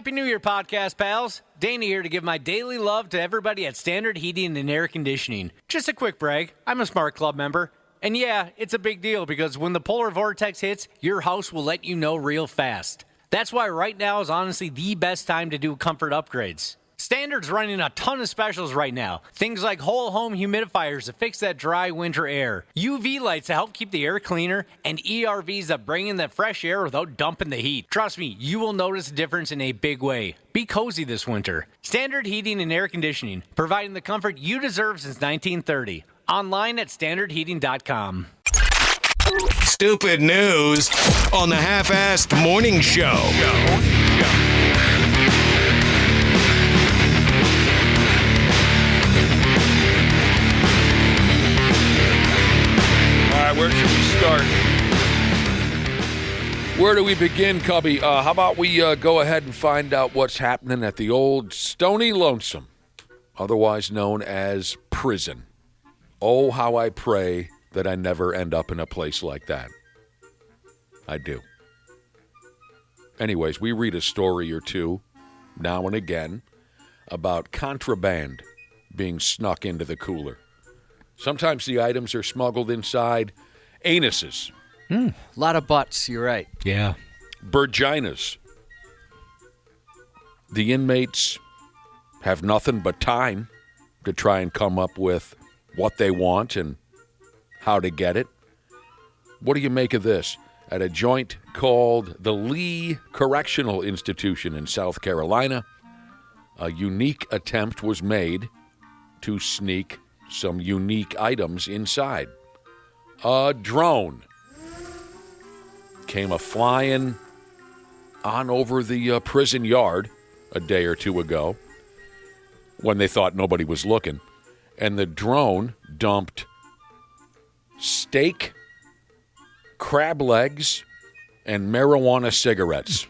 Happy New Year, podcast pals. Danny here to give my daily love to everybody at Standard Heating and Air Conditioning. Just a quick brag, I'm a Smart Club member. And yeah, it's a big deal because when the polar vortex hits, your house will let you know real fast. That's why right now is honestly the best time to do comfort upgrades. Standard's running a ton of specials right now. Things like whole home humidifiers to fix that dry winter air, UV lights to help keep the air cleaner, and ERVs that bring in that fresh air without dumping the heat. Trust me, you will notice a difference in a big way. Be cozy this winter. Standard Heating and Air Conditioning, providing the comfort you deserve since 1930. Online at standardheating.com. Stupid news on the Half-Assed Morning Show. Where should we start? Where do we begin, Cubby? How about we go ahead and find out what's happening at the old Stony Lonesome, otherwise known as prison. Oh, how I pray that I never end up in a place like that. I do. Anyways, we read a story or two now and again about contraband being snuck into the cooler. Sometimes the items are smuggled inside anuses. A lot of butts, you're right. Yeah. Virginas. The inmates have nothing but time to try and come up with what they want and how to get it. What do you make of this? At a joint called the Lee Correctional Institution in South Carolina, a unique attempt was made to sneak some unique items inside. A drone came a-flying on over the prison yard a day or two ago when they thought nobody was looking, and the drone dumped steak, crab legs, and marijuana cigarettes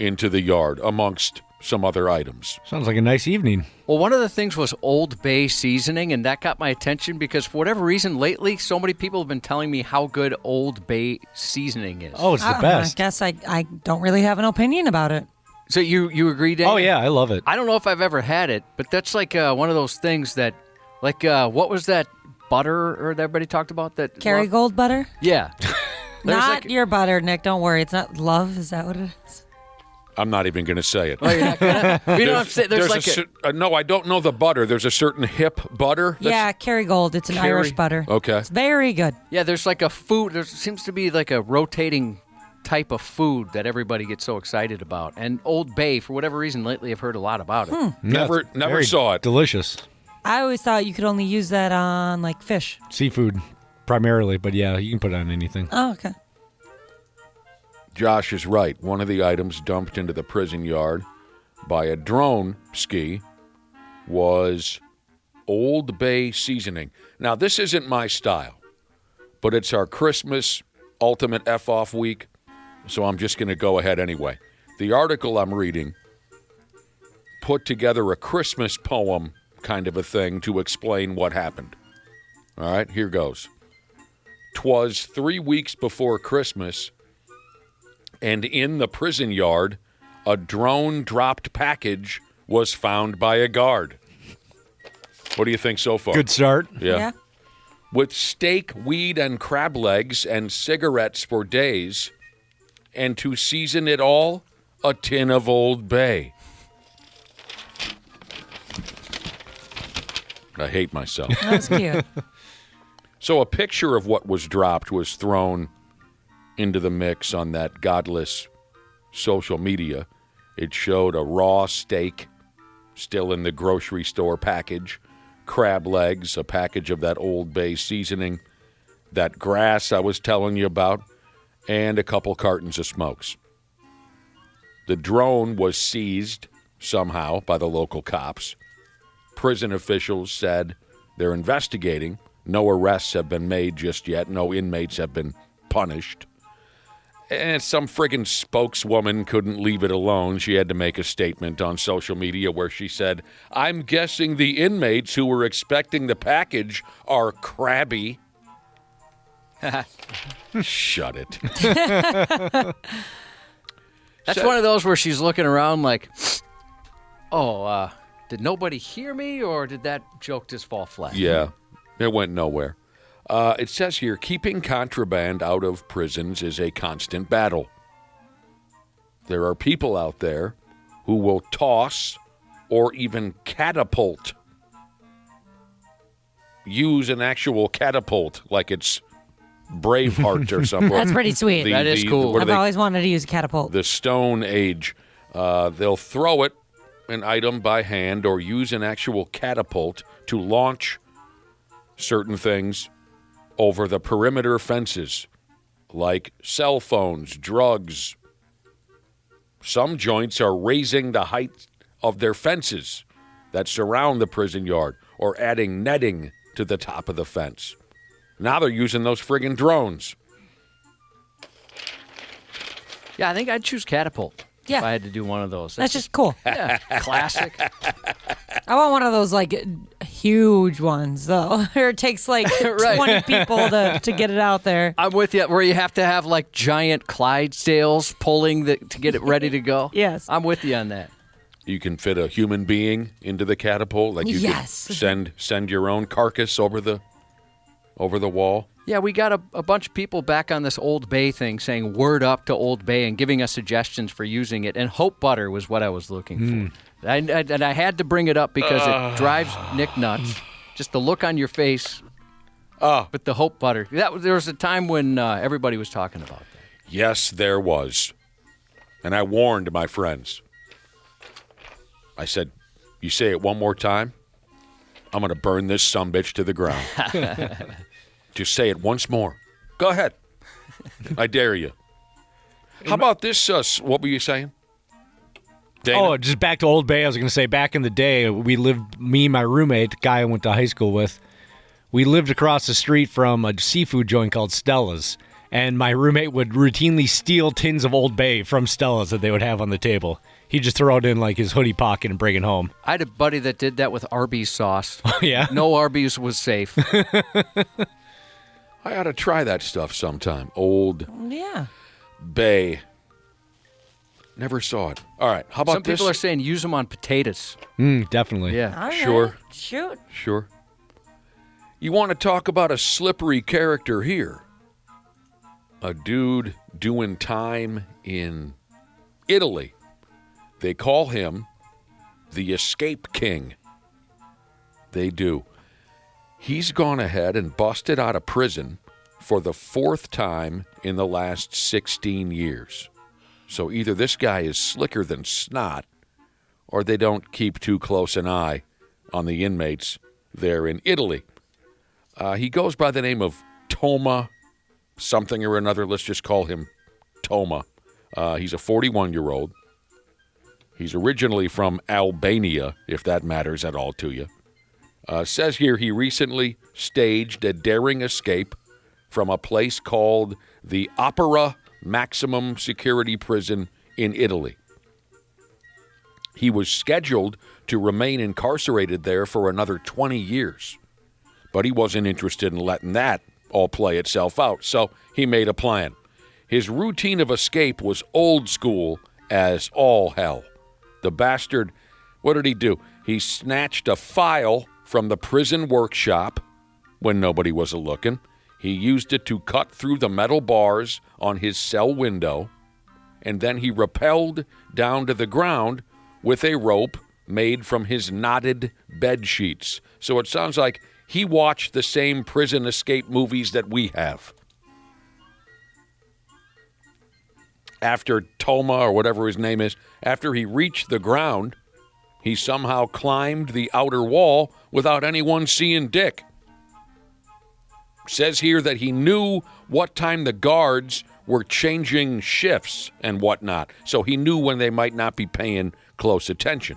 into the yard, amongst some other items. Sounds like a nice evening. Well, one of the things was Old Bay seasoning, and that got my attention because for whatever reason lately, so many people have been telling me how good Old Bay seasoning is. Oh, it's the best. I guess I don't really have an opinion about it. So you agree, Dan? Oh, yeah, I love it. I don't know if I've ever had it, but that's like one of those things that, like, what was that butter or that everybody talked about? That Kerrygold butter? Yeah. Not your butter, Nick. Don't worry. It's not Love. Is that what it is? I'm not even going to say it. Oh, you're not gonna? You know what I'm saying? There's like no, I don't know the butter. There's a certain hip butter. Yeah, Kerrygold. It's an Irish butter. Okay. It's very good. Yeah, there's like a food. There seems to be like a rotating type of food that everybody gets so excited about. And Old Bay, for whatever reason, lately I've heard a lot about it. Never saw it. Delicious. I always thought you could only use that on, like, fish. Seafood, primarily, but yeah, you can put it on anything. Oh, okay. Josh is right. One of the items dumped into the prison yard by a drone ski was Old Bay seasoning. Now, this isn't my style, but it's our Christmas ultimate F-off week, so I'm just going to go ahead anyway. The article I'm reading put together a Christmas poem kind of a thing to explain what happened. All right, here goes. 'Twas 3 weeks before Christmas, and in the prison yard, a drone-dropped package was found by a guard. What do you think so far? Good start. Yeah. With steak, weed, and crab legs and cigarettes for days, and to season it all, a tin of Old Bay. I hate myself. That's cute. So a picture of what was dropped was thrown into the mix on that godless social media. It showed a raw steak still in the grocery store package, crab legs, a package of that Old Bay seasoning, that grass I was telling you about, and a couple cartons of smokes. The drone was seized somehow by the local cops. Prison officials said they're investigating. No arrests have been made just yet. No inmates have been punished. And some friggin' spokeswoman couldn't leave it alone. She had to make a statement on social media where she said, "I'm guessing the inmates who were expecting the package are crabby." Shut it. That's one of those where she's looking around like, oh, did nobody hear me, or did that joke just fall flat? Yeah, it went nowhere. It says here, keeping contraband out of prisons is a constant battle. There are people out there who will toss or even catapult. Use an actual catapult like it's Braveheart or something. That's pretty sweet. That is cool. what are I've they- always wanted to use a catapult. the Stone Age. They'll throw it, an item by hand, or use an actual catapult to launch certain things over the perimeter fences, like cell phones, drugs. Some joints are raising the height of their fences that surround the prison yard, or adding netting to the top of the fence. Now they're using those friggin' drones. Yeah, I think I'd choose catapult Yeah. if I had to do one of those. That's just cool. yeah, classic. I want one of those like huge ones though. Or it takes like Right. 20 people to get it out there. I'm with you. Where you have to have like giant Clydesdales pulling to get it ready to go. Yes. I'm with you on that. You can fit a human being into the catapult, like you Yes. could send your own carcass over the wall. Yeah, we got a bunch of people back on this Old Bay thing saying word up to Old Bay and giving us suggestions for using it. And Hope Butter was what I was looking for. And I had to bring it up because it drives Nick nuts. Just the look on your face with the Hope Butter. There was a time when everybody was talking about that. Yes, there was. And I warned my friends. I said, you say it one more time, I'm going to burn this sumbitch to the ground. Just say it once more. Go ahead. I dare you. How about this? What were you saying? Dana? Oh, just back to Old Bay. I was going to say, back in the day, me and my roommate, the guy I went to high school with, we lived across the street from a seafood joint called Stella's. And my roommate would routinely steal tins of Old Bay from Stella's that they would have on the table. He'd just throw it in like his hoodie pocket and bring it home. I had a buddy that did that with Arby's sauce. Yeah? No Arby's was safe. I ought to try that stuff sometime. Old Yeah. Bay. Never saw it. All right. How about Some this? people are saying use them on potatoes. Definitely. Yeah. All right. Sure. Shoot. Sure. You want to talk about a slippery character here? A dude doing time in Italy. They call him the Escape King. They do. He's gone ahead and busted out of prison for the 4th time in the last 16 years. So either this guy is slicker than snot, or they don't keep too close an eye on the inmates there in Italy. He goes by the name of Toma something or another. Let's just call him Toma. He's a 41-year-old. He's originally from Albania, if that matters at all to you. Says here he recently staged a daring escape from a place called the Opera Maximum Security Prison in Italy. He was scheduled to remain incarcerated there for another 20 years, but he wasn't interested in letting that all play itself out, so he made a plan. His routine of escape was old school as all hell. The bastard, what did he do? He snatched a file from the prison workshop when nobody was a-looking. He used it to cut through the metal bars on his cell window, and then he rappelled down to the ground with a rope made from his knotted bed sheets. So it sounds like he watched the same prison escape movies that we have. After Toma, or whatever his name is, after he reached the ground, he somehow climbed the outer wall without anyone seeing Dick. Says here that he knew what time the guards were changing shifts and whatnot, so he knew when they might not be paying close attention.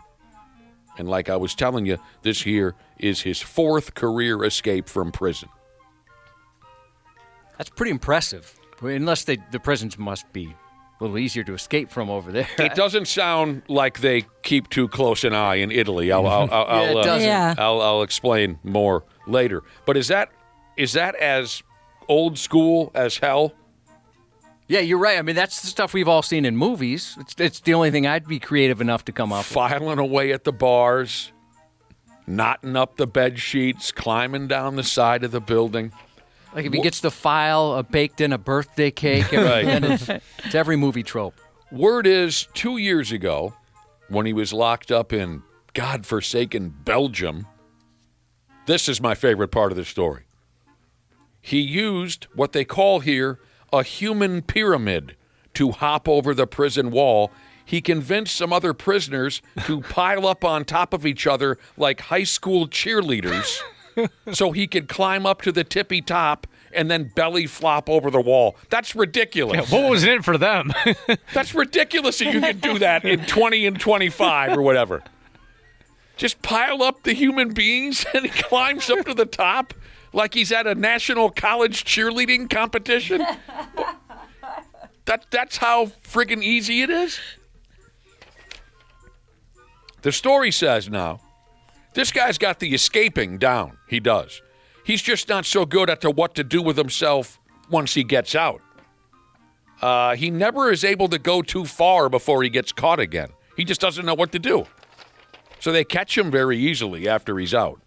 And like I was telling you, this here is his 4th career escape from prison. That's pretty impressive. Unless the prisons must be a little easier to escape from over there. It doesn't sound like they keep too close an eye in Italy. it doesn't. Yeah. I'll explain more later. But is that as old school as hell? Yeah, you're right. I mean, that's the stuff we've all seen in movies. It's the only thing I'd be creative enough to come up with. Filing away at the bars, knotting up the bed sheets, climbing down the side of the building. Like if he gets the file baked in a birthday cake. And it's every movie trope. Word is 2 years ago, when he was locked up in godforsaken Belgium, this is my favorite part of the story. He used what they call here a human pyramid to hop over the prison wall. He convinced some other prisoners to pile up on top of each other like high school cheerleaders so he could climb up to the tippy top and then belly flop over the wall. That's ridiculous. Yeah, what was in it for them? That's ridiculous that you can do that in 20 and 25 or whatever. Just pile up the human beings and he climbs up to the top like he's at a national college cheerleading competition. That's how friggin' easy it is. The story says now, this guy's got the escaping down. He does. He's just not so good at what to do with himself once he gets out. He never is able to go too far before he gets caught again. He just doesn't know what to do. So they catch him very easily after he's out.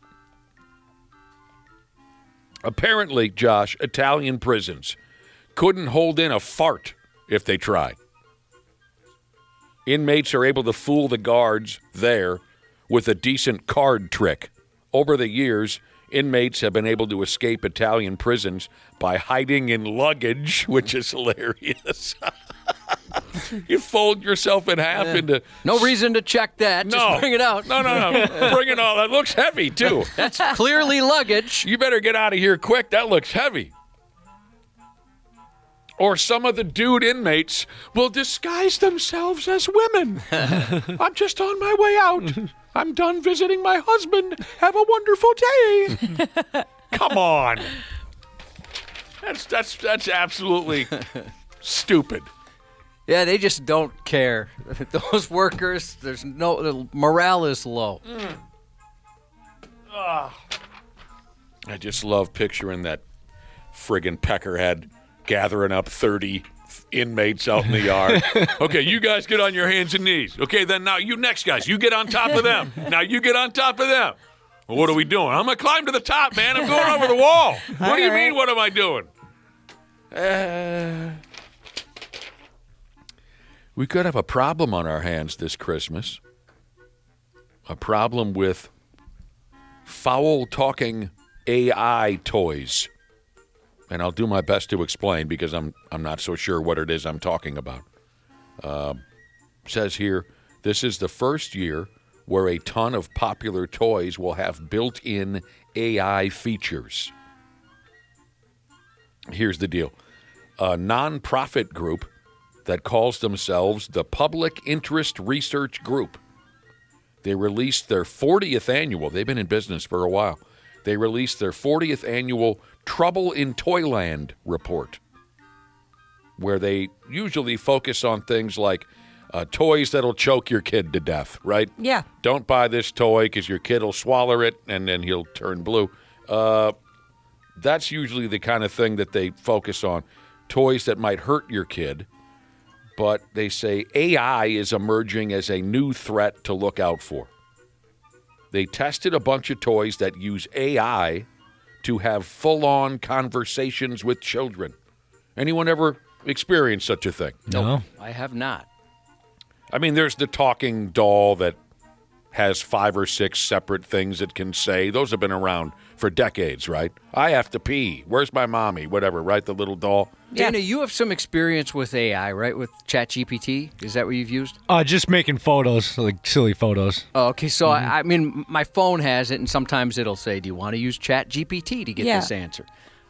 Apparently, Josh, Italian prisons couldn't hold in a fart if they tried. Inmates are able to fool the guards there with a decent card trick. Over the years, inmates have been able to escape Italian prisons by hiding in luggage, which is hilarious. You fold yourself in half into... No reason to check that. Just bring it out. No. Bring it all. That looks heavy, too. That's clearly luggage. You better get out of here quick. That looks heavy. Or some of the dude inmates will disguise themselves as women. I'm just on my way out. I'm done visiting my husband. Have a wonderful day. Come on. That's absolutely stupid. Yeah, they just don't care. Those workers, the morale is low. I just love picturing that friggin' peckerhead gathering up 30 inmates out in the yard. Okay, you guys get on your hands and knees. Okay, then now you next guys, you get on top of them. Now you get on top of them. Well, what are we doing? I'm going to climb to the top, man. I'm going over the wall. What do you mean, what am I doing? We could have a problem on our hands this Christmas. A problem with foul-talking AI toys. And I'll do my best to explain because I'm not so sure what it is I'm talking about. Says here, this is the first year where a ton of popular toys will have built-in AI features. Here's the deal. A nonprofit group that calls themselves the Public Interest Research Group. They released their 40th annual, they've been in business for a while. They released their 40th annual Trouble in Toyland report, where they usually focus on things like toys that'll choke your kid to death, right? Yeah. Don't buy this toy because your kid will swallow it and then he'll turn blue. That's usually the kind of thing that they focus on. Toys that might hurt your kid. But they say AI is emerging as a new threat to look out for. They tested a bunch of toys that use AI to have full-on conversations with children. Anyone ever experienced such a thing? No. I have not. I mean, there's the talking doll that has 5 or 6 separate things it can say. Those have been around for decades, right? I have to pee. Where's my mommy? Whatever, right? The little doll. Dana, you have some experience with AI, right? With ChatGPT? Is that what you've used? Just making photos, like silly photos. Oh, okay. So, I mean, my phone has it, and sometimes it'll say, do you want to use ChatGPT to get this answer?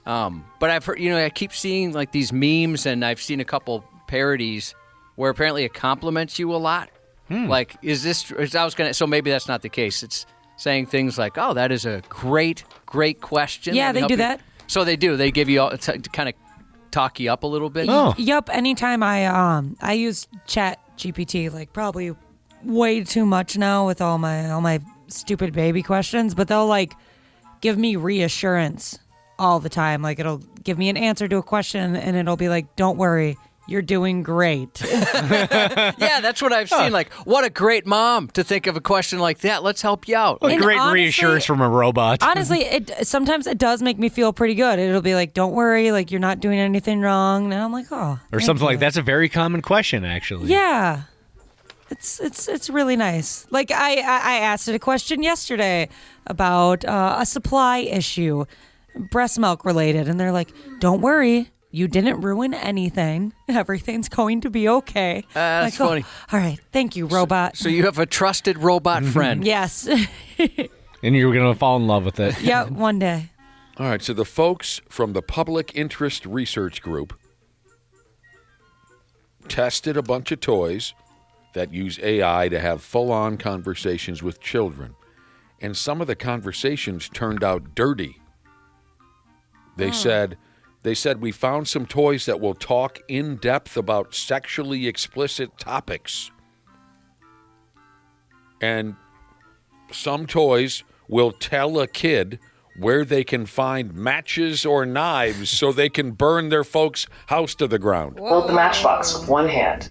But I've heard, I keep seeing like these memes, and I've seen a couple parodies where apparently it compliments you a lot. Like, so maybe that's not the case. It's saying things like, oh, that is a great question. Yeah, they do that. So they do. They give you all to kind of talk you up a little bit. Oh. Yup. Anytime I use Chat GPT, like probably way too much now with all my stupid baby questions, but they'll like give me reassurance all the time. Like it'll give me an answer to a question and it'll be like, don't worry, You're doing great. Yeah, that's what I've seen. Like, what a great mom to think of a question like that. Let's help you out. What And great honestly- reassurance from a robot. Honestly, sometimes it does make me feel pretty good. It'll be like, don't worry, like you're not doing anything wrong. And I'm like, oh. Or thank something you. like that's a very common question, actually. Yeah. It's really nice. Like I asked it a question yesterday about a supply issue, breast milk related, and they're like, "Don't worry, you didn't ruin anything. Everything's going to be okay." That's Like, oh, funny. all right, thank you, robot. So you have a trusted robot friend. Yes. And you're going to fall in love with it. Yeah, one day. All right, so the folks from the Public Interest Research Group tested a bunch of toys that use AI to have full-on conversations with children. And some of the conversations turned out dirty. They said we found some toys that will talk in depth about sexually explicit topics. And some toys will tell a kid where they can find matches or knives so they can burn their folks' house to the ground. Hold the matchbox with one hand.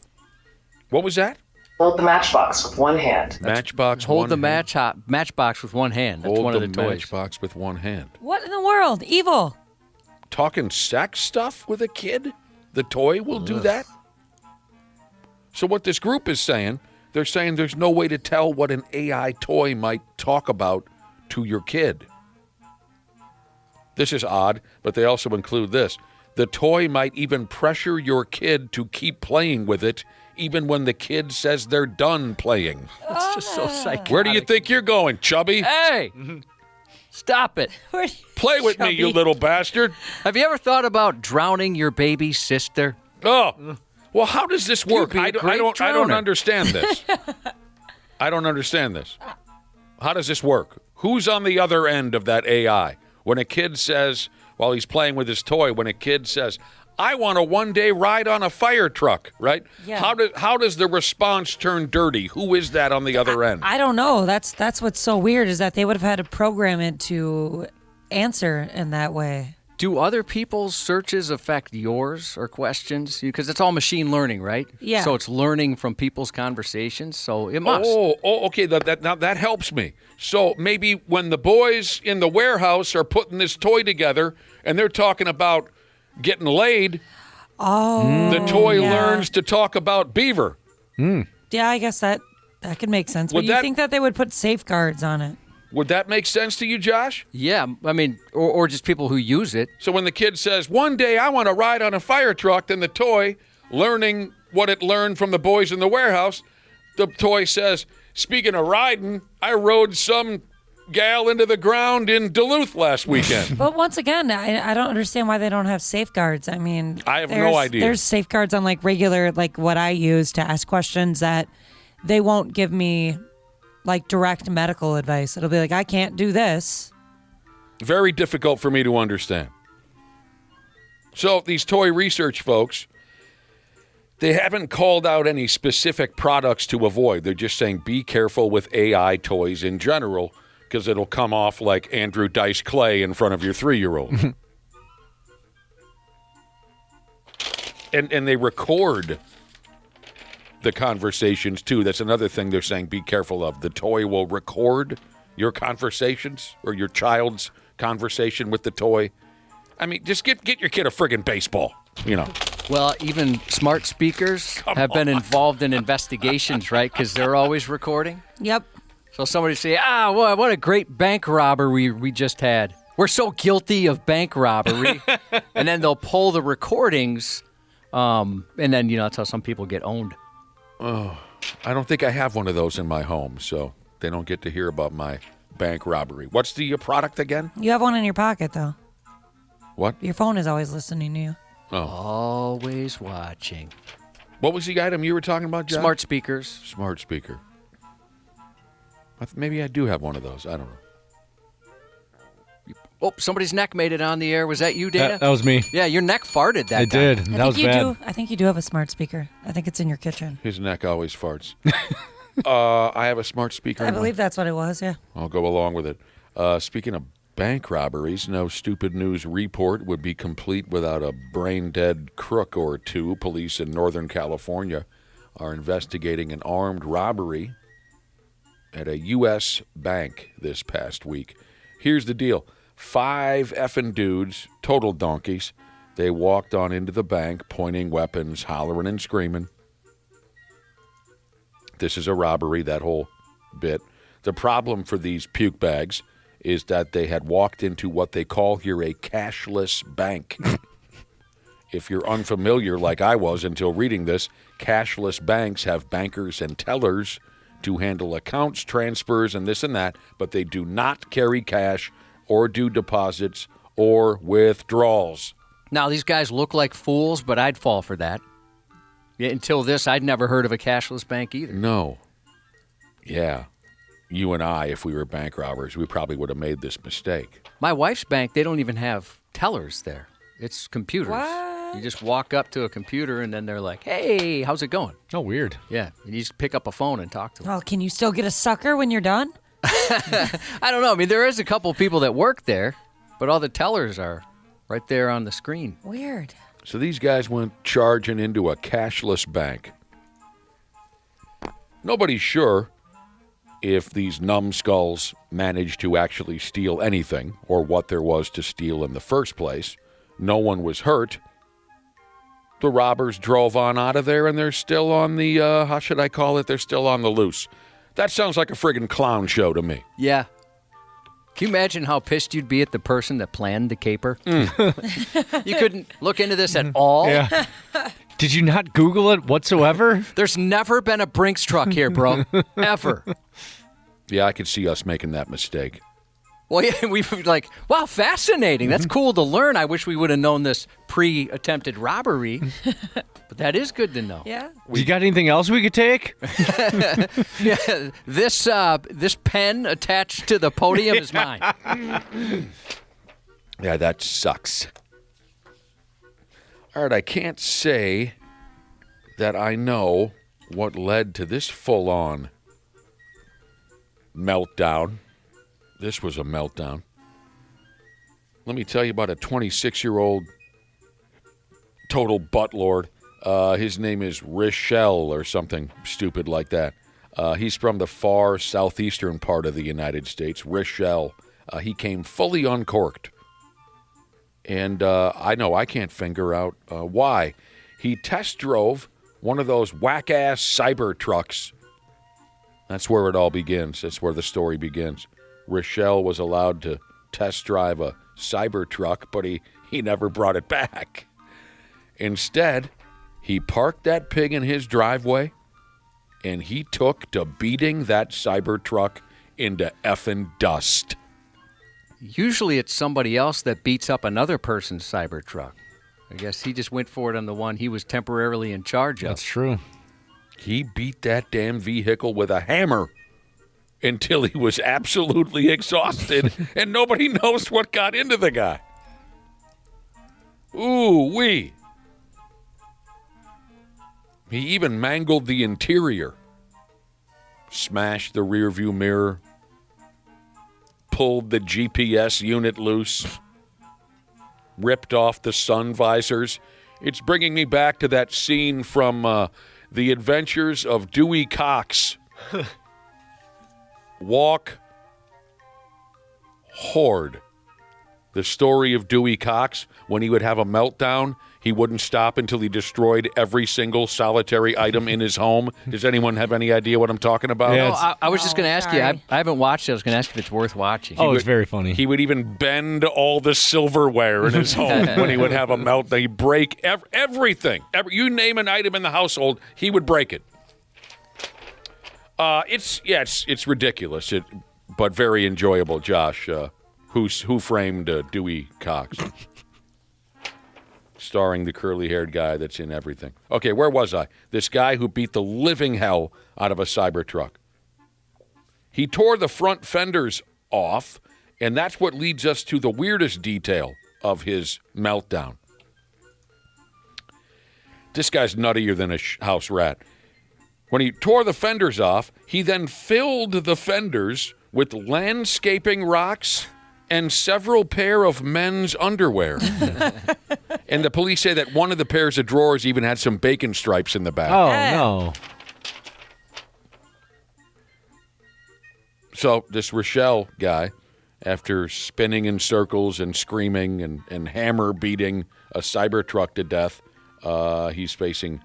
What was that? Hold the matchbox with one hand. Matchbox. Hold one the hand. matchbox with one hand. That's Hold one of the the toys. matchbox with one hand. What in the world? Evil. Talking sex stuff with a kid? The toy will do that? So what this group is saying, they're saying there's no way to tell what an AI toy might talk about to your kid. This is odd, but they also include this. The toy might even pressure your kid to keep playing with it even when the kid says they're done playing. It's just so psychotic. Where do you think you're going, Chubby? Hey! Stop it. Play with me, you Chubby. little bastard. Have you ever thought about drowning your baby sister? Oh, well, how does this work? be a I great don't drowner. understand this. I don't understand this. How does this work? Who's on the other end of that AI? When a kid says, while he's playing with his toy, when a kid says, I want to one day ride on a fire truck, right? Yeah. How does the response turn dirty? Who is that on the other end? I don't know. That's what's so weird is that they would have had to program it to answer in that way. Do other people's searches affect yours or questions? Because it's all machine learning, right? Yeah. So it's learning from people's conversations. So it must. Oh, okay. Now that helps me. So maybe when the boys in the warehouse are putting this toy together and they're talking about getting laid, the toy yeah. learns to talk about beaver. Yeah, I guess that could make sense. Would But you that- think that they would put safeguards on it? Would that make sense to you, Josh? Yeah. I mean, or just people who use it. So when the kid says, one day I want to ride on a fire truck, then the toy, learning what it learned from the boys in the warehouse, the toy says, speaking of riding, I rode some gal into the ground in Duluth last weekend. But once again, I don't understand why they don't have safeguards. I mean, I have no there's- idea. There's safeguards on like regular, like what I use to ask questions that they won't give me like direct medical advice. It'll be like, I can't do this. Very difficult for me to understand. So these toy research folks, they haven't called out any specific products to avoid. They're just saying be careful with AI toys in general because it'll come off like Andrew Dice Clay in front of your 3-year-old. and they record the conversations too. That's another thing they're saying be careful of. The toy will record your conversations or your child's conversation with the toy. I mean, just get your kid a friggin' baseball, you know. Well, even smart speakers have been involved in investigations, right? Because they're always recording. Yep. So somebody say, what a great bank robbery we just had. We're so guilty of bank robbery. And then they'll pull the recordings, and then, that's how some people get owned. I don't think I have one of those in my home, so they don't get to hear about my bank robbery. What's the product again? You have one in your pocket, though. What? Your phone is always listening to you. Always watching. What was the item you were talking about, John? Smart speakers. Smart speaker. Maybe I do have one of those. I don't know. Oh, somebody's neck made it on the air. Was that you, Dana? That was me. Yeah, your neck farted that It time. did. That was bad. I think you do have a smart speaker. I think it's in your kitchen. His neck always farts. I have a smart speaker. I believe that's what it was, yeah. I'll go along with it. Speaking of bank robberies. No stupid news report would be complete without a brain-dead crook or two. Police in Northern California are investigating an armed robbery at a U.S. bank this past week. Here's the deal. 5 effing dudes, total donkeys. They walked on into the bank, pointing weapons, hollering and screaming. This is a robbery, that whole bit. The problem for these puke bags is that they had walked into what they call here a cashless bank. If you're unfamiliar, like I was until reading this, cashless banks have bankers and tellers to handle accounts, transfers, and this and that, but they do not carry cash or do deposits or withdrawals. Now, these guys look like fools, but I'd fall for that. Yeah, until this, I'd never heard of a cashless bank either. No. Yeah. You and I, if we were bank robbers, we probably would have made this mistake. My wife's bank, they don't even have tellers there. It's computers. What? You just walk up to a computer, and then they're like, hey, how's it going? Oh, weird. Yeah, and you just pick up a phone and talk to them. Oh, can you still get a sucker when you're done? I don't know. I mean, there is a couple people that work there, but all the tellers are right there on the screen. Weird. So these guys went charging into a cashless bank. Nobody's sure if these numbskulls managed to actually steal anything or what there was to steal in the first place. No one was hurt. The robbers drove on out of there, and they're still on the, how should I call it? They're still on the loose. That sounds like a friggin' clown show to me. Yeah. Can you imagine how pissed you'd be at the person that planned the caper? You couldn't look into this at all? Yeah. Did you not Google it whatsoever? There's never been a Brinks truck here, bro. Ever. Yeah, I could see us making that mistake. Well, yeah, we were like, wow, fascinating. That's cool to learn. I wish we would have known this pre-attempted robbery. But that is good to know. Yeah. You got anything else we could take? Yeah, this pen attached to the podium is mine. Yeah, that sucks. All right, I can't say that I know what led to this full-on meltdown. This was a meltdown. Let me tell you about a 26-year-old total buttlord. His name is Richelle or something stupid like that. He's from the far southeastern part of the United States, Richelle. He came fully uncorked. And I know I can't figure out why. He test drove one of those whack-ass cyber trucks. That's where it all begins. That's where the story begins. Richelle was allowed to test drive a cyber truck, but he never brought it back. Instead, he parked that pig in his driveway, and he took to beating that cyber truck into effing dust. Usually it's somebody else that beats up another person's cyber truck. I guess he just went for it on the one he was temporarily in charge of. That's true. He beat that damn vehicle with a hammer until he was absolutely exhausted, and nobody knows what got into the guy. Ooh-wee. He even mangled the interior, smashed the rearview mirror, pulled the GPS unit loose, ripped off the sun visors. It's bringing me back to that scene from The Adventures of Dewey Cox. Walk Horde. The story of Dewey Cox, when he would have a meltdown, he wouldn't stop until he destroyed every single solitary item in his home. Does anyone have any idea what I'm talking about? Yeah, No, I was just going to ask you. sorry. I haven't watched it. I was going to ask if it's worth watching. It's very funny. He would even bend all the silverware in his home when he would have a meltdown. He'd break everything. You name an item in the household, he would break it. It's ridiculous, but very enjoyable. Josh, who framed Dewey Cox, starring the curly-haired guy that's in everything. Okay, where was I? This guy who beat the living hell out of a Cybertruck. He tore the front fenders off, and that's what leads us to the weirdest detail of his meltdown. This guy's nuttier than a house rat. When he tore the fenders off, he then filled the fenders with landscaping rocks and several pair of men's underwear. And the police say that one of the pairs of drawers even had some bacon stripes in the back. Oh, no. So this Rochelle guy, after spinning in circles and screaming and hammer beating a Cybertruck to death, he's facing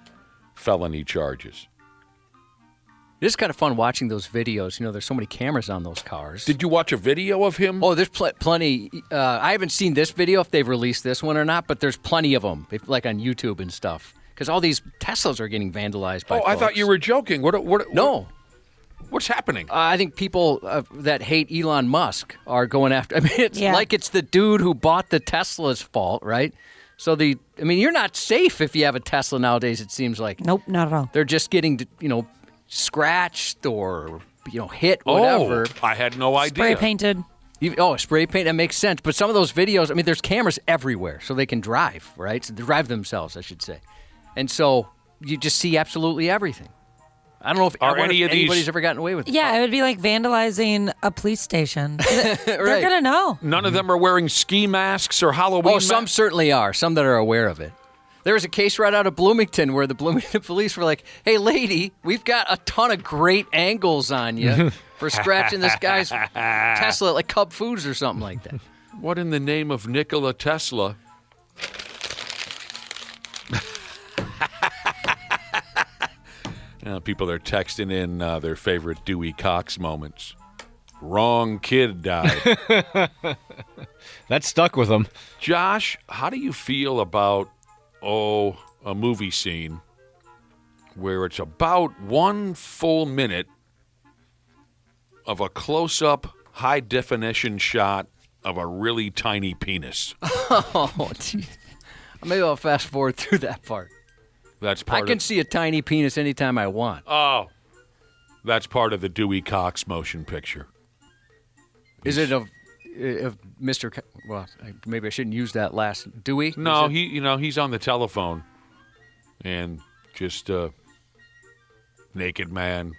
felony charges. It is kind of fun watching those videos. You know, there's so many cameras on those cars. Did you watch a video of him? Oh, there's plenty. I haven't seen this video, if they've released this one or not, but there's plenty of them, like on YouTube and stuff. Because all these Teslas are getting vandalized by folks. I thought you were joking. No. What's happening? I think people that hate Elon Musk are going after. I mean, it's Yeah. like it's the dude who bought the Tesla's fault, right? So you're not safe if you have a Tesla nowadays. It seems like Nope, not at all. they're just getting, scratched or hit, whatever. Oh, I had no idea. Spray painted. Spray paint, that makes sense. But some of those videos, I mean, there's cameras everywhere, so they can drive, right? So they drive themselves, I should say. And so you just see absolutely everything. I don't know if anybody's ever gotten away with it. Yeah, it would be like vandalizing a police station. They're Right. going to know. None of them are wearing ski masks or Halloween Oh, some masks? certainly are. Some that are aware of it. There was a case right out of Bloomington where the Bloomington police were like, "Hey, lady, we've got a ton of great angles on you for scratching this guy's Tesla at like Cub Foods or something like that." What in the name of Nikola Tesla? People are texting in their favorite Dewey Cox moments. Wrong kid died. That stuck with him. Josh, how do you feel about, a movie scene where it's about 1 full minute of a close-up, high-definition shot of a really tiny penis? Oh, jeez. Maybe I'll fast forward through that part. That's I part can see a tiny penis anytime I want. That's part of the Dewey Cox motion picture. Is it of Mr. Well, maybe I shouldn't use that last. Dewey? No, Is it- he's on the telephone, and just a naked man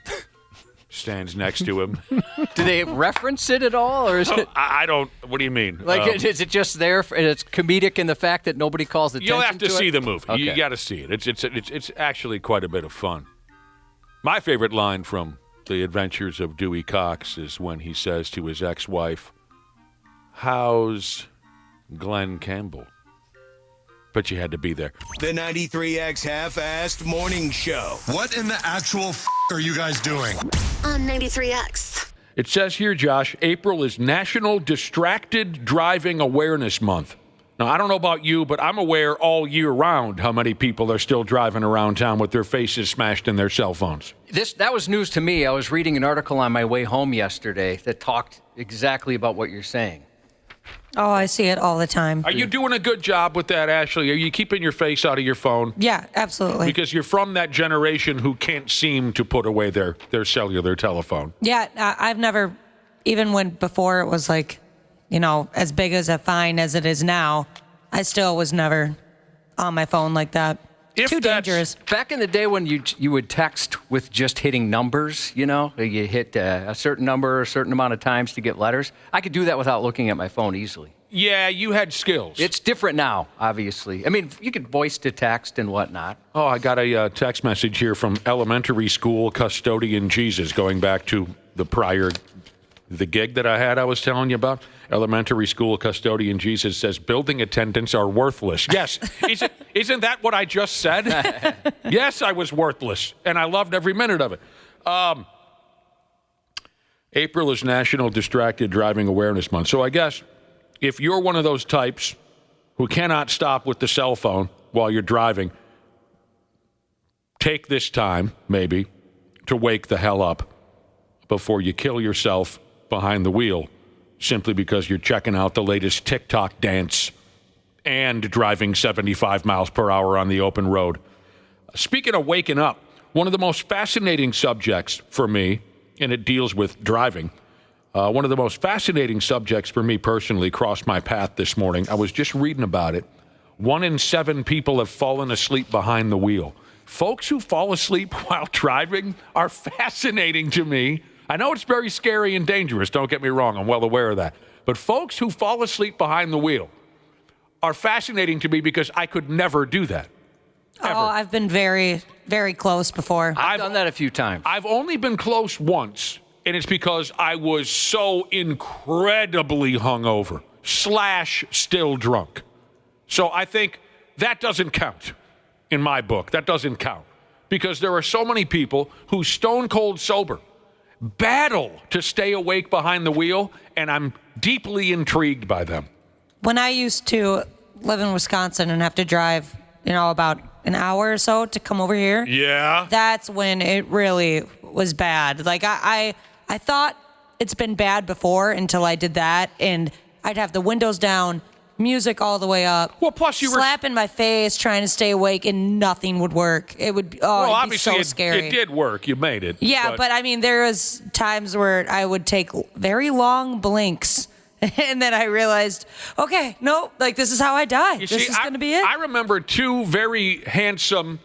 stands next to him. Do they reference it at all, or is it I don't. What do you mean? is it just there and it's comedic in the fact that nobody calls attention? You'll have to see it? the movie. You Okay. got to see it. It's actually quite a bit of fun. My favorite line from The Adventures of Dewey Cox is when he says to his ex-wife, "How's Glenn Campbell?" But you had to be there. The 93X Half-Assed Morning Show. What in the actual are you guys doing? On 93X. It says here, Josh, April is National Distracted Driving Awareness Month. Now, I don't know about you, but I'm aware all year round how many people are still driving around town with their faces smashed in their cell phones. That was news to me. I was reading an article on my way home yesterday that talked exactly about what you're saying. Oh, I see it all the time. Are you doing a good job with that, Ashley? Are you keeping your face out of your phone? Yeah, absolutely. Because you're from that generation who can't seem to put away their cellular telephone. Yeah, I've never, even when before it was like, as big as a fine as it is now, I still was never on my phone like that. If Too that's- dangerous. Back in the day when you would text with just hitting numbers, you hit a certain number a certain amount of times to get letters. I could do that without looking at my phone easily. Yeah, you had skills. It's different now, obviously. I mean, you could voice to text and whatnot. Oh, I got a text message here from elementary school custodian Jesus, going back to the gig that I was telling you about. Elementary school custodian Jesus says building attendants are worthless. Yes, isn't that what I just said? Yes, I was worthless, and I loved every minute of it. April is National Distracted Driving Awareness Month. So I guess if you're one of those types who cannot stop with the cell phone while you're driving, take this time, maybe, to wake the hell up before you kill yourself behind the wheel simply because you're checking out the latest TikTok dance and driving 75 miles per hour on the open road. Speaking of waking up, one of the most fascinating subjects for me, and it deals with driving, one of the most fascinating subjects for me personally crossed my path this morning. I was just reading about it. 1 in 7 people have fallen asleep behind the wheel. Folks who fall asleep while driving are fascinating to me I know it's very scary and dangerous. Don't get me wrong. I'm well aware of that. But folks who fall asleep behind the wheel are fascinating to me because I could never do that. Ever. Oh, I've been very, very close before. I've done that a few times. I've only been close once, and it's because I was so incredibly hungover / still drunk. So I think that doesn't count in my book. That doesn't count because there are so many people who stone cold sober battle to stay awake behind the wheel, and I'm deeply intrigued by them. When I used to live in Wisconsin and have to drive, about an hour or so to come over here. Yeah. That's when it really was bad. Like I thought it's been bad before until I did that, and I'd have the windows down, music all the way up. Well, plus you were slapping my face, trying to stay awake, and nothing would work. It would. Oh, well, it'd obviously be so scary. it did work. You made it. Yeah, but I mean, there was times where I would take very long blinks. And then I realized, okay, no, like this is how I die. This is going to be it. I remember two very handsome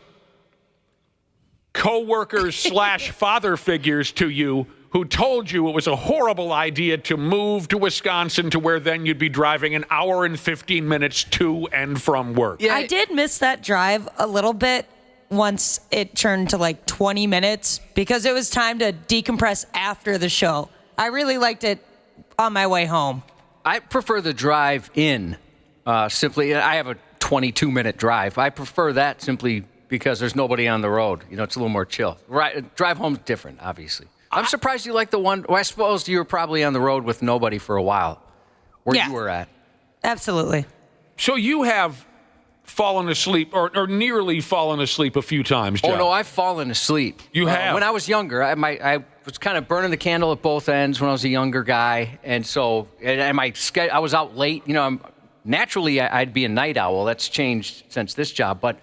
co-workers / father figures to you who told you it was a horrible idea to move to Wisconsin to where then you'd be driving an hour and 15 minutes to and from work. Yeah, I did miss that drive a little bit once it turned to like 20 minutes because it was time to decompress after the show. I really liked it on my way home. I prefer the drive in. Simply, I have a 22-minute drive. I prefer that simply because there's nobody on the road. It's a little more chill. Right, drive home's different, obviously. I'm surprised you like the one. Well, I suppose you were probably on the road with nobody for a while, where you were at. Absolutely. So you have fallen asleep or nearly fallen asleep a few times, John. Oh, no, I've fallen asleep. You have? When I was younger, I was kind of burning the candle at both ends when I was a younger guy. And so I was out late. Naturally, I'd be a night owl. That's changed since this job. But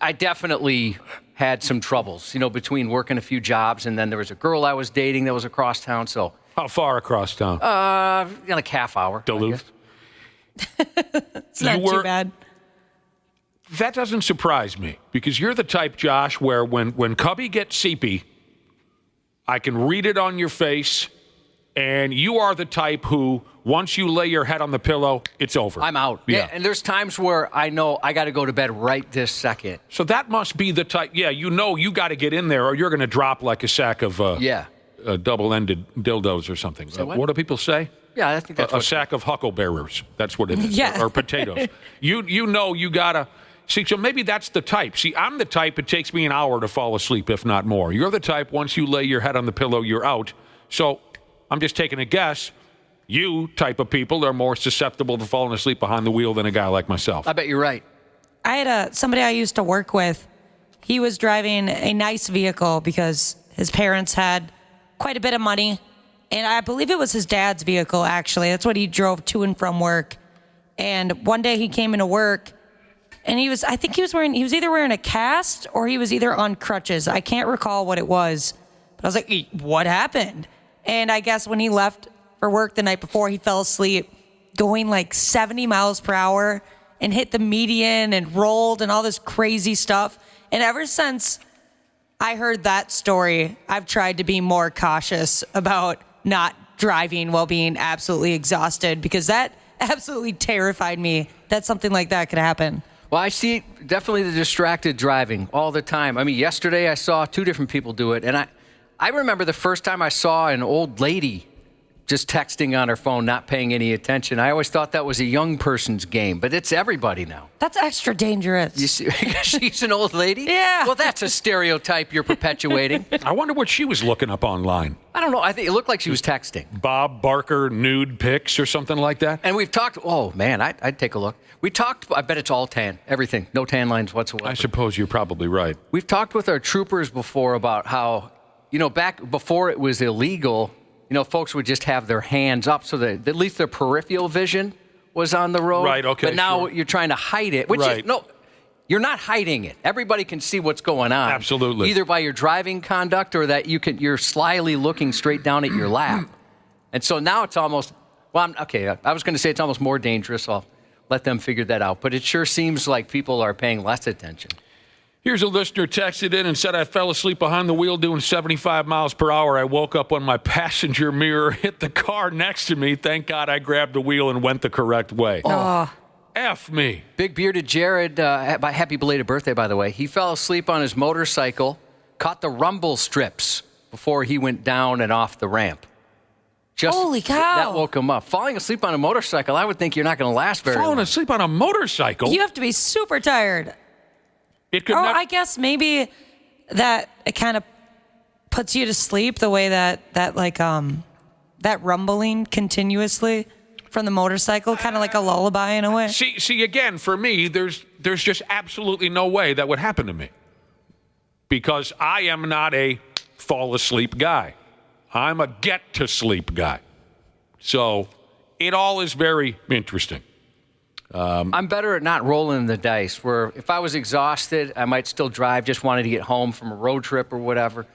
I definitely had some troubles, between working a few jobs. And then there was a girl I was dating that was across town. So how far across town? Like half hour. Duluth. It's not too bad. That doesn't surprise me because you're the type, Josh, where when Cubby gets seepy, I can read it on your face, and you are the type who, once you lay your head on the pillow, it's over. I'm out. Yeah, and there's times where I know I got to go to bed right this second. So that must be the type, you got to get in there or you're going to drop like a sack of double-ended dildos or something. What do people say? Yeah, I think that's a sack of huckleberries. That's what it is. Yeah. Or potatoes. you got to... See, so maybe that's the type. See, I'm the type, it takes me an hour to fall asleep, if not more. You're the type, once you lay your head on the pillow, you're out. So I'm just taking a guess. You type of people are more susceptible to falling asleep behind the wheel than a guy like myself. I bet you're right. I had somebody I used to work with. He was driving a nice vehicle because his parents had quite a bit of money. And I believe it was his dad's vehicle, actually. That's what he drove to and from work. And one day he came into work. And he was either wearing a cast or he was either on crutches. I can't recall what it was. But I was like, what happened? And I guess when he left for work the night before, he fell asleep going like 70 miles per hour and hit the median and rolled and all this crazy stuff. And ever since I heard that story, I've tried to be more cautious about not driving while being absolutely exhausted because that absolutely terrified me that something like that could happen. Well, I see definitely the distracted driving all the time. I mean, yesterday I saw two different people do it, and I remember the first time I saw an old lady just texting on her phone, not paying any attention. I always thought that was a young person's game, but it's everybody now. That's extra dangerous. You see, she's an old lady? Yeah. Well, that's a stereotype you're perpetuating. I wonder what she was looking up online. I don't know. I think it looked like she was texting. Bob Barker nude pics or something like that? And we've talked, oh, man, I'd take a look. We talked, I bet it's all tan, everything, no tan lines whatsoever. I suppose you're probably right. We've talked with our troopers before about how, back before it was illegal, folks would just have their hands up so that at least their peripheral vision was on the road. Right, okay. But now you're trying to hide it, which right. You're not hiding it. Everybody can see what's going on. Absolutely. Either by your driving conduct or that you're slyly looking straight down at your lap. And so now it's almost, I was going to say it's almost more dangerous. I'll let them figure that out. But it sure seems like people are paying less attention. Here's a listener texted in and said, I fell asleep behind the wheel doing 75 miles per hour. I woke up when my passenger mirror hit the car next to me. Thank God I grabbed the wheel and went the correct way. Oh. F me. Big bearded Jared, happy belated birthday, by the way. He fell asleep on his motorcycle, caught the rumble strips before he went down and off the ramp. Holy cow. That woke him up. Falling asleep on a motorcycle, I would think you're not going to last very long. Falling asleep on a motorcycle? You have to be super tired. It could Or never... I guess maybe that it kind of puts you to sleep the way that rumbling continuously from the motorcycle, kind of like a lullaby in a way. See, again, for me, there's just absolutely no way that would happen to me. Because I am not a fall asleep guy. I'm a get to sleep guy. So it all is very interesting. I'm better at not rolling the dice, where if I was exhausted, I might still drive, just wanted to get home from a road trip or whatever.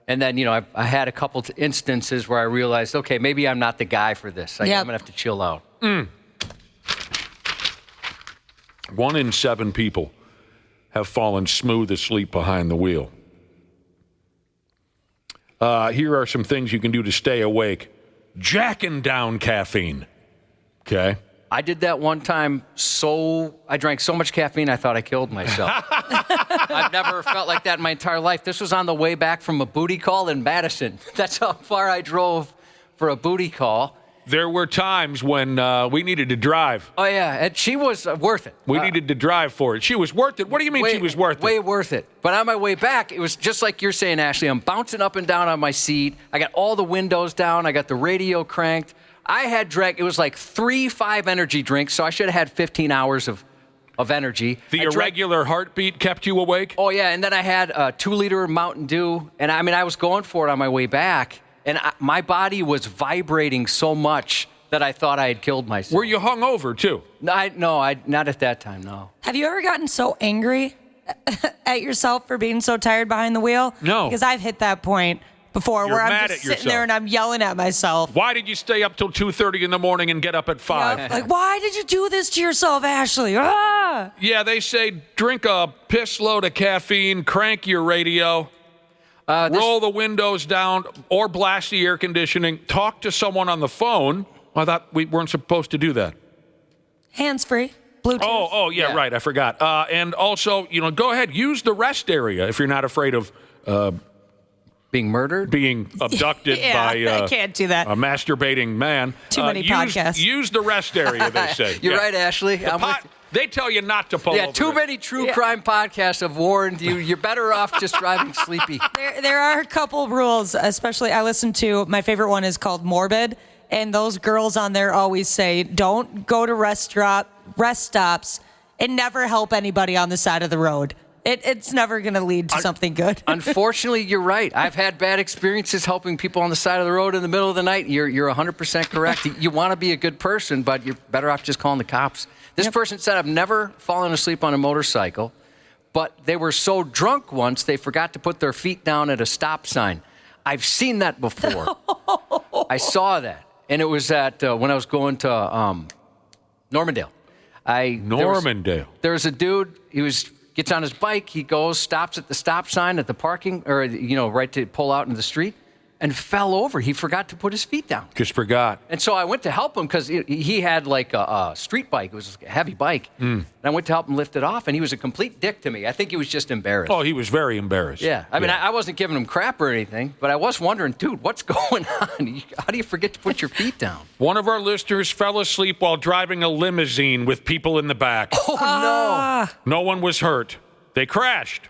And then, I had a couple instances where I realized, okay, maybe I'm not the guy for this. I'm going to have to chill out. 1 in 7 people have fallen smooth asleep behind the wheel. Here are some things you can do to stay awake. Jacking down caffeine. Okay? I did that one time, I drank so much caffeine I thought I killed myself. I've never felt like that in my entire life. This was on the way back from a booty call in Madison. That's how far I drove for a booty call. There were times when we needed to drive. Oh, yeah, and she was worth it. We needed to drive for it. She was worth it. What do you mean she was worth it? Way worth it. But on my way back, it was just like you're saying, Ashley. I'm bouncing up and down on my seat. I got all the windows down. I got the radio cranked. I had drank, it was like 3-5 energy drinks, so I should have had 15 hours of energy. The irregular heartbeat kept you awake? Oh, yeah, and then I had a 2-liter Mountain Dew, and I was going for it on my way back, and my body was vibrating so much that I thought I had killed myself. Were you hungover, too? No, not at that time, no. Have you ever gotten so angry at yourself for being so tired behind the wheel? No. Because I've hit that point before You're where I'm mad just at sitting yourself. there and I'm yelling at myself. Why did you stay up till 2:30 in the morning and get up at 5? Yep. Like, why did you do this to yourself, Ashley? Ah! Yeah, they say drink a piss load of caffeine, crank your radio, roll the windows down, or blast the air conditioning, talk to someone on the phone. I thought we weren't supposed to do that. Hands-free, Bluetooth. Oh, yeah, right, I forgot. And also, go ahead, use the rest area if you're not afraid of... being murdered? Being abducted by I can't do that. A masturbating man. Too many podcasts. Use the rest area, they say. You're right, Ashley. They tell you not to pull over. Too many true crime podcasts have warned you. You're better off just driving sleepy. There are a couple rules, especially I listen to, my favorite one is called Morbid, and those girls on there always say, don't go to rest stops and never help anybody on the side of the road. It's never going to lead to something good. Unfortunately, you're right. I've had bad experiences helping people on the side of the road in the middle of the night. You're 100% correct. You want to be a good person, but you're better off just calling the cops. This person said, I've never fallen asleep on a motorcycle, but they were so drunk once they forgot to put their feet down at a stop sign. I've seen that before. I saw that. And it was at when I was going to Normandale. Normandale. There was a dude, gets on his bike, he goes, stops at the stop sign at the parking, or, right to pull out into the street, and fell over. He forgot to put his feet down. Just forgot. And so I went to help him because he had like a street bike. It was a heavy bike. And I went to help him lift it off, and he was a complete dick to me. I think he was just embarrassed. Oh, he was very embarrassed. Yeah. I wasn't giving him crap or anything, but I was wondering, dude, what's going on? How do you forget to put your feet down? One of our listeners fell asleep while driving a limousine with people in the back. Oh, no. No one was hurt. They crashed.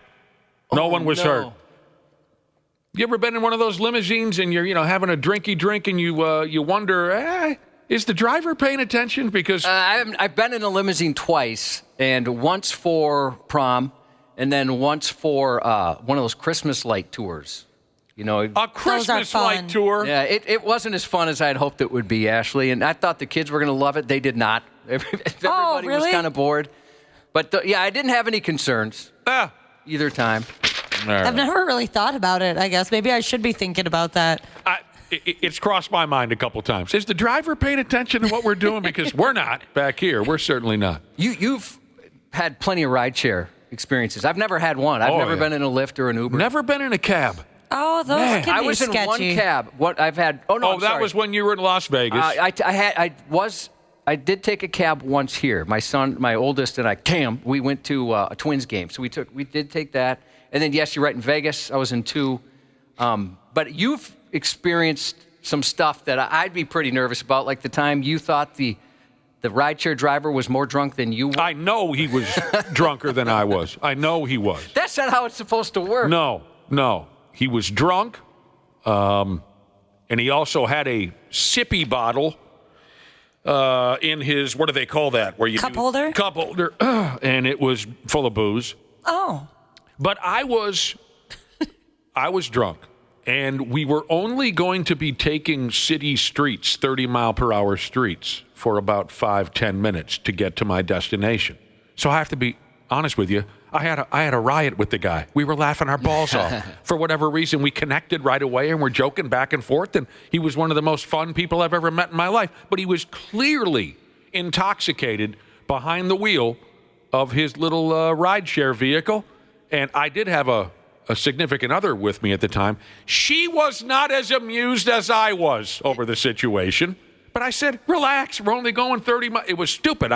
No one was hurt. You ever been in one of those limousines and you're, having a drinky drink and you wonder, is the driver paying attention? Because I've been in a limousine twice, and once for prom, and then once for one of those Christmas light tours. A Christmas light tour. Yeah, it wasn't as fun as I had hoped it would be, Ashley. And I thought the kids were going to love it. They did not. Everybody was kind of bored. But I didn't have any concerns either time. Right. I've never really thought about it, I guess. Maybe I should be thinking about that. It's crossed my mind a couple times. Is the driver paying attention to what we're doing? Because we're not back here. We're certainly not. You've had plenty of rideshare experiences. I've never had one. I've never been in a Lyft or an Uber. Never been in a cab. Oh, those Man. can I be was sketchy. in one cab. What I've had? Oh no, I'm that sorry. was when you were in Las Vegas. I did take a cab once here. My son, my oldest, and I, Cam, we went to a Twins game. So we did take that. And then, yes, you're right, in Vegas, I was in 2. But you've experienced some stuff that I'd be pretty nervous about, like the time you thought the rideshare driver was more drunk than you were. I know he was drunker than I was. I know he was. That's not how it's supposed to work. No. He was drunk, and he also had a sippy bottle in his, what do they call that? Where you Cup holder? Cup holder, and it was full of booze. Oh. But I was drunk, and we were only going to be taking city streets, 30-mile-per-hour streets, for about 5-10 minutes to get to my destination. So I have to be honest with you. I had a riot with the guy. We were laughing our balls off. For whatever reason, we connected right away, and we're joking back and forth, and he was one of the most fun people I've ever met in my life. But he was clearly intoxicated behind the wheel of his little rideshare vehicle, and I did have a significant other with me at the time. She was not as amused as I was over the situation. But I said, relax, we're only going 30 miles. It was stupid.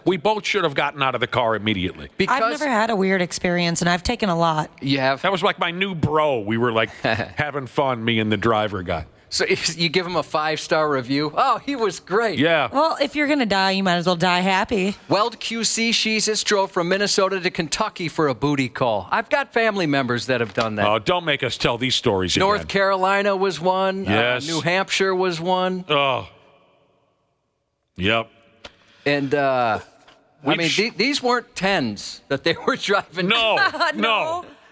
We both should have gotten out of the car immediately. Because I've never had a weird experience, and I've taken a lot. you have. That was like my new bro. We were like having fun, me and the driver guy. So you give him a 5-star review. Oh, he was great. Yeah. Well, if you're going to die, you might as well die happy. Weld QC Sheezus drove from Minnesota to Kentucky for a booty call. I've got family members that have done that. Oh, don't make us tell these stories North again. Carolina was one. Yes. New Hampshire was one. Oh. Yep. And, I mean, these weren't 10s that they were driving. No.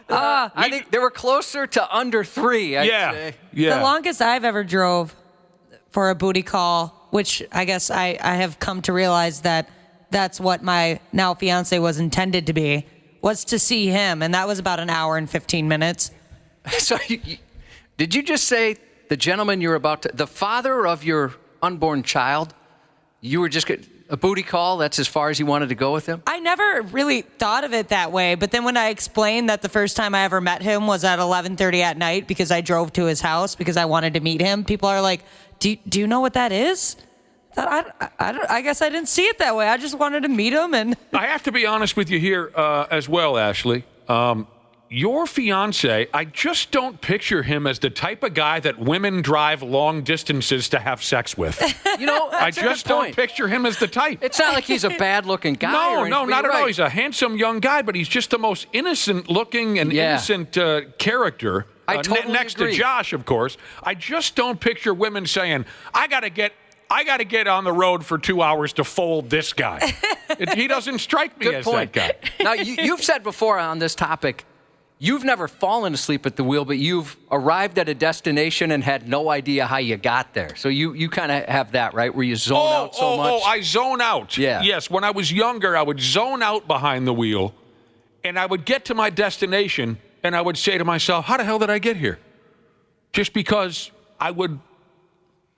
I think they were closer to under 3, I'd say. Yeah. The longest I've ever drove for a booty call, which I guess I have come to realize that that's what my now fiance was intended to be, was to see him. And that was about an hour and 15 minutes. So did you just say the gentleman you're about to, the father of your unborn child, you were just a booty call? That's as far as you wanted to go with him? I never really thought of it that way. But then when I explained that the first time I ever met him was at 11:30 at night because I drove to his house because I wanted to meet him, people are like, do you know what that is? I guess I didn't see it that way. I just wanted to meet him. And I have to be honest with you here as well, Ashley. Your fiance, I just don't picture him as the type of guy that women drive long distances to have sex with. You know, I that's a good just don't point. picture him as the type. It's not like he's a bad-looking guy. or No, anything, not but at all. you're He's a handsome young guy, but he's just the most innocent-looking and innocent character. I totally next agree. to Josh, of course. I just don't picture women saying, I got to get on the road for 2 hours to fold this guy. He doesn't strike me Good as point. that guy. Now, you've said before on this topic, you've never fallen asleep at the wheel, but you've arrived at a destination and had no idea how you got there. So you kind of have that, right, where you zone out so much? I zone out. Yeah. Yes, when I was younger, I would zone out behind the wheel, and I would get to my destination, and I would say to myself, how the hell did I get here? Just because I would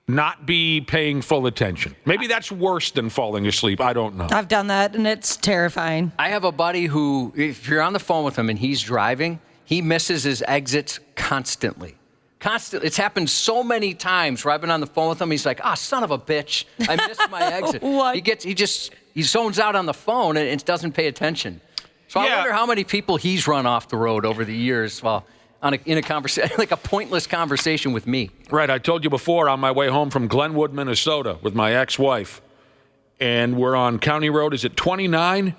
not be paying full attention. Maybe that's worse than falling asleep. I don't know. I've done that, and it's terrifying. I have a buddy who, if you're on the phone with him and he's driving, he misses his exits constantly. Constantly. It's happened so many times where I've been on the phone with him. He's like, son of a bitch, I missed my exit. What? He zones out on the phone and doesn't pay attention. So I wonder how many people he's run off the road over the years while in a conversation, like a pointless conversation with me. Right, I told you before, on my way home from Glenwood, Minnesota, with my ex-wife, and we're on County Road, is it 29,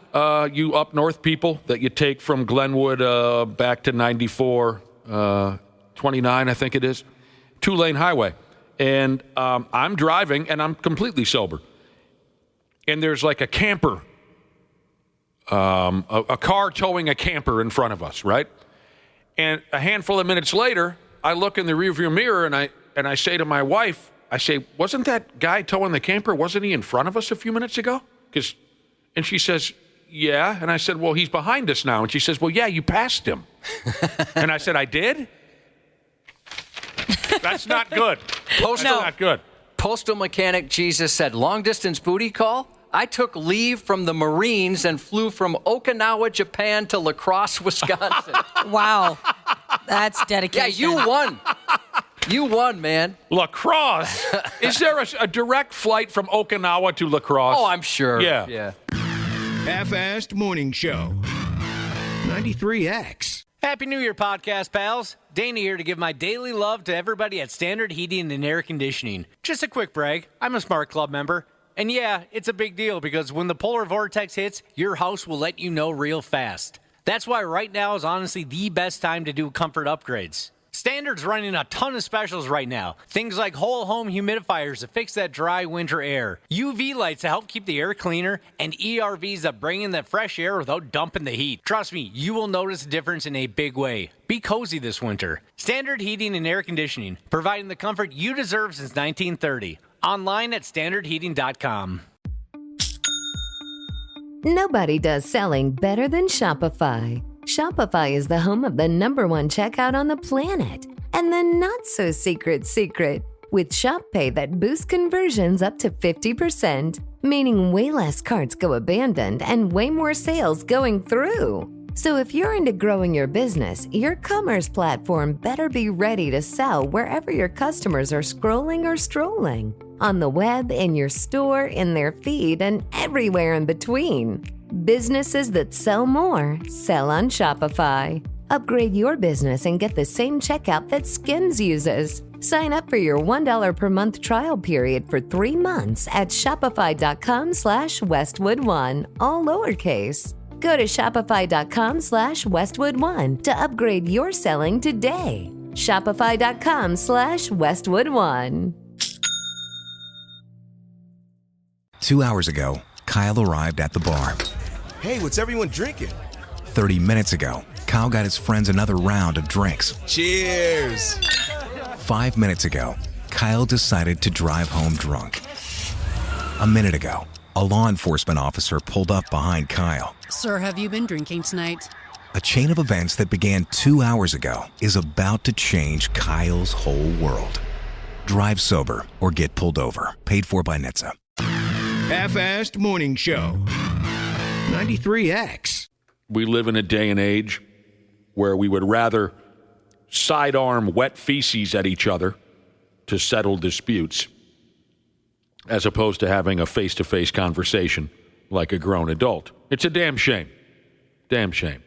you up north people, that you take from Glenwood back to 94, 29, I think it is, 2-lane highway. And I'm driving, and I'm completely sober. And there's like a camper, a car towing a camper in front of us, right? And a handful of minutes later, I look in the rearview mirror and I say to my wife, wasn't that guy towing the camper, wasn't he in front of us a few minutes ago? And she says, yeah. And I said, well, he's behind us now. And she says, well, yeah, you passed him. And I said, I did? That's not good. That's not good. Postal mechanic Jesus said, long distance booty call? I took leave from the Marines and flew from Okinawa, Japan to La Crosse, Wisconsin. Wow. That's Yeah, dedication. you won. You won, man. La Crosse. Is there a direct flight from Okinawa to La Crosse? Oh, I'm sure. Yeah. Yeah. Half-assed morning show. 93X. Happy New Year, podcast pals. Dana here to give my daily love to everybody at Standard Heating and Air Conditioning. Just a quick brag, I'm a Smart Club member. And yeah, it's a big deal because when the polar vortex hits, your house will let you know real fast. That's why right now is honestly the best time to do comfort upgrades. Standard's running a ton of specials right now. Things like whole home humidifiers to fix that dry winter air, UV lights to help keep the air cleaner, and ERVs that bring in that fresh air without dumping the heat. Trust me, you will notice a difference in a big way. Be cozy this winter. Standard Heating and Air Conditioning, providing the comfort you deserve since 1930. Online at standardheating.com. Nobody does selling better than Shopify. Shopify is the home of the #1 checkout on the planet. And the not-so-secret with Shop Pay that boosts conversions up to 50%, meaning way less carts go abandoned and way more sales going through. So if you're into growing your business, your commerce platform better be ready to sell wherever your customers are scrolling or strolling. On the web, in your store, in their feed, and everywhere in between. Businesses that sell more, sell on Shopify. Upgrade your business and get the same checkout that Skims uses. Sign up for your $1 per month trial period for 3 months at shopify.com/Westwood1, all lowercase. Go to shopify.com/Westwood1 to upgrade your selling today. Shopify.com/Westwood1. 2 hours ago, Kyle arrived at the bar. Hey, what's everyone drinking? 30 minutes ago, Kyle got his friends another round of drinks. Cheers! 5 minutes ago, Kyle decided to drive home drunk. A minute ago, a law enforcement officer pulled up behind Kyle. Sir, have you been drinking tonight? A chain of events that began 2 hours ago is about to change Kyle's whole world. Drive sober or get pulled over. Paid for by NHTSA. Half-assed morning show. 93X. We live in a day and age where we would rather sidearm wet feces at each other to settle disputes as opposed to having a face-to-face conversation like a grown adult. It's a damn shame. Damn shame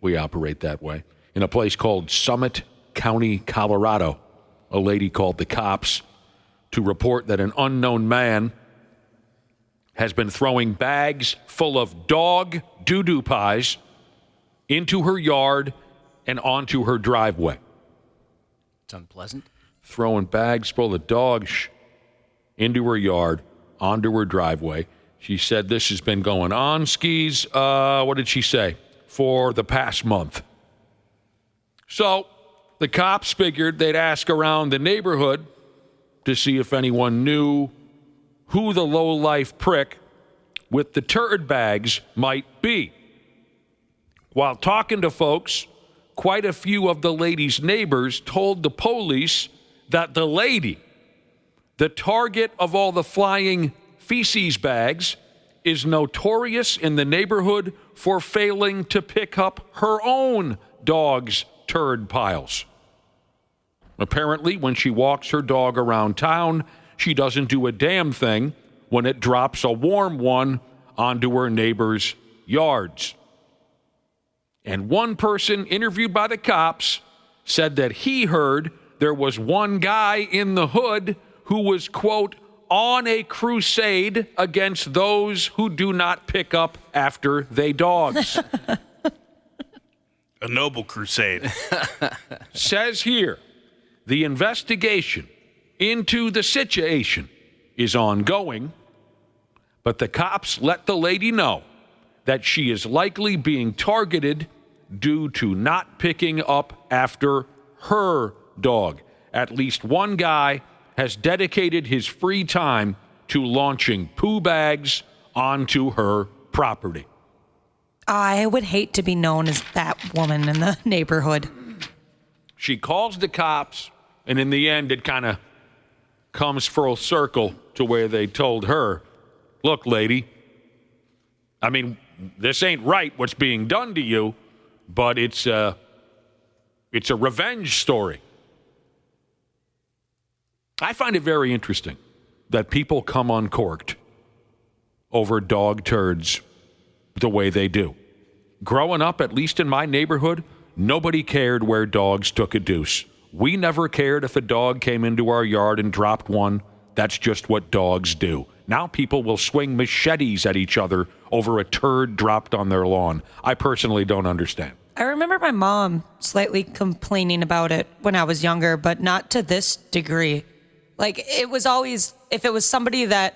we operate that way. In a place called Summit County, Colorado, a lady called the cops to report that an unknown man has been throwing bags full of dog doo-doo pies into her yard and onto her driveway. It's unpleasant. Throwing bags full of dog into her yard, onto her driveway. She said this has been going on, skis, what did she say, for the past month. So the cops figured they'd ask around the neighborhood to see if anyone knew who the low-life prick with the turd bags might be. While talking to folks, quite a few of the lady's neighbors told the police that the lady, the target of all the flying feces bags, is notorious in the neighborhood for failing to pick up her own dog's turd piles. Apparently, when she walks her dog around town, she doesn't do a damn thing when it drops a warm one onto her neighbor's yards. And one person interviewed by the cops said that he heard there was one guy in the hood who was, quote, on a crusade against those who do not pick up after they dogs. A noble crusade. Says here, the investigation into the situation is ongoing, but the cops let the lady know that she is likely being targeted due to not picking up after her dog. At least one guy has dedicated his free time to launching poo bags onto her property. I would hate to be known as that woman in the neighborhood. She calls the cops, and in the end, it kind of comes full circle to where they told her, look, lady, I mean, this ain't right what's being done to you, but it's a revenge story. I find it very interesting that people come uncorked over dog turds the way they do. Growing up, at least in my neighborhood, nobody cared where dogs took a deuce. We never cared if a dog came into our yard and dropped one. That's just what dogs do. Now people will swing machetes at each other over a turd dropped on their lawn. I personally don't understand. I remember my mom slightly complaining about it when I was younger, but not to this degree. Like, it was always, if it was somebody that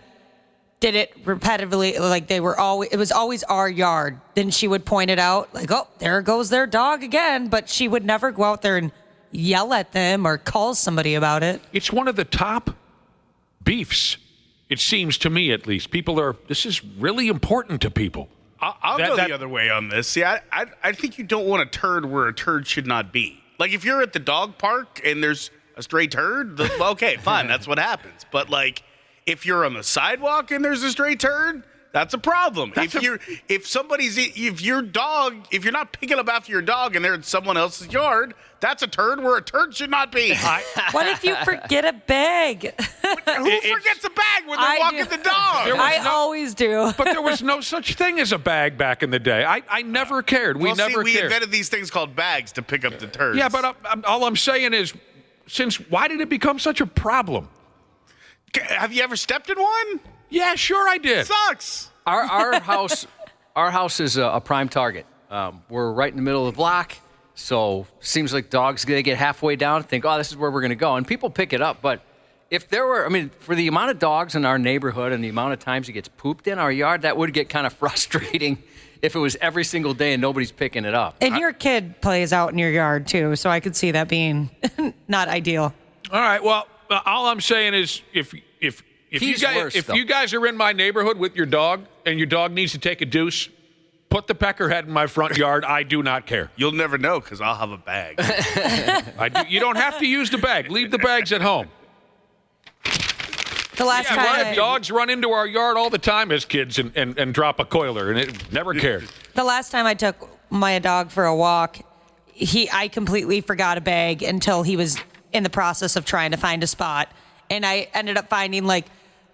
did it repetitively, like it was always our yard, then she would point it out, like, oh, there goes their dog again. But she would never go out there and yell at them or call somebody about it. It's one of the top beefs. It seems to me, at least. This is really important to people. I'll go the other way on this. See, I think you don't want a turd where a turd should not be. Like, if you're at the dog park and there's a stray turd, okay, fine, that's what happens. But, like, if you're on the sidewalk and there's a stray turd, that's a problem. If you're not picking up after your dog and they're in someone else's yard, that's a turd where a turd should not be. What if you forget a bag? Who forgets a bag when they're walking the dog? I always do. But there was no such thing as a bag back in the day. I never cared. We invented these things called bags to pick up the turds. Yeah, but all I'm saying is, why did it become such a problem? Have you ever stepped in one? Yeah, sure I did. Sucks. Our house is a prime target. We're right in the middle of the block, so seems like dogs, they get halfway down and think, oh, this is where we're going to go. And people pick it up. But if there were, for the amount of dogs in our neighborhood and the amount of times it gets pooped in our yard, that would get kind of frustrating if it was every single day and nobody's picking it up. And your kid plays out in your yard, too, so I could see that being not ideal. All right, well, all I'm saying is if you guys are in my neighborhood with your dog and your dog needs to take a deuce, put the peckerhead in my front yard. I do not care. You'll never know because I'll have a bag. You don't have to use the bag. Leave the bags at home. The last time dogs run into our yard all the time as kids and drop a coiler, and it never cared. The last time I took my dog for a walk, I completely forgot a bag until he was in the process of trying to find a spot. And I ended up finding like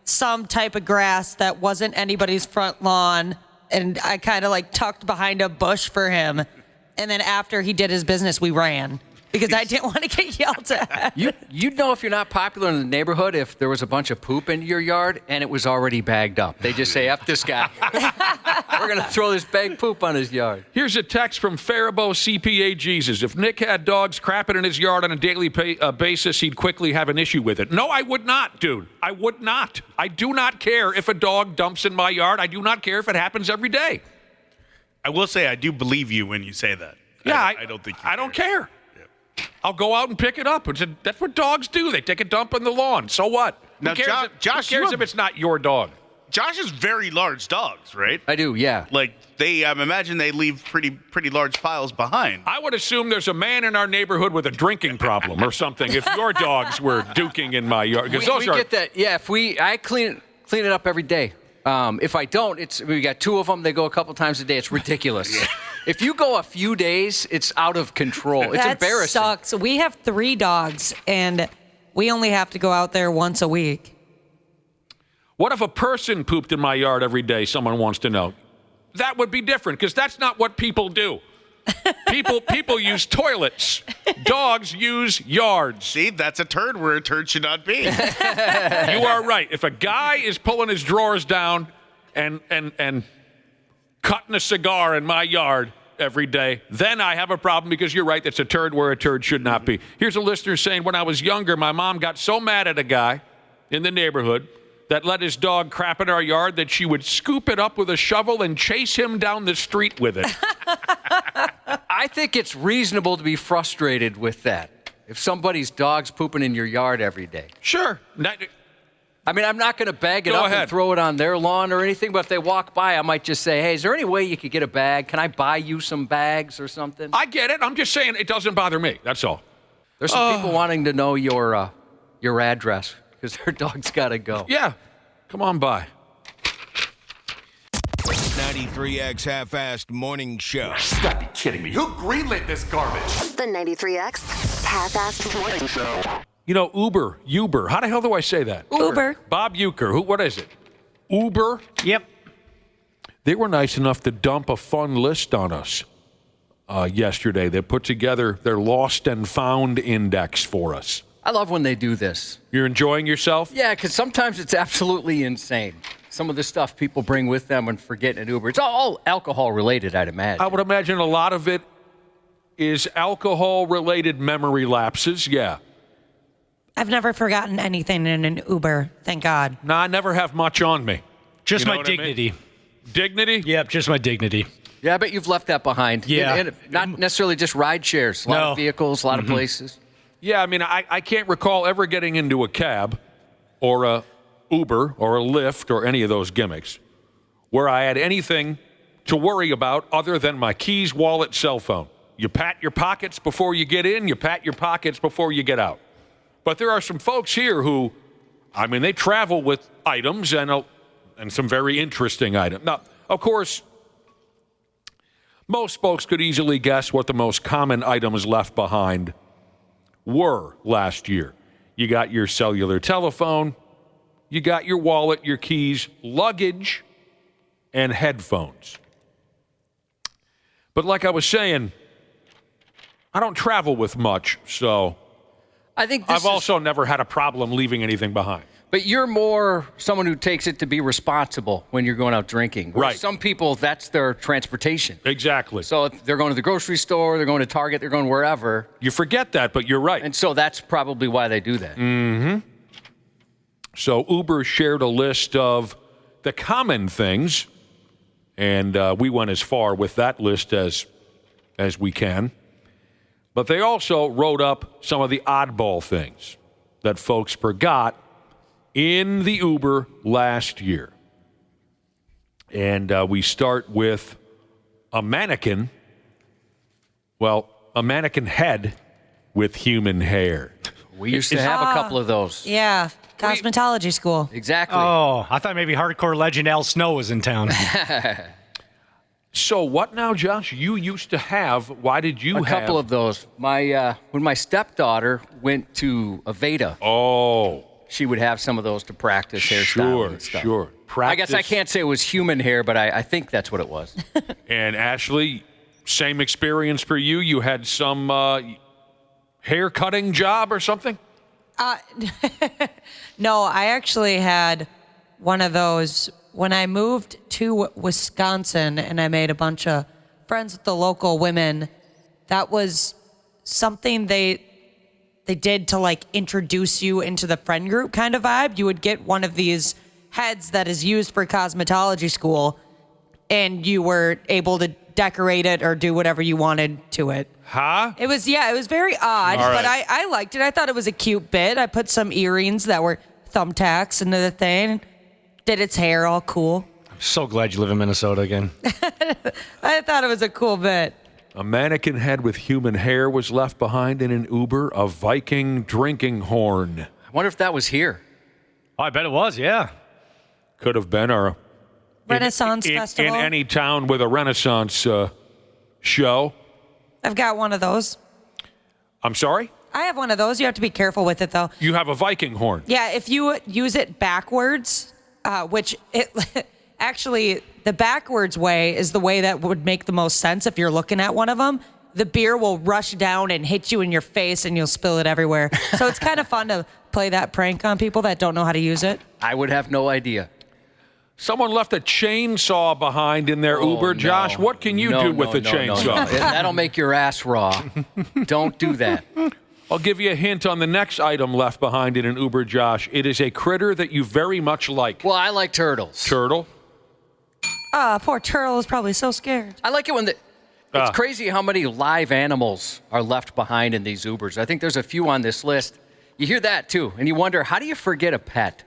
some type of grass that wasn't anybody's front lawn. And I kind of like tucked behind a bush for him. And then after he did his business, we ran because I didn't want to get yelled at. You'd know if you're not popular in the neighborhood if there was a bunch of poop in your yard and it was already bagged up. They just say, F this guy. We're going to throw this bag poop on his yard. Here's a text from Faribault CPA Jesus. If Nick had dogs crapping in his yard on a daily basis, he'd quickly have an issue with it. No, I would not, dude. I would not. I do not care if a dog dumps in my yard. I do not care if it happens every day. I will say I do believe you when you say that. Yeah, I don't think I don't care. I'll go out and pick it up. That's what dogs do. They take a dump on the lawn. So what? Now, who cares, Josh, who cares if it's not your dog? Josh has very large dogs, right? I do, yeah. Like, I imagine they leave pretty large piles behind. I would assume there's a man in our neighborhood with a drinking problem or something if your dogs were duking in my yard. We get that. Yeah, I clean it up every day. If I don't, we got two of them. They go a couple times a day. It's ridiculous. If you go a few days, it's out of control. It's embarrassing. That sucks. We have 3 dogs, and we only have to go out there once a week. What if a person pooped in my yard every day, someone wants to know? That would be different, because that's not what people do. People use toilets. Dogs use yards. See, that's a turd where a turd should not be. You are right. If a guy is pulling his drawers down and cutting a cigar in my yard every day, then I have a problem, because you're right, that's a turd where a turd should not be. Here's a listener saying, when I was younger, my mom got so mad at a guy in the neighborhood that let his dog crap in our yard that she would scoop it up with a shovel and chase him down the street with it. I think it's reasonable to be frustrated with that. If somebody's dog's pooping in your yard every day. Sure. I'm not going to bag it up and throw it on their lawn or anything, but if they walk by, I might just say, hey, is there any way you could get a bag? Can I buy you some bags or something? I get it. I'm just saying it doesn't bother me. That's all. There's some people wanting to know your address because their dog's got to go. Yeah. Come on by. 93X Half-Assed Morning Show. You gotta be kidding me. Who greenlit this garbage? The 93X Half-Assed Morning Show. You know, Uber. How the hell do I say that? Uber. Bob Euchre. What is it? Uber? Yep. They were nice enough to dump a fun list on us yesterday. They put together their lost and found index for us. I love when they do this. You're enjoying yourself? Yeah, because sometimes it's absolutely insane. Some of the stuff people bring with them and forget in Uber. It's all alcohol-related, I'd imagine. I would imagine a lot of it is alcohol-related memory lapses, yeah. I've never forgotten anything in an Uber, thank God. No, I never have much on me. Just You know my what I mean? dignity. Dignity? Yep, just my dignity. Yeah, I bet you've left that behind. Yeah. And not necessarily just ride shares. A lot of vehicles, a lot of places. Yeah, I mean, I can't recall ever getting into a cab or a Uber or a Lyft or any of those gimmicks where I had anything to worry about other than my keys, wallet, cell phone. You pat your pockets before you get in, you pat your pockets before you get out. But there are some folks here who, I mean, they travel with items and some very interesting items. Now, of course, most folks could easily guess what the most common items left behind were last year. You got your cellular telephone, you got your wallet, your keys, luggage, and headphones. But like I was saying, I don't travel with much, so I think I've also never had a problem leaving anything behind. But you're more someone who takes it to be responsible when you're going out drinking. Right. Some people, that's their transportation. Exactly. So if they're going to the grocery store, they're going to Target, they're going wherever. You forget that, but you're right. And so that's probably why they do that. Mm-hmm. So Uber shared a list of the common things, and we went as far with that list as we can. But they also wrote up some of the oddball things that folks forgot in the Uber last year. And we start with a mannequin. Well, a mannequin head with human hair. We used to have a couple of those. Yeah, cosmetology school. Exactly. Oh, I thought maybe hardcore legend Al Snow was in town. So what now, Josh? You used to have, why did you have? A couple of those. When my stepdaughter went to Aveda. Oh. She would have some of those to practice hairstyle and stuff. Sure. I guess I can't say it was human hair, but I think that's what it was. And Ashley, same experience for you? You had some hair cutting job or something? No, I actually had one of those when I moved to Wisconsin and I made a bunch of friends with the local women. That was something they did to like introduce you into the friend group kind of vibe. You would get one of these heads that is used for cosmetology school and you were able to decorate it or do whatever you wanted to it. Huh? It was very odd, but I liked it. I thought it was a cute bit. I put some earrings that were thumbtacks into the thing, did its hair all cool. I'm so glad you live in Minnesota again. I thought it was a cool bit. A mannequin head with human hair was left behind in an Uber, a Viking drinking horn. I wonder if that was here. Oh, I bet it was, yeah. Could have been our Renaissance Festival. In any town with a Renaissance show. I've got one of those. I'm sorry? I have one of those. You have to be careful with it, though. You have a Viking horn. Yeah, if you use it backwards, which it actually, the backwards way is the way that would make the most sense if you're looking at one of them. The beer will rush down and hit you in your face and you'll spill it everywhere. So it's kind of fun to play that prank on people that don't know how to use it. I would have no idea. Someone left a chainsaw behind in their Uber. Josh, what can you do with a chainsaw? That'll make your ass raw. Don't do that. I'll give you a hint on the next item left behind in an Uber, Josh. It is a critter that you very much like. Well, I like turtles. Turtle? Poor turtle is probably so scared. I like it when it's crazy how many live animals are left behind in these Ubers. I think there's a few on this list. You hear that, too, and you wonder, how do you forget a pet?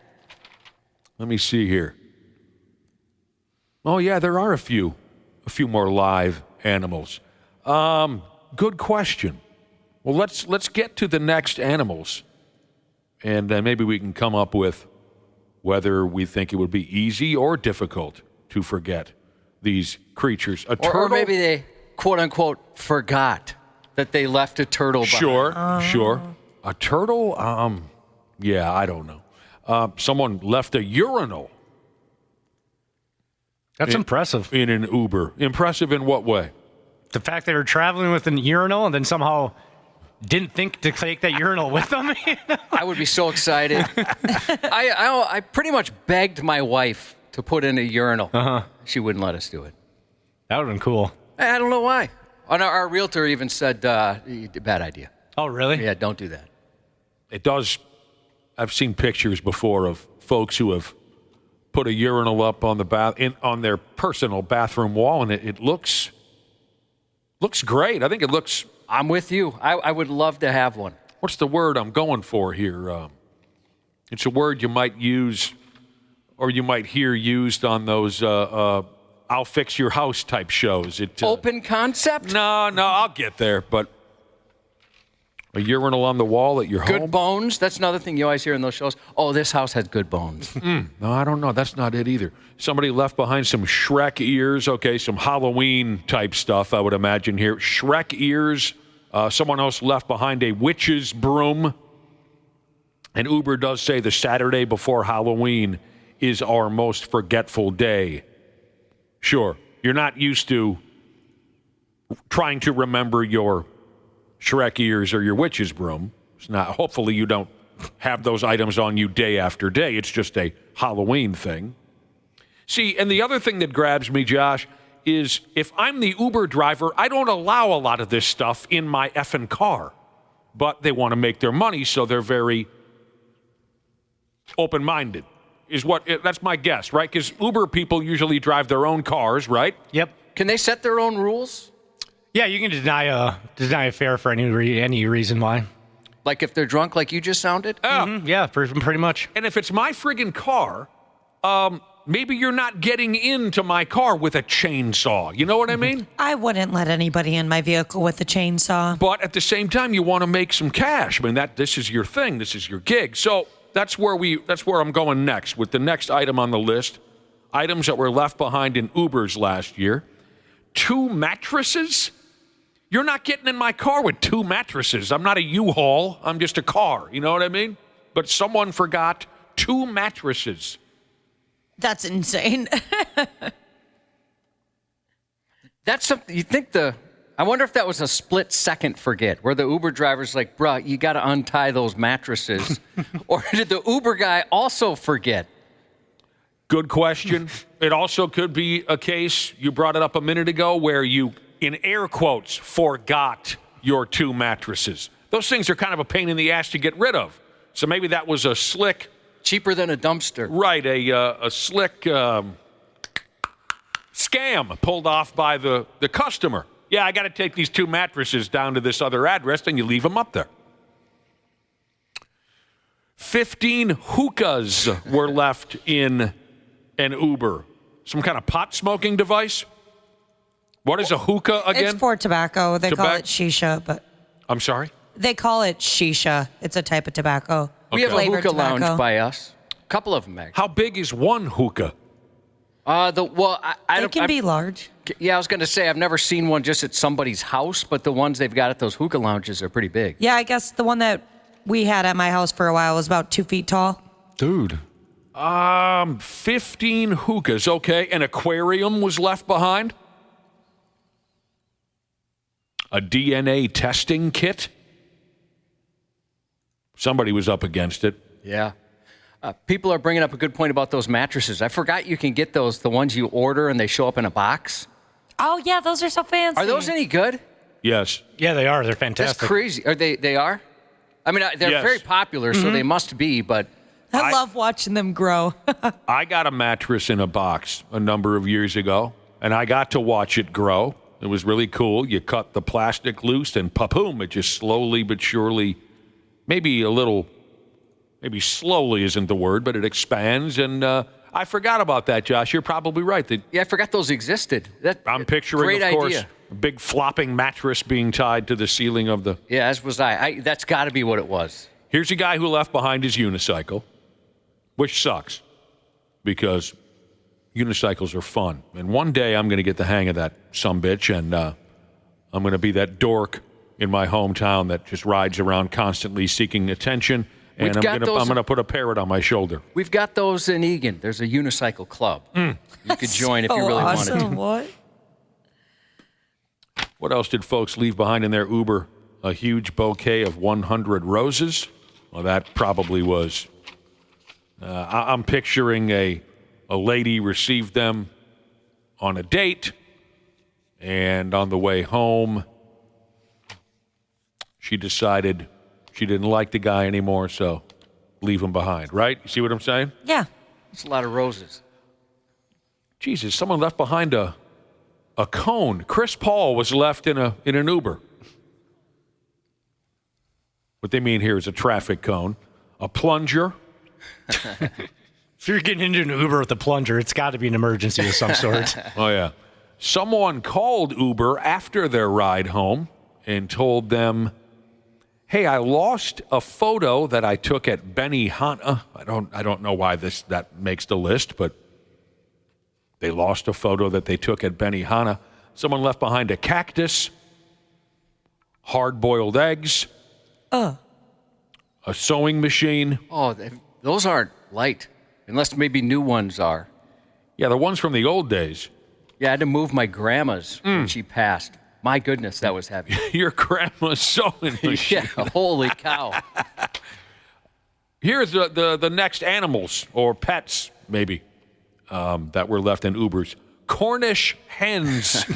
Let me see here. Oh, yeah, there are a few more live animals. Good question. Well, let's get to the next animals, and maybe we can come up with whether we think it would be easy or difficult to forget these creatures. A turtle? Or maybe they, quote unquote, forgot that they left a turtle behind. Sure. A turtle? Yeah, I don't know. Someone left a urinal. That's impressive. In an Uber. Impressive in what way? The fact they were traveling with an urinal and then somehow didn't think to take that urinal with them. I would be so excited. I pretty much begged my wife to put in a urinal. She wouldn't let us do it. That would have been cool. I don't know why. And our realtor even said, bad idea. Oh, really? Yeah, don't do that. It does. I've seen pictures before of folks who have put a urinal up on the on their personal bathroom wall, and it looks great. I think it looks. I'm with you. I would love to have one. What's the word I'm going for here? It's a word you might use, or you might hear used on those "I'll fix your house" type shows. Open concept? No, I'll get there. But a urinal on the wall at your home. Good bones. That's another thing you always hear in those shows. Oh, this house has good bones. No, I don't know. That's not it either. Somebody left behind some Shrek ears. Okay, some Halloween type stuff, I would imagine here. Shrek ears. Someone else left behind a witch's broom. And Uber does say the Saturday before Halloween is our most forgetful day. Sure, you're not used to trying to remember your Shrek ears or your witch's broom. It's not. Hopefully you don't have those items on you day after day. It's just a Halloween thing. See, and the other thing that grabs me, Josh, is if I'm the Uber driver, I don't allow a lot of this stuff in my effing car. But they want to make their money, so they're very open-minded. That's my guess, right? Because Uber people usually drive their own cars, right? Yep. Can they set their own rules? Yeah, you can deny a fare for any reason why. Like if they're drunk, like you just sounded? Yeah, pretty much. And if it's my friggin' car, maybe you're not getting into my car with a chainsaw. You know what I mean? I wouldn't let anybody in my vehicle with a chainsaw. But at the same time, you want to make some cash. I mean, this is your thing. This is your gig. So that's where I'm going next with the next item on the list. Items that were left behind in Ubers last year. 2 mattresses? You're not getting in my car with 2 mattresses. I'm not a U-Haul. I'm just a car. You know what I mean? But someone forgot 2 mattresses. That's insane. That's something you think I wonder if that was a split second forget where the Uber driver's like, bruh, you got to untie those mattresses. Or did the Uber guy also forget? Good question. It also could be a case, you brought it up a minute ago, where you, in air quotes, forgot your 2 mattresses. Those things are kind of a pain in the ass to get rid of. So maybe that was a slick... Cheaper than a dumpster. Right, a slick scam pulled off by the customer. Yeah, I got to take these 2 mattresses down to this other address, and you leave them up there. 15 hookahs were left in an Uber. Some kind of pot smoking device? What is a hookah again? It's for tobacco. They call it shisha, but... I'm sorry? They call it shisha. It's a type of tobacco. We have a hookah tobacco. lounge by us. A couple of them, actually. How big is one hookah? They can be large. Yeah, I was going to say, I've never seen one just at somebody's house, but the ones they've got at those hookah lounges are pretty big. Yeah, I guess the one that we had at my house for a while was about 2 feet tall. Dude. 15 hookahs. Okay, an aquarium was left behind. A DNA testing kit. Somebody was up against it. Yeah. People are bringing up a good point about those mattresses. I forgot you can get those, the ones you order and they show up in a box. Oh, yeah, those are so fancy. Are those any good? Yes. Yeah, they are. They're fantastic. That's crazy. Are they are? I mean, they're very popular, so they must be, but... I love watching them grow. I got a mattress in a box a number of years ago, and I got to watch it grow. It was really cool. You cut the plastic loose, and pa-boom, it just slowly but surely, maybe slowly isn't the word, but it expands, and I forgot about that, Josh. You're probably right. I forgot those existed. I'm picturing, great of course, idea. a big flopping mattress being tied to the ceiling of the... Yeah, as was I. That's got to be what it was. Here's a guy who left behind his unicycle, which sucks, because unicycles are fun. And one day I'm going to get the hang of that sumbitch, and I'm going to be that dork in my hometown that just rides around constantly seeking attention. And I'm going to put a parrot on my shoulder. We've got those in Egan. There's a unicycle club. You could join if you really wanted to. What? What else did folks leave behind in their Uber? A huge bouquet of 100 roses? Well, that probably was. I'm picturing a lady received them on a date, and on the way home, she decided she didn't like the guy anymore, so leave him behind, right? You see what I'm saying? Yeah. It's a lot of roses. Jesus, someone left behind a cone. Chris Paul was left in an Uber. What they mean here is a traffic cone, a plunger. If you're getting into an Uber with a plunger, it's got to be an emergency of some sort. Oh, yeah. Someone called Uber after their ride home and told them, hey, I lost a photo that I took at Benihana. I don't know why that makes the list, but they lost a photo that they took at Benihana. Someone left behind a cactus, hard-boiled eggs, a sewing machine. Oh, those aren't light, unless maybe new ones are. Yeah, the ones from the old days. Yeah, I had to move my grandma's when she passed. My goodness, that was heavy. Your grandma's sewing machine. Yeah, holy cow. Here's the next animals or pets, maybe, that were left in Ubers. Cornish hens.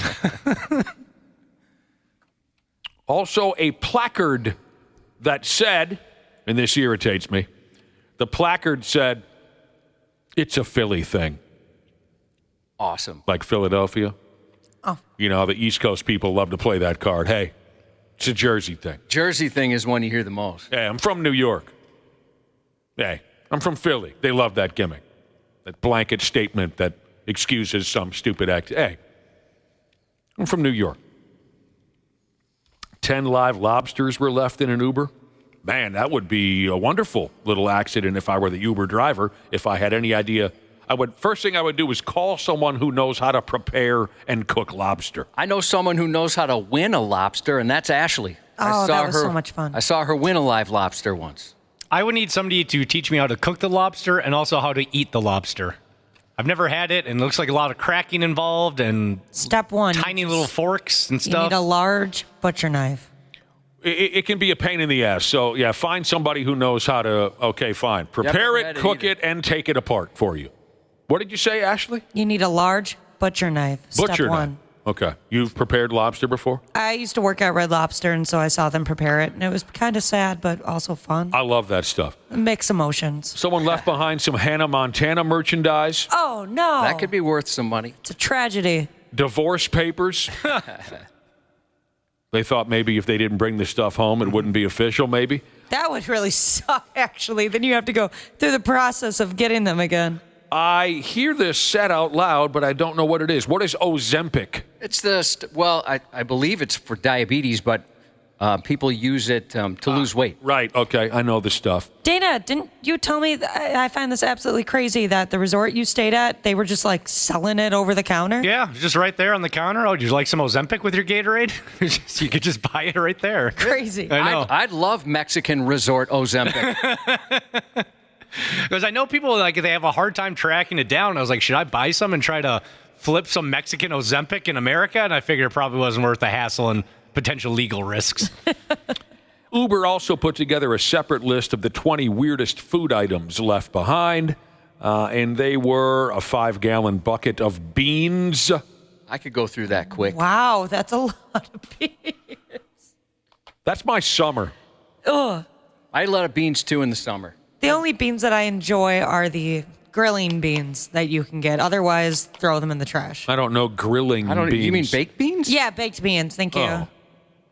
Also, a placard that said, and this irritates me, the placard said, it's a Philly thing. Awesome. Like Philadelphia. Oh. You know, the East Coast people love to play that card. Hey, it's a Jersey thing. Jersey thing is one you hear the most. Hey, I'm from New York. Hey, I'm from Philly. They love that gimmick. That blanket statement that excuses some stupid act. Hey, I'm from New York. 10 live lobsters were left in an Uber. Man, that would be a wonderful little accident if I were the Uber driver, if I had any idea. First thing I would do is call someone who knows how to prepare and cook lobster. I know someone who knows how to win a lobster, and that's Ashley. Oh, that was so much fun. I saw her win a live lobster once. I would need somebody to teach me how to cook the lobster and also how to eat the lobster. I've never had it, and it looks like a lot of cracking involved and Step one. tiny little forks and You stuff. need a large butcher knife. It can be a pain in the ass. So, yeah, find somebody who knows how to, okay, fine. Prepare it, cook it, and take it apart for you. What did you say, Ashley? You need a large butcher knife. Butcher Step knife. one. Okay. You've prepared lobster before? I used to work at Red Lobster, and so I saw them prepare it, and it was kind of sad, but also fun. I love that stuff. Mixed emotions. Someone left behind some Hannah Montana merchandise. Oh, no. That could be worth some money. It's a tragedy. Divorce papers. They thought maybe if they didn't bring the stuff home, it wouldn't be official, maybe. That would really suck, actually. Then you have to go through the process of getting them again. I hear this said out loud, but I don't know what it is. What is Ozempic? It's I believe it's for diabetes, but people use it to lose weight. Right, okay, I know the stuff. Dana, didn't you tell me, I find this absolutely crazy, that the resort you stayed at, they were just like selling it over the counter? Yeah, just right there on the counter. Oh, would you like some Ozempic with your Gatorade? You could just buy it right there. Crazy. I know. I'd love Mexican resort Ozempic. Because I know people, like, they have a hard time tracking it down. I was like, should I buy some and try to flip some Mexican Ozempic in America? And I figured it probably wasn't worth the hassle and potential legal risks. Uber also put together a separate list of the 20 weirdest food items left behind, and they were a 5-gallon bucket of beans. I could go through that quick. Wow, that's a lot of beans. That's my summer. Ugh. I eat a lot of beans, too, in the summer. The only beans that I enjoy are the grilling beans that you can get. Otherwise, throw them in the trash. I don't know grilling beans. You mean baked beans? Yeah, baked beans. Thank you. Oh,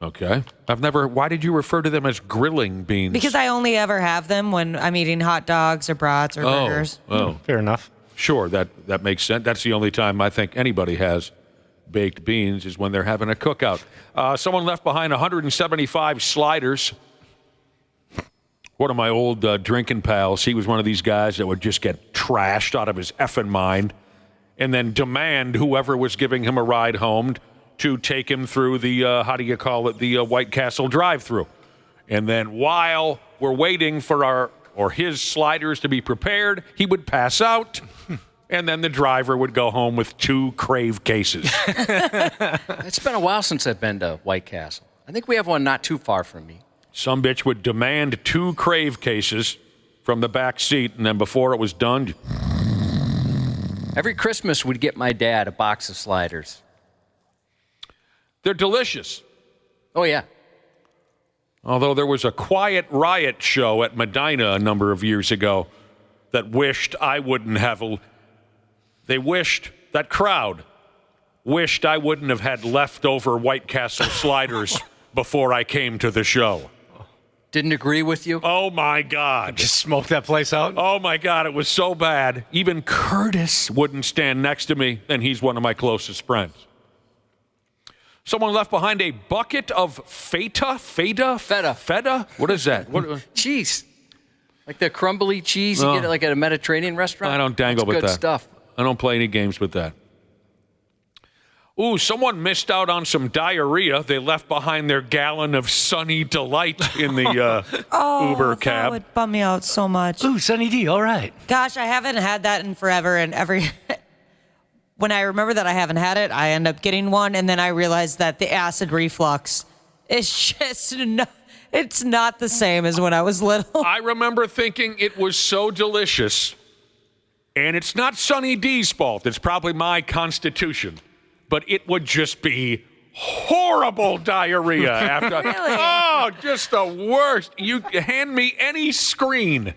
okay. Why did you refer to them as grilling beans? Because I only ever have them when I'm eating hot dogs or brats or burgers. Oh, fair enough. Sure, that makes sense. That's the only time I think anybody has baked beans is when they're having a cookout. Someone left behind 175 sliders. One of my old drinking pals, he was one of these guys that would just get trashed out of his effing mind. and then demand whoever was giving him a ride home to take him through the, the White Castle drive-thru. And then while we're waiting for his sliders to be prepared, he would pass out, and then the driver would go home with 2 Crave cases. It's been a while since I've been to White Castle. I think we have one not too far from me. Some bitch would demand 2 Crave cases from the back seat, and then before it was done... Every Christmas, we'd get my dad a box of sliders. They're delicious. Oh, yeah. Although there was a Quiet Riot show at Medina a number of years ago that wished I wouldn't have... that crowd wished I wouldn't have had leftover White Castle sliders before I came to the show. Didn't agree with you? Oh, my God. Just smoked that place out? Oh, my God. It was so bad. Even Curtis wouldn't stand next to me, and he's one of my closest friends. Someone left behind a bucket of feta? What is that? Cheese. Like the crumbly cheese you get like at a Mediterranean restaurant? I don't dangle with that. Good stuff. I don't play any games with that. Ooh, someone missed out on some diarrhea. They left behind their gallon of Sunny Delight in the Uber cab. That would bum me out so much. Ooh, Sunny D, all right. Gosh, I haven't had that in forever, and when I remember that I haven't had it, I end up getting one, and then I realize that the acid reflux is just it's not the same as when I was little. I remember thinking it was so delicious, and it's not Sunny D's fault. It's probably my constitution. But it would just be horrible diarrhea after. Really? Oh, just the worst. You hand me any screen,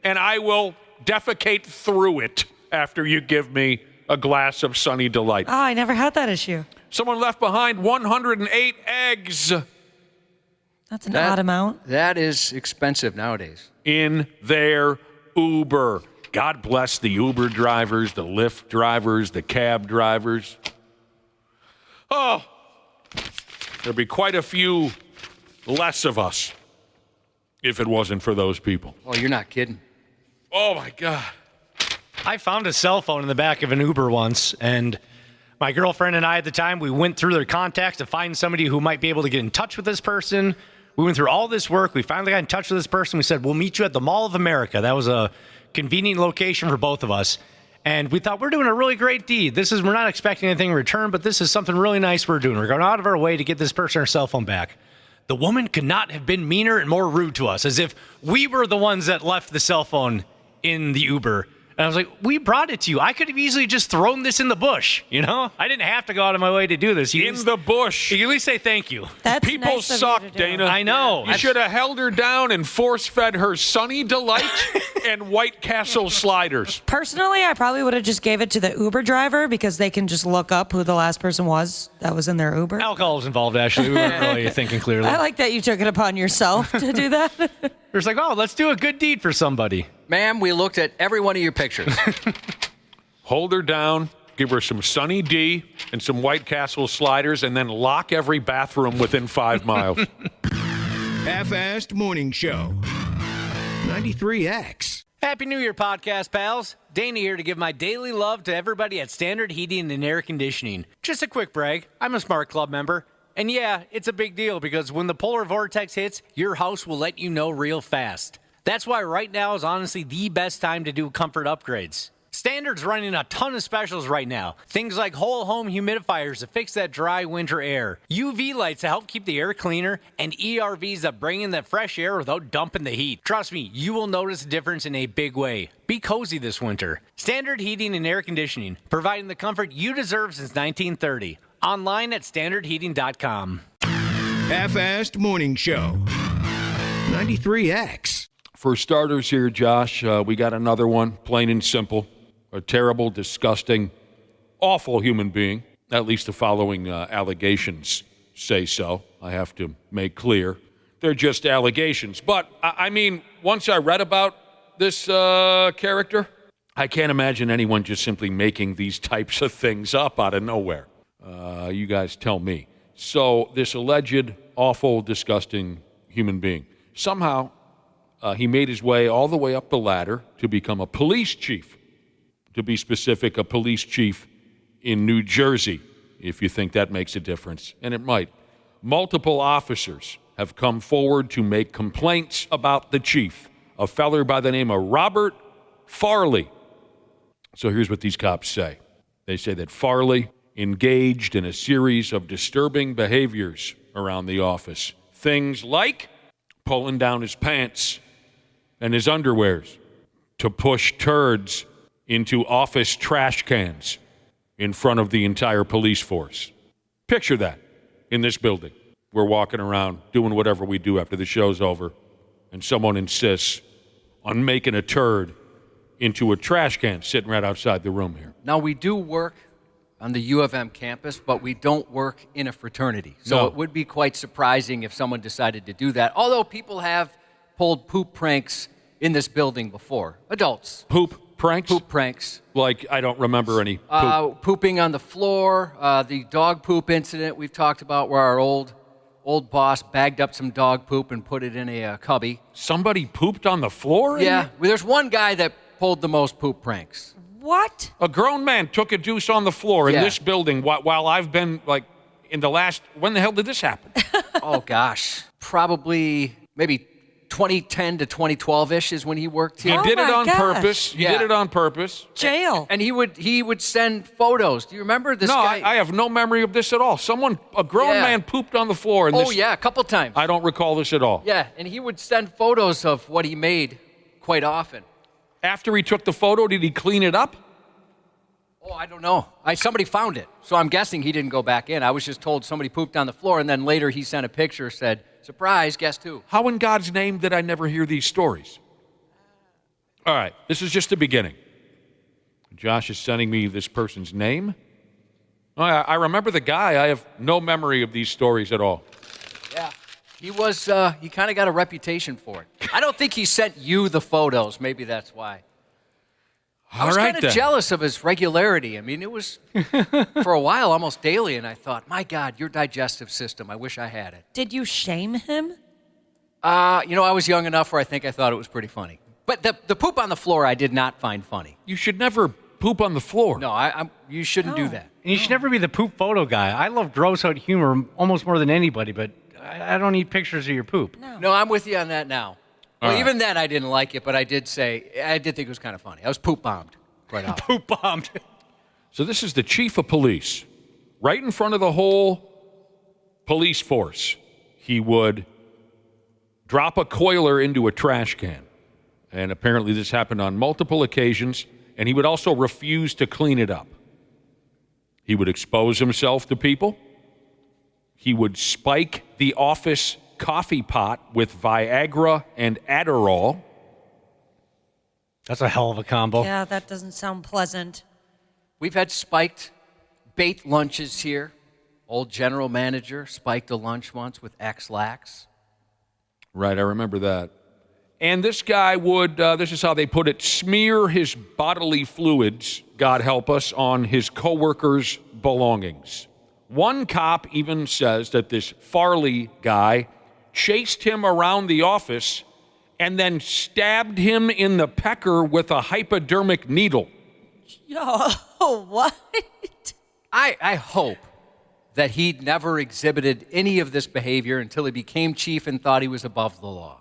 and I will defecate through it after you give me a glass of Sunny Delight. Oh, I never had that issue. Someone left behind 108 eggs. That's an odd amount. That is expensive nowadays. In their Uber. God bless the Uber drivers, the Lyft drivers, the cab drivers. Oh, there'd be quite a few less of us if it wasn't for those people. Oh, you're not kidding. Oh, my God. I found a cell phone in the back of an Uber once, and my girlfriend and I at the time, we went through their contacts to find somebody who might be able to get in touch with this person. We went through all this work. We finally got in touch with this person. We said, we'll meet you at the Mall of America. That was a convenient location for both of us. And we thought, we're doing a really great deed. We're not expecting anything in return, but this is something really nice we're doing. We're going out of our way to get this person her cell phone back. The woman could not have been meaner and more rude to us, as if we were the ones that left the cell phone in the Uber. And I was like, we brought it to you. I could have easily just thrown this in the bush, you know? I didn't have to go out of my way to do this. In the bush. You can at least say thank you. That's People nice of you suck, to do. Dana. I know. You should have held her down and force-fed her Sunny Delight and White Castle sliders. Personally, I probably would have just gave it to the Uber driver because they can just look up who the last person was that was in their Uber. Alcohol was involved, actually. We weren't really thinking clearly. I like that you took it upon yourself to do that. It was like, oh, let's do a good deed for somebody. Ma'am, we looked at every one of your pictures. Hold her down, give her some Sunny D and some White Castle sliders, and then lock every bathroom within 5 miles. Half-assed morning show. 93X. Happy New Year, podcast pals. Dana here to give my daily love to everybody at Standard Heating and Air Conditioning. Just a quick brag, I'm a Smart Club member. And yeah, it's a big deal because when the polar vortex hits, your house will let you know real fast. That's why right now is honestly the best time to do comfort upgrades. Standard's running a ton of specials right now. Things like whole home humidifiers to fix that dry winter air, UV lights to help keep the air cleaner, and ERVs that bring in that fresh air without dumping the heat. Trust me, you will notice a difference in a big way. Be cozy this winter. Standard Heating and Air Conditioning, providing the comfort you deserve since 1930. Online at standardheating.com. Half-assed morning show. 93X. For starters here, Josh, we got another one, plain and simple. A terrible, disgusting, awful human being. At least the following allegations say so. I have to make clear. They're just allegations. But, I mean, once I read about this character, I can't imagine anyone just simply making these types of things up out of nowhere. You guys tell me. So this alleged, awful, disgusting human being, somehow he made his way all the way up the ladder to become a police chief. to be specific, a police chief in New Jersey, if you think that makes a difference, and it might. Multiple officers have come forward to make complaints about the chief, a feller by the name of Robert Farley. So here's what these cops say. They say that Farley engaged in a series of disturbing behaviors around the office. Things like pulling down his pants and his underwears, to push turds into office trash cans in front of the entire police force. Picture that in this building. We're walking around doing whatever we do after the show's over, and someone insists on making a turd into a trash can sitting right outside the room here. Now, we do work on the U of M campus, but we don't work in a fraternity. So it would be quite surprising if someone decided to do that, although people have pulled poop pranks in this building before. Adults. Poop pranks? Poop pranks. Like, I don't remember any poop. Pooping on the floor, the dog poop incident we've talked about where our old boss bagged up some dog poop and put it in a cubby. Somebody pooped on the floor? Yeah. Well, there's one guy that pulled the most poop pranks. What? A grown man took a deuce on the floor in this building while I've been, like, in the last... When the hell did this happen? Oh, gosh. Probably maybe 2010 to 2012-ish is when he worked here. He did it on purpose. He did it on purpose. Jail. And he would send photos. Do you remember this guy? No, I have no memory of this at all. A grown man pooped on the floor. A couple times. I don't recall this at all. Yeah, and he would send photos of what he made quite often. After he took the photo, did he clean it up? Oh, I don't know. Somebody found it, so I'm guessing he didn't go back in. I was just told somebody pooped on the floor, and then later he sent a picture, said, surprise, guess who? How in God's name did I never hear these stories? All right, this is just the beginning. Josh is sending me this person's name. Oh, I remember the guy. I have no memory of these stories at all. Yeah. He kind of got a reputation for it. I don't think he sent you the photos. Maybe that's why. I was kind of jealous of his regularity. I mean, it was, for a while, almost daily, and I thought, my God, your digestive system, I wish I had it. Did you shame him? I was young enough where I think I thought it was pretty funny. But the poop on the floor I did not find funny. You should never poop on the floor. No, you shouldn't do that. And you should never be the poop photo guy. I love gross out humor almost more than anybody, but I don't need pictures of your poop. No, I'm with you on that now. Well, even then I didn't like it, but I did think it was kind of funny. I was poop bombed quite often. Poop bombed. So this is the chief of police. Right in front of the whole police force, he would drop a coiler into a trash can. And apparently this happened on multiple occasions, and he would also refuse to clean it up. He would expose himself to people. He would spike the office coffee pot with Viagra and Adderall. That's a hell of a combo. Yeah, that doesn't sound pleasant. We've had spiked bait lunches here. Old general manager spiked a lunch once with X-Lax. Right, I remember that. And this guy would, this is how they put it, smear his bodily fluids, God help us, on his coworkers' belongings. One cop even says that this Farley guy chased him around the office and then stabbed him in the pecker with a hypodermic needle. Yo, what? I hope that he never exhibited any of this behavior until he became chief and thought he was above the law.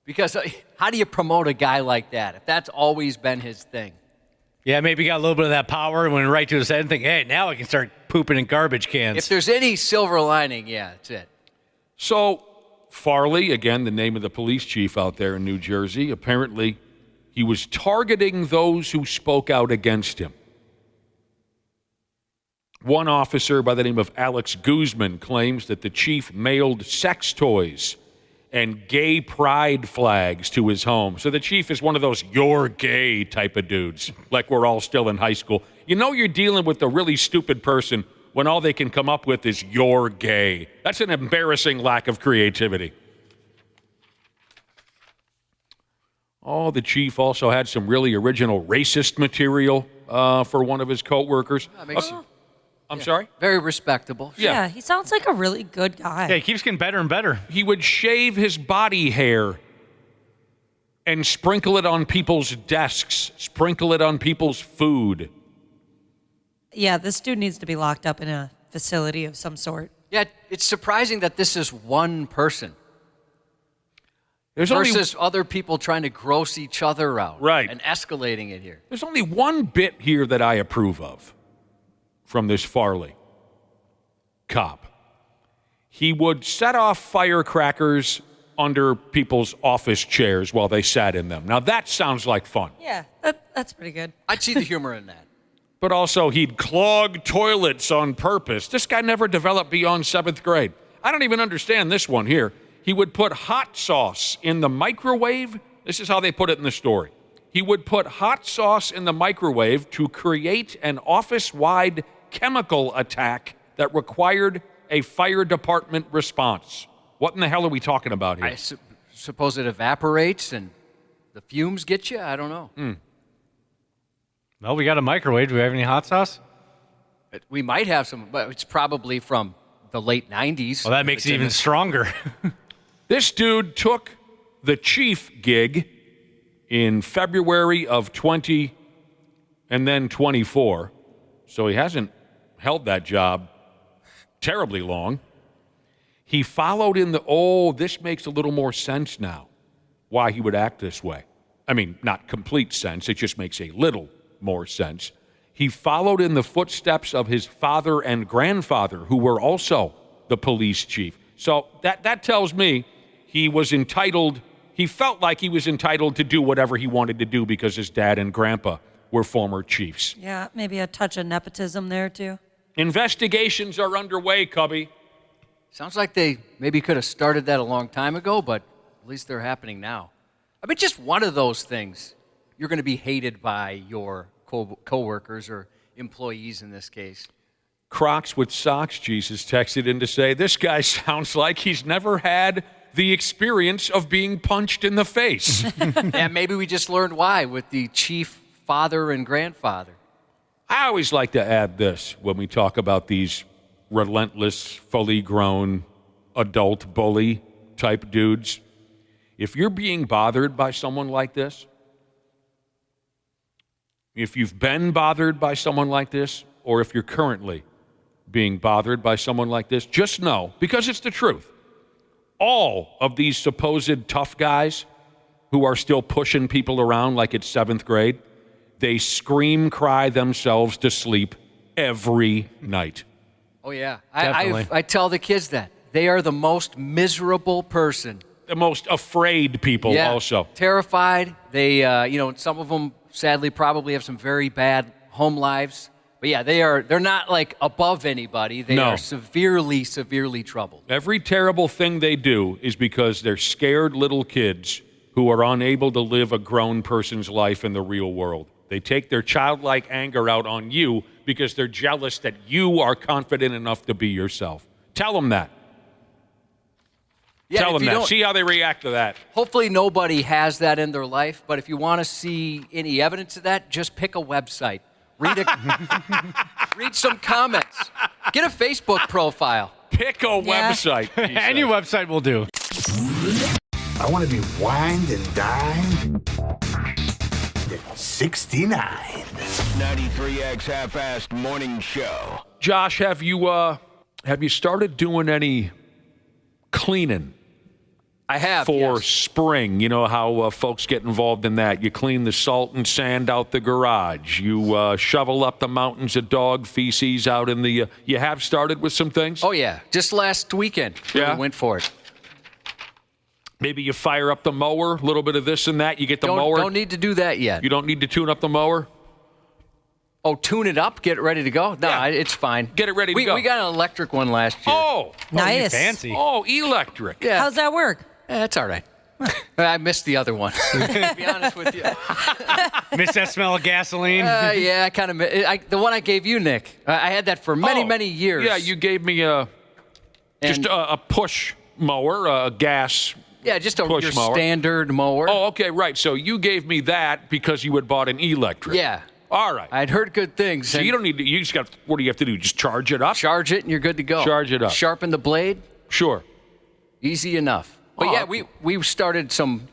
Because how do you promote a guy like that if that's always been his thing? Yeah, maybe he got a little bit of that power and went right to his head and think, hey, now I can start pooping in garbage cans. If there's any silver lining, yeah, that's it. So Farley, again, the name of the police chief out there in New Jersey, apparently he was targeting those who spoke out against him. One officer by the name of Alex Guzman claims that the chief mailed sex toys and gay pride flags to his home. So the chief is one of those "you're gay" type of dudes, like we're all still in high school. You know you're dealing with a really stupid person when all they can come up with is "you're gay." That's an embarrassing lack of creativity. Oh, the chief also had some really original racist material for one of his coworkers. I'm sorry? Very respectable. Yeah, he sounds like a really good guy. Yeah, he keeps getting better and better. He would shave his body hair and sprinkle it on people's desks, sprinkle it on people's food. Yeah, this dude needs to be locked up in a facility of some sort. Yeah, it's surprising that this is one person. There's versus other people trying to gross each other out. Right. And escalating it here. There's only one bit here that I approve of from this Farley cop. He would set off firecrackers under people's office chairs while they sat in them. Now, that sounds like fun. Yeah, that's pretty good. I'd see the humor in that. But also, he'd clog toilets on purpose. This guy never developed beyond 7th grade. I don't even understand this one here. He would put hot sauce in the microwave. This is how they put it in the story. He would put hot sauce in the microwave to create an office-wide chemical attack that required a fire department response. What in the hell are we talking about here? I suppose it evaporates and the fumes get you? I don't know. Well, we got a microwave. Do we have any hot sauce? We might have some, but it's probably from the late 90s. Well, that makes it even stronger. This dude took the chief gig in February of 20 and then 24. So he hasn't held that job terribly long. He followed in this makes a little more sense now, why he would act this way. I mean, not complete sense. It just makes a little more sense. He followed in the footsteps of his father and grandfather, who were also the police chief. So that tells me he felt like he was entitled to do whatever he wanted to do because his dad and grandpa were former chiefs. Yeah, maybe a touch of nepotism there, too. Investigations are underway, Cubby. Sounds like they maybe could have started that a long time ago, but at least they're happening now. I mean, just one of those things. You're going to be hated by your co-workers or employees in this case. Crocs with socks, Jesus texted in to say, this guy sounds like he's never had the experience of being punched in the face. Yeah, maybe we just learned why with the chief father and grandfather. I always like to add this when we talk about these relentless, fully grown, adult bully type dudes. If you're being bothered by someone like this, if you've been bothered by someone like this, or if you're currently being bothered by someone like this, just know, because it's the truth, all of these supposed tough guys who are still pushing people around like it's 7th grade, they scream cry themselves to sleep every night. Oh, yeah. Definitely. I tell the kids that. They are the most miserable person. The most afraid people also. Terrified. They, some of them sadly probably have some very bad home lives. But yeah, they're not like above anybody. They are severely, severely troubled. Every terrible thing they do is because they're scared little kids who are unable to live a grown person's life in the real world. They take their childlike anger out on you because they're jealous that you are confident enough to be yourself. Tell them that. Yeah, Tell them that. See how they react to that. Hopefully nobody has that in their life, but if you want to see any evidence of that, just pick a website. Read some comments. Get a Facebook profile. Pick a website. Any website will do. I want to be wined and dined at 69. 93X Half-Assed Morning Show. Josh, have you started doing any cleaning? I have, for yes. spring. You know how folks get involved in that. You clean the salt and sand out the garage. You shovel up the mountains of dog feces out in the... you have started with some things? Oh, yeah. Just last weekend. Yeah? We went for it. Maybe you fire up the mower, a little bit of this and that. You get the mower. Don't need to do that yet. You don't need to tune up the mower? Oh, tune it up? Get it ready to go? No, Yeah. It's fine. Get it ready to go. We got an electric one last year. Oh. Nice. Fancy. Oh, electric. Yeah. How's that work? It's all right. I missed the other one, to be honest with you. Miss that smell of gasoline? Yeah, I kind of the one I gave you, Nick. I had that for many years. Yeah, you gave me just a push mower, a gas just your push mower. standard mower. Oh, okay, right. So you gave me that because you had bought an electric. Yeah. All right. I'd heard good things. So you don't need to, you just got, what do you have to do? Just charge it up? Charge it and you're good to go. Charge it up. Sharpen the blade. Sure. Easy enough. But yeah, we started some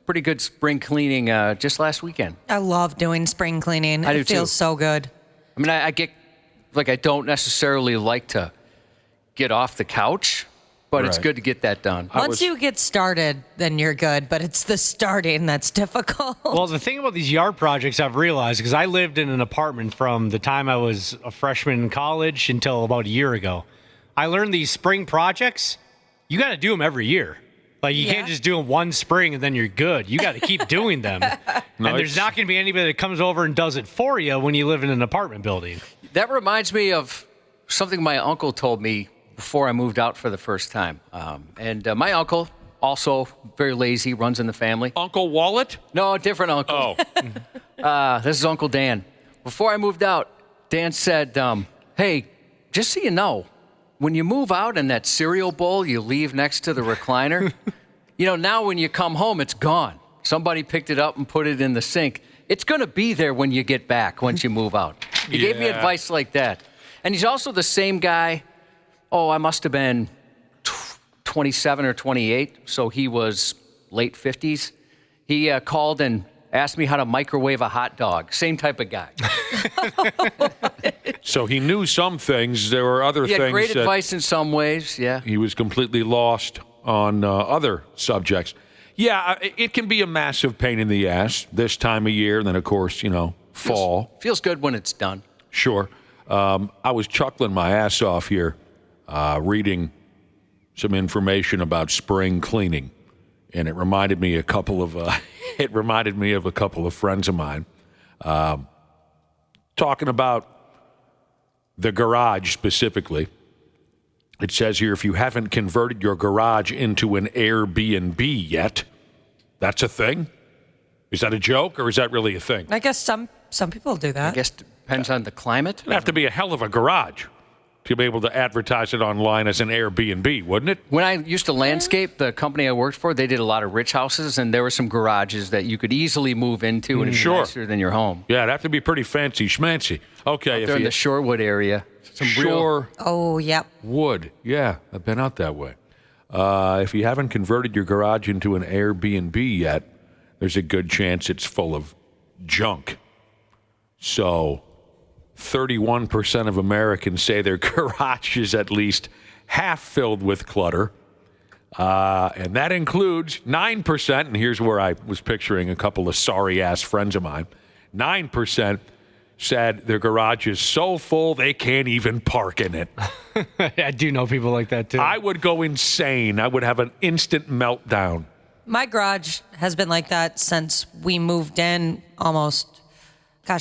pretty good spring cleaning just last weekend. I love doing spring cleaning. I do It feels too. so good. I mean, I get, like, I don't necessarily like to get off the couch, but it's Right. good to get that done. Once you get started, then you're good, but it's the starting that's difficult. Well, the thing about these yard projects I've realized, because I lived in an apartment from the time I was a freshman in college until about a year ago. I learned these spring projects, you got to do them every year. Like, you can't just do them one spring and then you're good. You got to keep doing them. And there's not going to be anybody that comes over and does it for you when you live in an apartment building. That reminds me of something my uncle told me before I moved out for the first time. My uncle, also very lazy, runs in the family. Uncle Wallet? No, different uncle. Oh. This is Uncle Dan. Before I moved out, Dan said, hey, just so you know, when you move out and that cereal bowl you leave next to the recliner, now when you come home, it's gone. Somebody picked it up and put it in the sink. It's going to be there when you get back once you move out. He gave me advice like that. And he's also the same guy. I must have been 27 or 28, so he was late 50s. He called and asked me how to microwave a hot dog. Same type of guy. So he knew some things. There were other He things. had great advice in some ways, yeah. He was completely lost on other subjects. Yeah, it can be a massive pain in the ass this time of year. And then, of course, fall. Feels good when it's done. Sure. I was chuckling my ass off here reading some information about spring cleaning. And it reminded me a couple of friends of mine talking about the garage specifically. It says here, if you haven't converted your garage into an Airbnb yet, that's a thing? Is that a joke or is that really a thing? I guess some people do that. I guess depends on the climate. It'd have to be a hell of a garage to be able to advertise it online as an Airbnb, wouldn't it? When I used to landscape, the company I worked for, they did a lot of rich houses, and there were some garages that you could easily move into and it'd be nicer than your home. Yeah, it'd have to be pretty fancy schmancy. Okay. They're in the Shorewood area. Oh, yep. Wood. Yeah, I've been out that way. If you haven't converted your garage into an Airbnb yet, there's a good chance it's full of junk. So 31% of Americans say their garage is at least half filled with clutter. And that includes 9%, and here's where I was picturing a couple of sorry-ass friends of mine. 9% said their garage is so full they can't even park in it. I do know people like that, too. I would go insane. I would have an instant meltdown. My garage has been like that since we moved in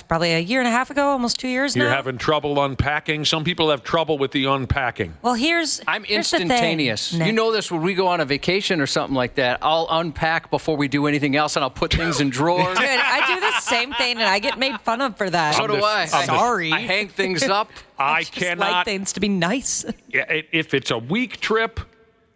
probably a year and a half ago, almost 2 years now. You're having trouble unpacking? Some people have trouble with the unpacking. Well, I'm here's instantaneous. The thing, You know this when we go on a vacation or something like that. I'll unpack before we do anything else, and I'll put things in drawers. Dude, I do the same thing, and I get made fun of for that. So do I. Sorry. I hang things up. I just cannot. like things to be nice. If it's a week trip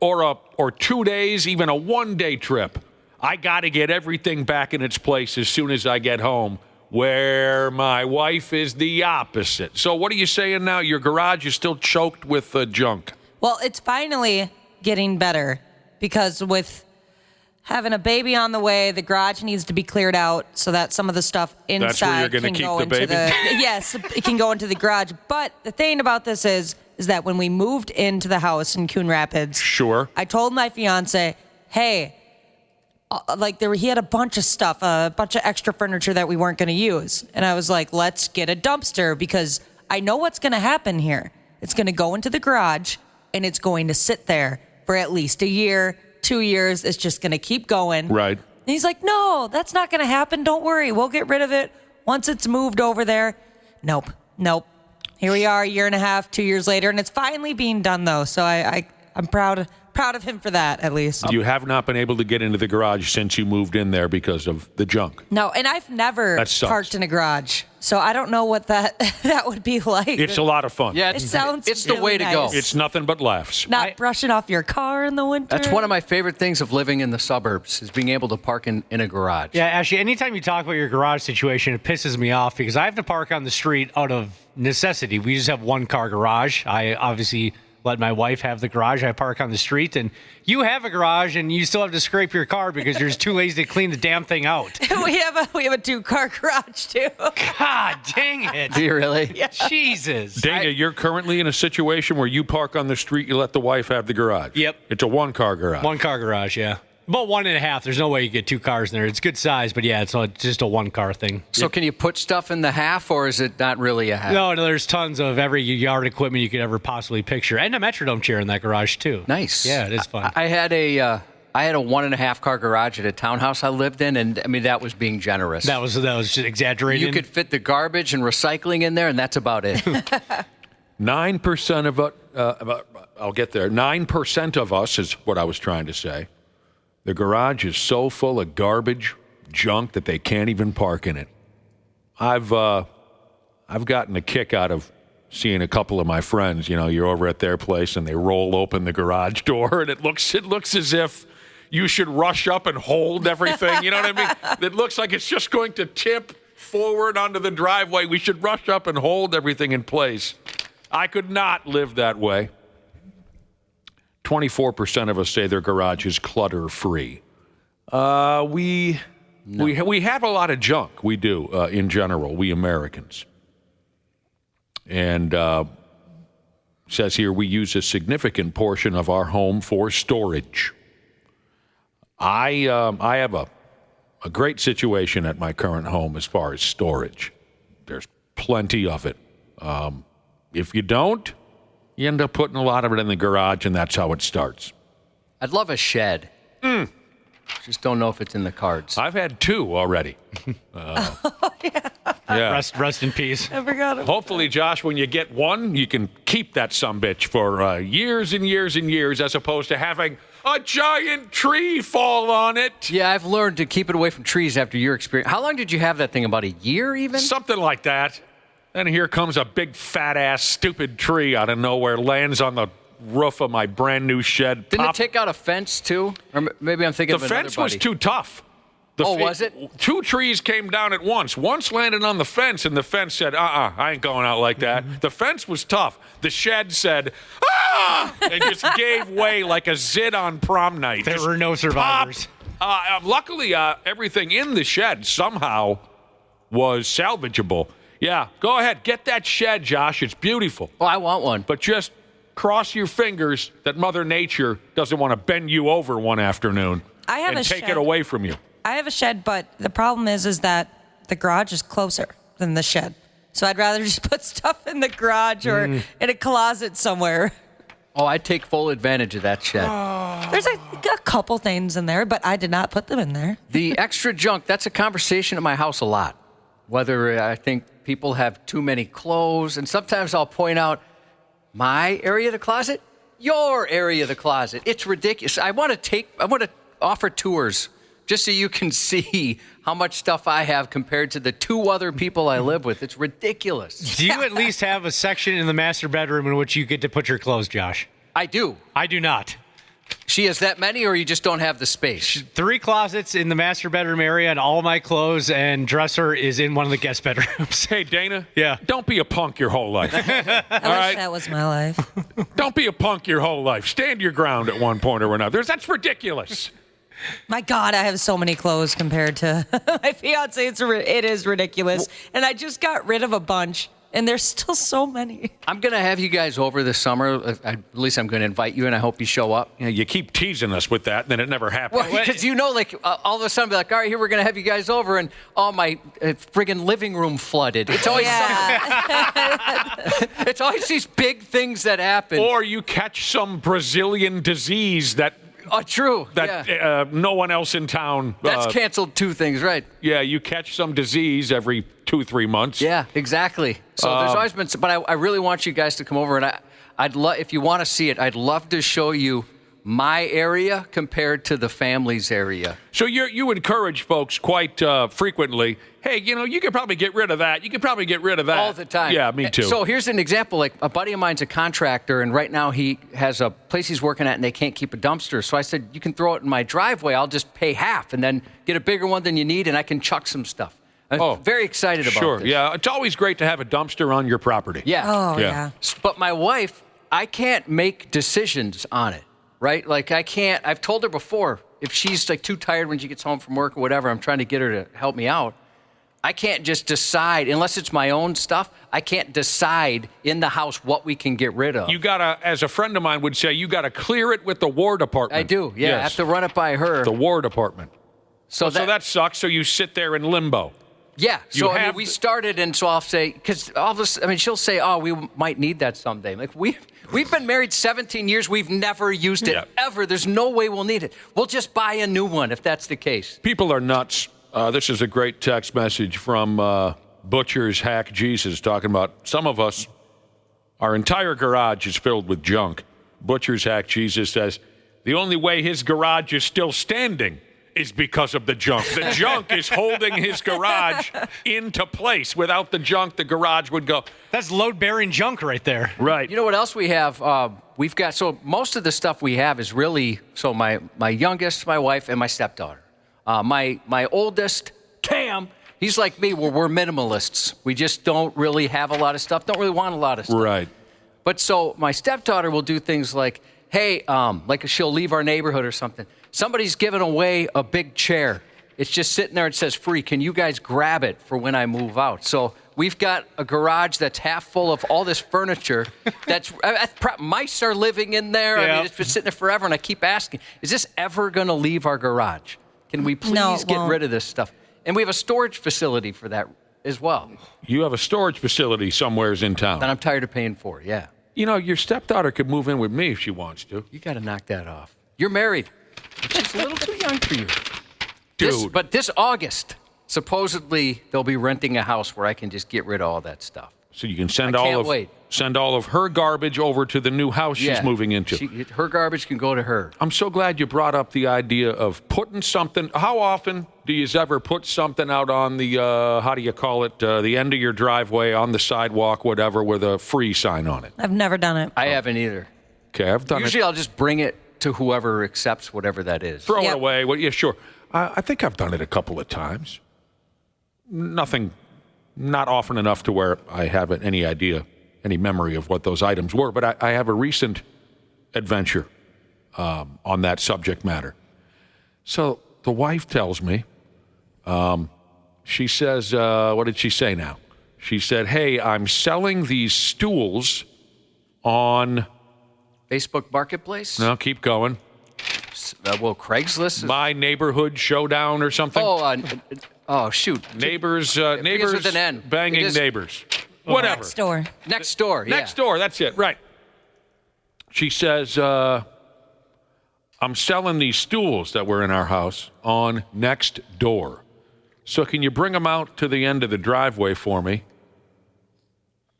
or 2 days, even a one-day trip, I got to get everything back in its place as soon as I get home. Where my wife is the opposite. So what are you saying now? Your garage is still choked with junk. Well, it's finally getting better because with having a baby on the way, the garage needs to be cleared out so that some of the stuff inside That's where you're can keep go the into baby? yes, it can go into the garage. But the thing about this is that when we moved into the house in Coon Rapids, sure, I told my fiance, hey, he had a bunch of stuff, a bunch of extra furniture that we weren't going to use. And I was like, let's get a dumpster because I know what's going to happen here. It's going to go into the garage and it's going to sit there for at least a year, 2 years. It's just going to keep going. Right. And he's like, no, that's not going to happen. Don't worry. We'll get rid of it once it's moved over there. Nope. Here we are, a year and a half, 2 years later, and it's finally being done, though. So I'm proud of him for that, at least. You have not been able to get into the garage since you moved in there because of the junk. No, and I've never parked in a garage, so I don't know what that would be like. It's a lot of fun. Yeah, it sounds it's the really way to go. nice. It's nothing but laughs. Not brushing off your car in the winter. That's one of my favorite things of living in the suburbs is being able to park in a garage. Yeah, actually, anytime you talk about your garage situation, it pisses me off because I have to park on the street out of necessity. We just have one car garage. I obviously let my wife have the garage. I park on the street, and you have a garage, and you still have to scrape your car because you're just too lazy to clean the damn thing out. we have a 2-car garage too. God dang it. Do you really? Yeah. Jesus. Dana, you're currently in a situation where you park on the street, you let the wife have the garage. Yep. It's a 1-car garage. 1-car garage, yeah. About 1.5. There's no way you get 2 cars in there. It's good size, but yeah, it's just a 1-car thing. So can you put stuff in the half, or is it not really a half? No, there's tons of every yard equipment you could ever possibly picture, and a Metrodome chair in that garage too. Nice. Yeah, it is fun. I had a 1.5-car garage at a townhouse I lived in, and I mean that was being generous. That was just exaggerating. You could fit the garbage and recycling in there, and that's about it. 9% of I'll get there. 9% of us is what I was trying to say. The garage is so full of garbage, junk that they can't even park in it. I've gotten a kick out of seeing a couple of my friends. You know, you're over at their place and they roll open the garage door, and it looks as if you should rush up and hold everything. You know what I mean? It looks like it's just going to tip forward onto the driveway. We should rush up and hold everything in place. I could not live that way. 24% of us say their garage is clutter-free. We have a lot of junk. We do, in general, we Americans. And says here we use a significant portion of our home for storage. I have a great situation at my current home as far as storage. There's plenty of it. If you don't, you end up putting a lot of it in the garage, and that's how it starts. I'd love a shed. Just don't know if it's in the cards. I've had 2 already. Yeah. Rest in peace. I forgot. Hopefully, Josh, when you get one, you can keep that sumbitch for years and years and years, as opposed to having a giant tree fall on it. Yeah, I've learned to keep it away from trees after your experience. How long did you have that thing? About a year, even? Something like that. And here comes a big, fat-ass, stupid tree out of nowhere, lands on the roof of my brand-new shed. Didn't it take out a fence, too? Or maybe I'm thinking of another The fence was too tough. Was it? 2 trees came down at once. Once landed on the fence, and the fence said, I ain't going out like that. The fence was tough. The shed said, and just gave way like a zit on prom night. There were no survivors. Luckily, everything in the shed somehow was salvageable. Yeah, go ahead. Get that shed, Josh. It's beautiful. Oh, I want one. But just cross your fingers that Mother Nature doesn't want to bend you over one afternoon and take it away from you. I have a shed, but the problem is that the garage is closer than the shed. So I'd rather just put stuff in the garage or in a closet somewhere. Oh, I'd take full advantage of that shed. There's a couple things in there, but I did not put them in there. The extra junk, that's a conversation at my house a lot. Whether I think people have too many clothes, and sometimes I'll point out my area of the closet, your area of the closet. It's ridiculous. I want to offer tours just so you can see how much stuff I have compared to the 2 other people I live with. It's ridiculous. Do you at least have a section in the master bedroom in which you get to put your clothes, Josh? I do. I do not. She has that many, or you just don't have the space? 3 closets in the master bedroom area, and all my clothes and dresser is in one of the guest bedrooms. Hey, Dana. Yeah. Don't be a punk your whole life. I wish that was my life. Don't be a punk your whole life. Stand your ground at one point or another. That's ridiculous. My God, I have so many clothes compared to my fiance. It is ridiculous. And I just got rid of a bunch, and there's still so many. I'm going to have you guys over this summer. At least I'm going to invite you, and I hope you show up. Yeah, you keep teasing us with that, and then it never happens. Well, because all of a sudden, be like, all right, here, we're going to have you guys over, and my friggin' living room flooded. It's always it's always these big things that happen. Or you catch some Brazilian disease that... true. That no one else in town... That's canceled 2 things, right? Yeah, you catch some disease every 2-3 months. Yeah, exactly. So there's always been... But I really want you guys to come over, and I'd love, if you want to see it, I'd love to show you my area compared to the family's area. So you encourage folks quite frequently, hey, you could probably get rid of that. You could probably get rid of that. All the time. Yeah, me too. So here's an example. Like, a buddy of mine's a contractor, and right now he has a place he's working at, and they can't keep a dumpster. So I said, you can throw it in my driveway. I'll just pay half and then get a bigger one than you need, and I can chuck some stuff. I'm very excited about this. Sure, yeah. It's always great to have a dumpster on your property. Yeah. Oh, yeah. But my wife I can't make decisions on it, right? Like I can't. I've told her before, if she's like too tired when she gets home from work or whatever, I'm trying to get her to help me out. I can't just decide, unless it's my own stuff, I can't decide in the house what we can get rid of. You got to, as a friend of mine would say, you got to clear it with the War Department. I do, yeah. Yes. I have to run it by her. The War Department. So that sucks. So you sit there in limbo. Yeah. So I mean, we started, and so I'll say, because all this, I mean, she'll say, "Oh, we might need that someday." Like we've been married 17 years. We've never used it ever. There's no way we'll need it. We'll just buy a new one if that's the case. People are nuts. This is a great text message from Butcher's Hack Jesus talking about some of us, our entire garage is filled with junk. Butcher's Hack Jesus says, the only way his garage is still standing is because of the junk. The junk is holding his garage into place. Without the junk, the garage would go. That's load-bearing junk right there. Right. You know what else we have? We've got, so most of the stuff we have is really, so my youngest, my wife, and my stepdaughter. My oldest, Cam, he's like me, we're minimalists. We just don't really have a lot of stuff, don't really want a lot of stuff. Right. But so my stepdaughter will do things like, hey, like she'll leave our neighborhood or something. Somebody's giving away a big chair. It's just sitting there and says free. Can you guys grab it for when I move out? So we've got a garage that's half full of all this furniture. Mice are living in there. Yeah. I mean, it's been sitting there forever, and I keep asking, is this ever going to leave our garage? Can we please get rid of this stuff? And we have a storage facility for that as well. You have a storage facility somewheres in town. That I'm tired of paying for, yeah. You know, your stepdaughter could move in with me if she wants to. You got to knock that off. You're married. She's a little too young for you. Dude. But this August, supposedly they'll be renting a house where I can just get rid of all that stuff. So you can send wait. all of her garbage over to the new house she's moving into. Her garbage can go to her. I'm so glad you brought up the idea of putting something. How often do you ever put something out on the, how do you call it, the end of your driveway, on the sidewalk, whatever, with a free sign on it? I've never done it. I haven't either. Okay, I've done Usually I'll just bring it to whoever accepts whatever that is. Throw it away. Well, yeah, sure. I think I've done it a couple of times. Nothing, not often enough to where I have any idea, any memory of what those items were. But I have a recent adventure on that subject matter. So the wife tells me, she says, what did she say now? She said, hey, I'm selling these stools on Facebook Marketplace? No, keep going. Craigslist? My Neighborhood Showdown or something? Oh, shoot. Neighbors with an N. Banging neighbors. Whatever. Next door. Next door, yeah. Next door, that's it, right. She says, I'm selling these stools that were in our house on Next Door. So can you bring them out to the end of the driveway for me?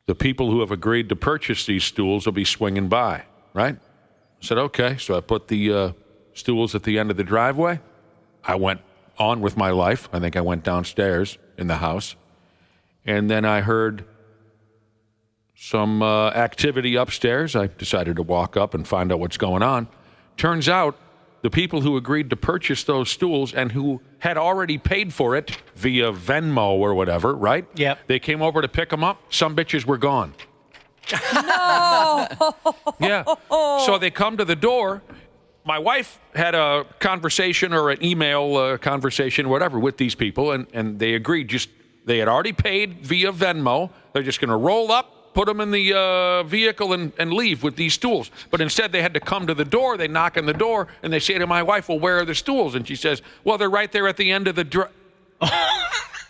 The people who have agreed to purchase these stools will be swinging by, right? I said, okay. So I put the stools at the end of the driveway. I went on with my life. I think I went downstairs in the house. And then I heard some activity upstairs. I decided to walk up and find out what's going on. Turns out the people who agreed to purchase those stools and who had already paid for it via Venmo or whatever, right? Yep. They came over to pick them up. Some bitches were gone. No. Yeah. So they come to the door. My wife had a conversation or an email conversation, whatever, with these people, and they agreed. They had already paid via Venmo. They're just going to roll up, put them in the vehicle, and leave with these stools. But instead, they had to come to the door. They knock on the door, and they say to my wife, well, where are the stools? And she says, well, they're right there at the end of the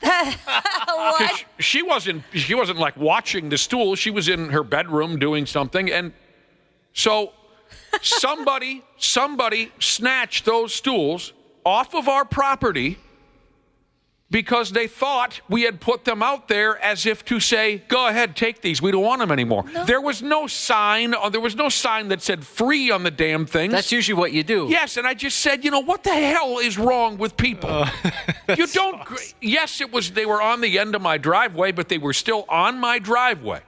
What? She wasn't like watching the stool. She was in her bedroom doing something, and so somebody snatched those stools off of our property because they thought we had put them out there as if to say, go ahead, take these. We don't want them anymore. No. There was no sign that said free on the damn things. That's usually what you do. Yes, and I just said, what the hell is wrong with people? You don't. Yes, they were on the end of my driveway, but they were still on my driveway.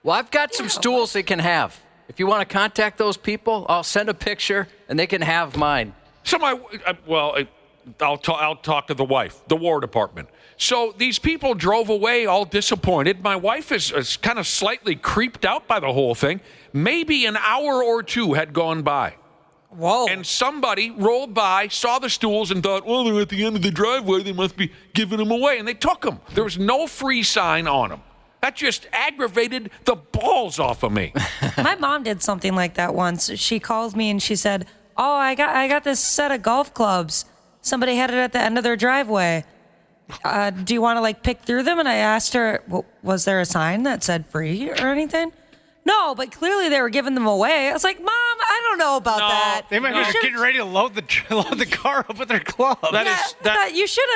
Well, I've got some stools they can have. If you want to contact those people, I'll send a picture, and they can have mine. So I'll talk to the wife, the War Department. So these people drove away all disappointed. My wife is kind of slightly creeped out by the whole thing. Maybe an hour or two had gone by. Whoa. And somebody rolled by, saw the stools, and thought, well, they're at the end of the driveway. They must be giving them away. And they took them. There was no free sign on them. That just aggravated the balls off of me. My mom did something like that once. She called me and she said, "Oh, I got this set of golf clubs. Somebody had it at the end of their driveway. Do you want to pick through them?" And I asked her, "Was there a sign that said free or anything?" No, but clearly they were giving them away. I was like, "Mom, I don't know about that." They might be getting ready to load the car up with their clubs. You should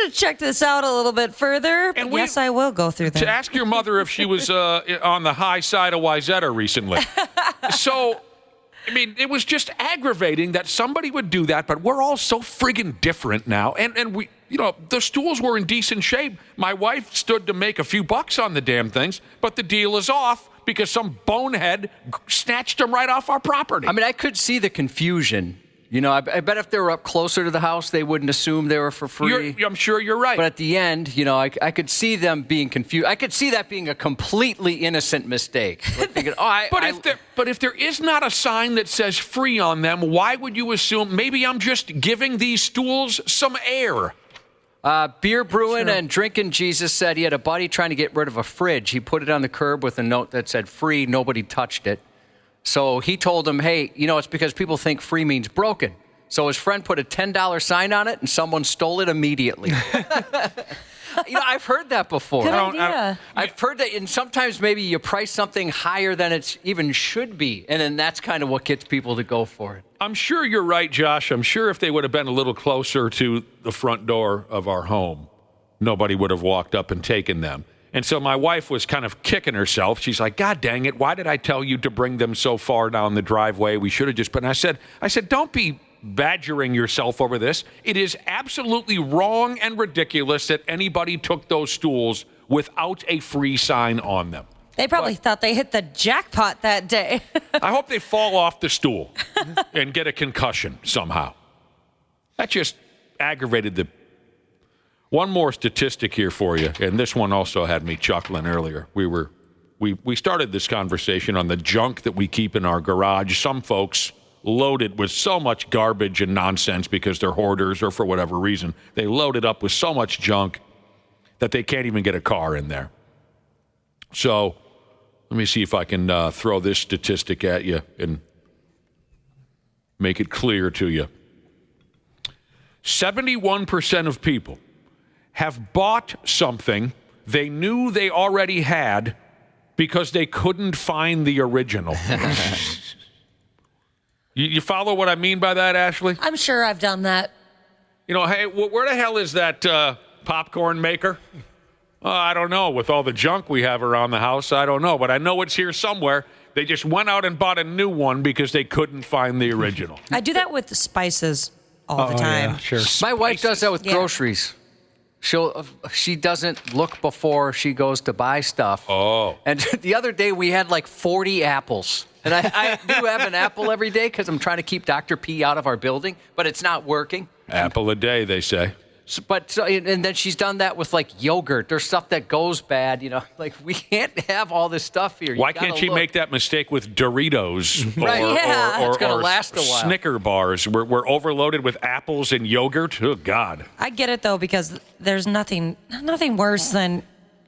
have checked this out a little bit further. And yes, I will go through them. To ask your mother if she was on the high side of Wyzetta recently. So, I mean, it was just aggravating that somebody would do that, but we're all so friggin' different now. And we, the stools were in decent shape. My wife stood to make a few bucks on the damn things, but the deal is off because some bonehead snatched them right off our property. I mean, I could see the confusion. I bet if they were up closer to the house, they wouldn't assume they were for free. I'm sure you're right. But at the end, I could see them being confused. I could see that being a completely innocent mistake. Thinking, but if there is not a sign that says free on them, why would you assume maybe I'm just giving these stools some air? Beer brewing and drinking Jesus said he had a buddy trying to get rid of a fridge. He put it on the curb with a note that said free, nobody touched it. So he told him, hey, it's because people think free means broken. So his friend put a $10 sign on it and someone stole it immediately. I've heard that before. Good idea. I've heard that, and sometimes maybe you price something higher than it even should be, and then that's kind of what gets people to go for it. I'm sure you're right, Josh. I'm sure if they would have been a little closer to the front door of our home, nobody would have walked up and taken them. And so my wife was kind of kicking herself. She's like, God dang it, why did I tell you to bring them so far down the driveway? We should have just put... And I said, don't be badgering yourself over this. It is absolutely wrong and ridiculous that anybody took those stools without a free sign on them. They probably thought they hit the jackpot that day. I hope they fall off the stool and get a concussion somehow. That just aggravated the... One more statistic here for you, and this one also had me chuckling earlier. We started this conversation on the junk that we keep in our garage. Some folks load it with so much garbage and nonsense because they're hoarders or for whatever reason. They load it up with so much junk that they can't even get a car in there. So let me see if I can throw this statistic at you and make it clear to you. 71% of people have bought something they knew they already had because they couldn't find the original. You follow what I mean by that, Ashley? I'm sure I've done that. Hey, where the hell is that popcorn maker? I don't know. With all the junk we have around the house, I don't know. But I know it's here somewhere. They just went out and bought a new one because they couldn't find the original. I do that with the spices all the time. Yeah, sure. My wife does that with groceries. She doesn't look before she goes to buy stuff. Oh. And the other day we had 40 apples. And I do have an apple every day because I'm trying to keep Dr. P out of our building, but it's not working. Apple a day, they say. And then she's done that with yogurt. There's stuff that goes bad, we can't have all this stuff here. Why can't she make that mistake with Doritos it's gonna last a while. Snicker bars? We're overloaded with apples and yogurt. Oh God! I get it though because there's nothing worse than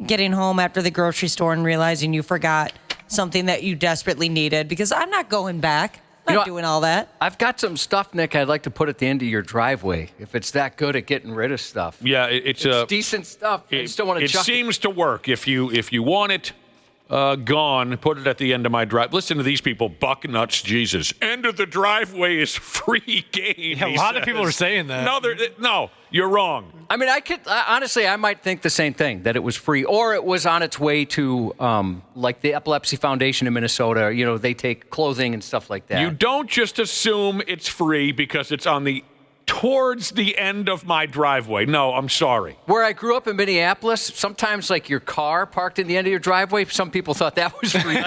getting home after the grocery store and realizing you forgot something that you desperately needed. Because I'm not going back. I'm not doing all that. I've got some stuff, Nick, I'd like to put at the end of your driveway if it's that good at getting rid of stuff. Yeah, it's decent stuff. I just don't want to chuck it. It seems to work. If you want it gone, put it at the end of my drive. Listen to these people, buck nuts, Jesus. End of the driveway is free game. Yeah, a lot of people are saying that. No, you're wrong. I mean, honestly, I might think the same thing, that it was free, or it was on its way to, the Epilepsy Foundation in Minnesota. They take clothing and stuff like that. You don't just assume it's free because it's towards the end of my driveway. No, I'm sorry. Where I grew up in Minneapolis, sometimes your car parked in the end of your driveway, some people thought that was free.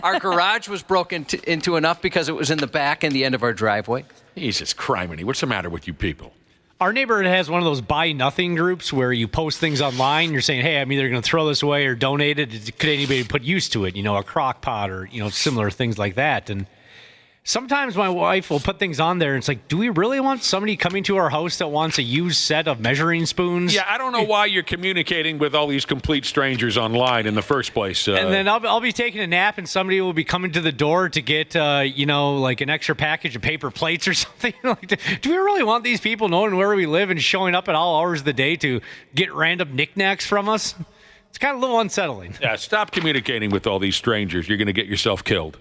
Our garage was broken into enough because it was in the back and the end of our driveway. Jesus criminy, what's the matter with you people? Our neighborhood has one of those buy nothing groups where you post things online. You're saying, hey, I'm either going to throw this away or donate it. Could anybody put use to it? A crock pot or, similar things like that. And sometimes my wife will put things on there, and it's like, do we really want somebody coming to our house that wants a used set of measuring spoons? Yeah, I don't know why you're communicating with all these complete strangers online in the first place. And then I'll be taking a nap, and somebody will be coming to the door to get, like an extra package of paper plates or something. Do we really want these people knowing where we live and showing up at all hours of the day to get random knickknacks from us? It's kind of a little unsettling. Yeah, stop communicating with all these strangers. You're going to get yourself killed.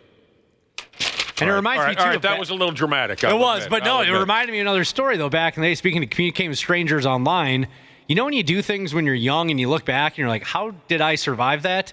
And it reminds me, too. All right, that was a little dramatic. It was, but no, it reminded me of another story, though, back in the day, speaking of communicating with strangers online. When you do things when you're young and you look back and you're like, how did I survive that?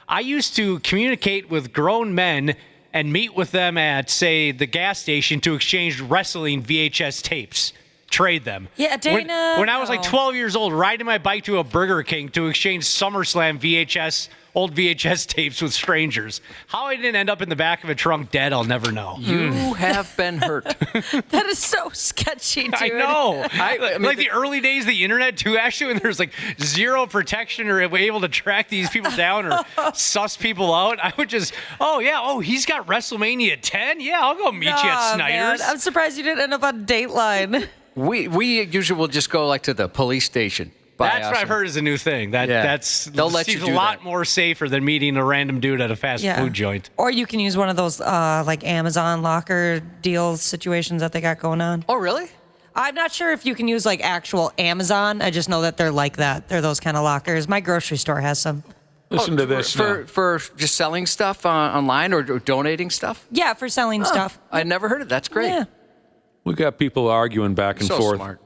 I used to communicate with grown men and meet with them at, say, the gas station to exchange wrestling VHS tapes. Trade them. Yeah, Dana. When I was like 12 years old, riding my bike to a Burger King to exchange SummerSlam old VHS tapes with strangers. How I didn't end up in the back of a trunk dead, I'll never know. You have been hurt. That is so sketchy, dude. I know. I mean, the early days of the internet, too, actually, when there's like zero protection or able to track these people down or suss people out, I would just, he's got WrestleMania 10? Yeah, I'll go meet you at Snyder's. Man, I'm surprised you didn't end up on Dateline. We usually will just go to the police station. That's what I've heard is a new thing. They'll let you do a lot more safer than meeting a random dude at a fast food joint. Or you can use one of those like Amazon locker deals situations that they got going on. Oh, really? I'm not sure if you can use like actual Amazon. I just know that they're like that. They're those kind of lockers. My grocery store has some. Listen to this for just selling stuff online or donating stuff. Yeah, for selling stuff. I never heard of it. That's great. Yeah. We got people arguing back and forth. Smart.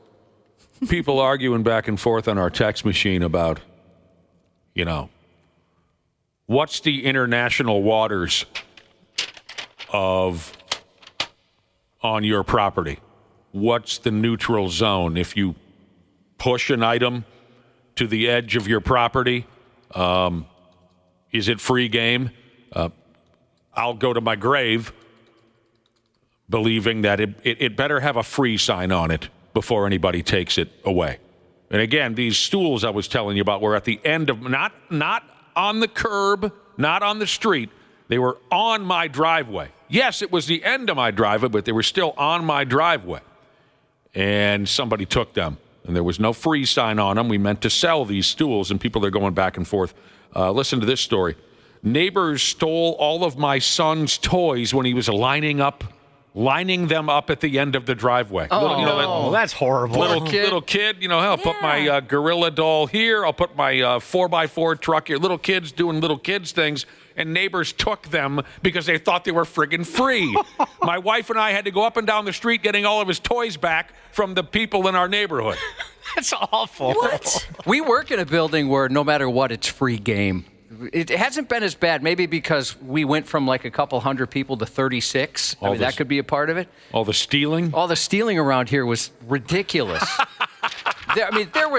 People arguing back and forth on our text machine about, what's the international waters on your property? What's the neutral zone? If you push an item to the edge of your property, is it free game? I'll go to my grave believing that it better have a free sign on it before anybody takes it away. And again, these stools I was telling you about were at the end of, not on the curb, not on the street. They were on my driveway. Yes, it was the end of my driveway, but they were still on my driveway. And somebody took them, and there was no free sign on them. We meant to sell these stools, and people are going back and forth. Listen to this story. Neighbors stole all of my son's toys when he was lining them up at the end of the driveway. That's horrible. Little kid, I'll put my gorilla doll here. I'll put my 4x4 truck here. Little kids doing little kids things, and neighbors took them because they thought they were friggin' free. My wife and I had to go up and down the street getting all of his toys back from the people in our neighborhood. That's awful. What? We work in a building where no matter what, it's free game. It hasn't been as bad, maybe because we went from like a couple hundred people to 36. That could be a part of it. All the stealing? All the stealing around here was ridiculous. It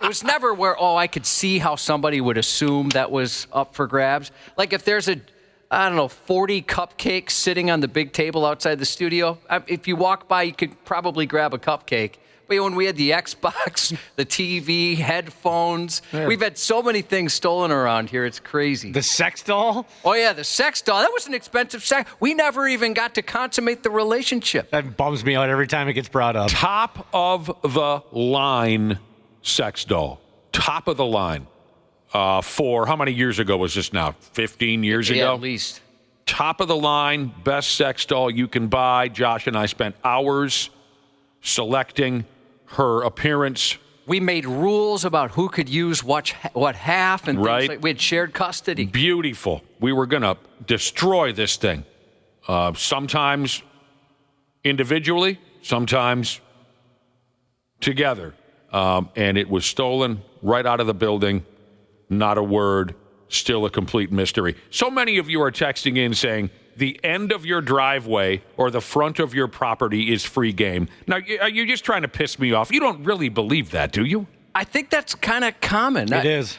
was never where, I could see how somebody would assume that was up for grabs. Like if there's 40 cupcakes sitting on the big table outside the studio, if you walk by, you could probably grab a cupcake. But when we had the Xbox, the TV, headphones, we've had so many things stolen around here. It's crazy. The sex doll? Oh, yeah, the sex doll. That was an expensive sex. We never even got to consummate the relationship. That bums me out every time it gets brought up. Top of the line sex doll. Top of the line. For how many years ago was this now? 15 years ago? Yeah, at least. Top of the line, best sex doll you can buy. Josh and I spent hours selecting her appearance. We made rules about who could use what half and things like we had shared custody. Beautiful. We were going to destroy this thing. Sometimes individually, sometimes together. And it was stolen right out of the building. Not a word. Still a complete mystery. So many of you are texting in saying, the end of your driveway or the front of your property is free game. Now, are you just trying to piss me off? You don't really believe that, do you? I think that's kind of common. It is.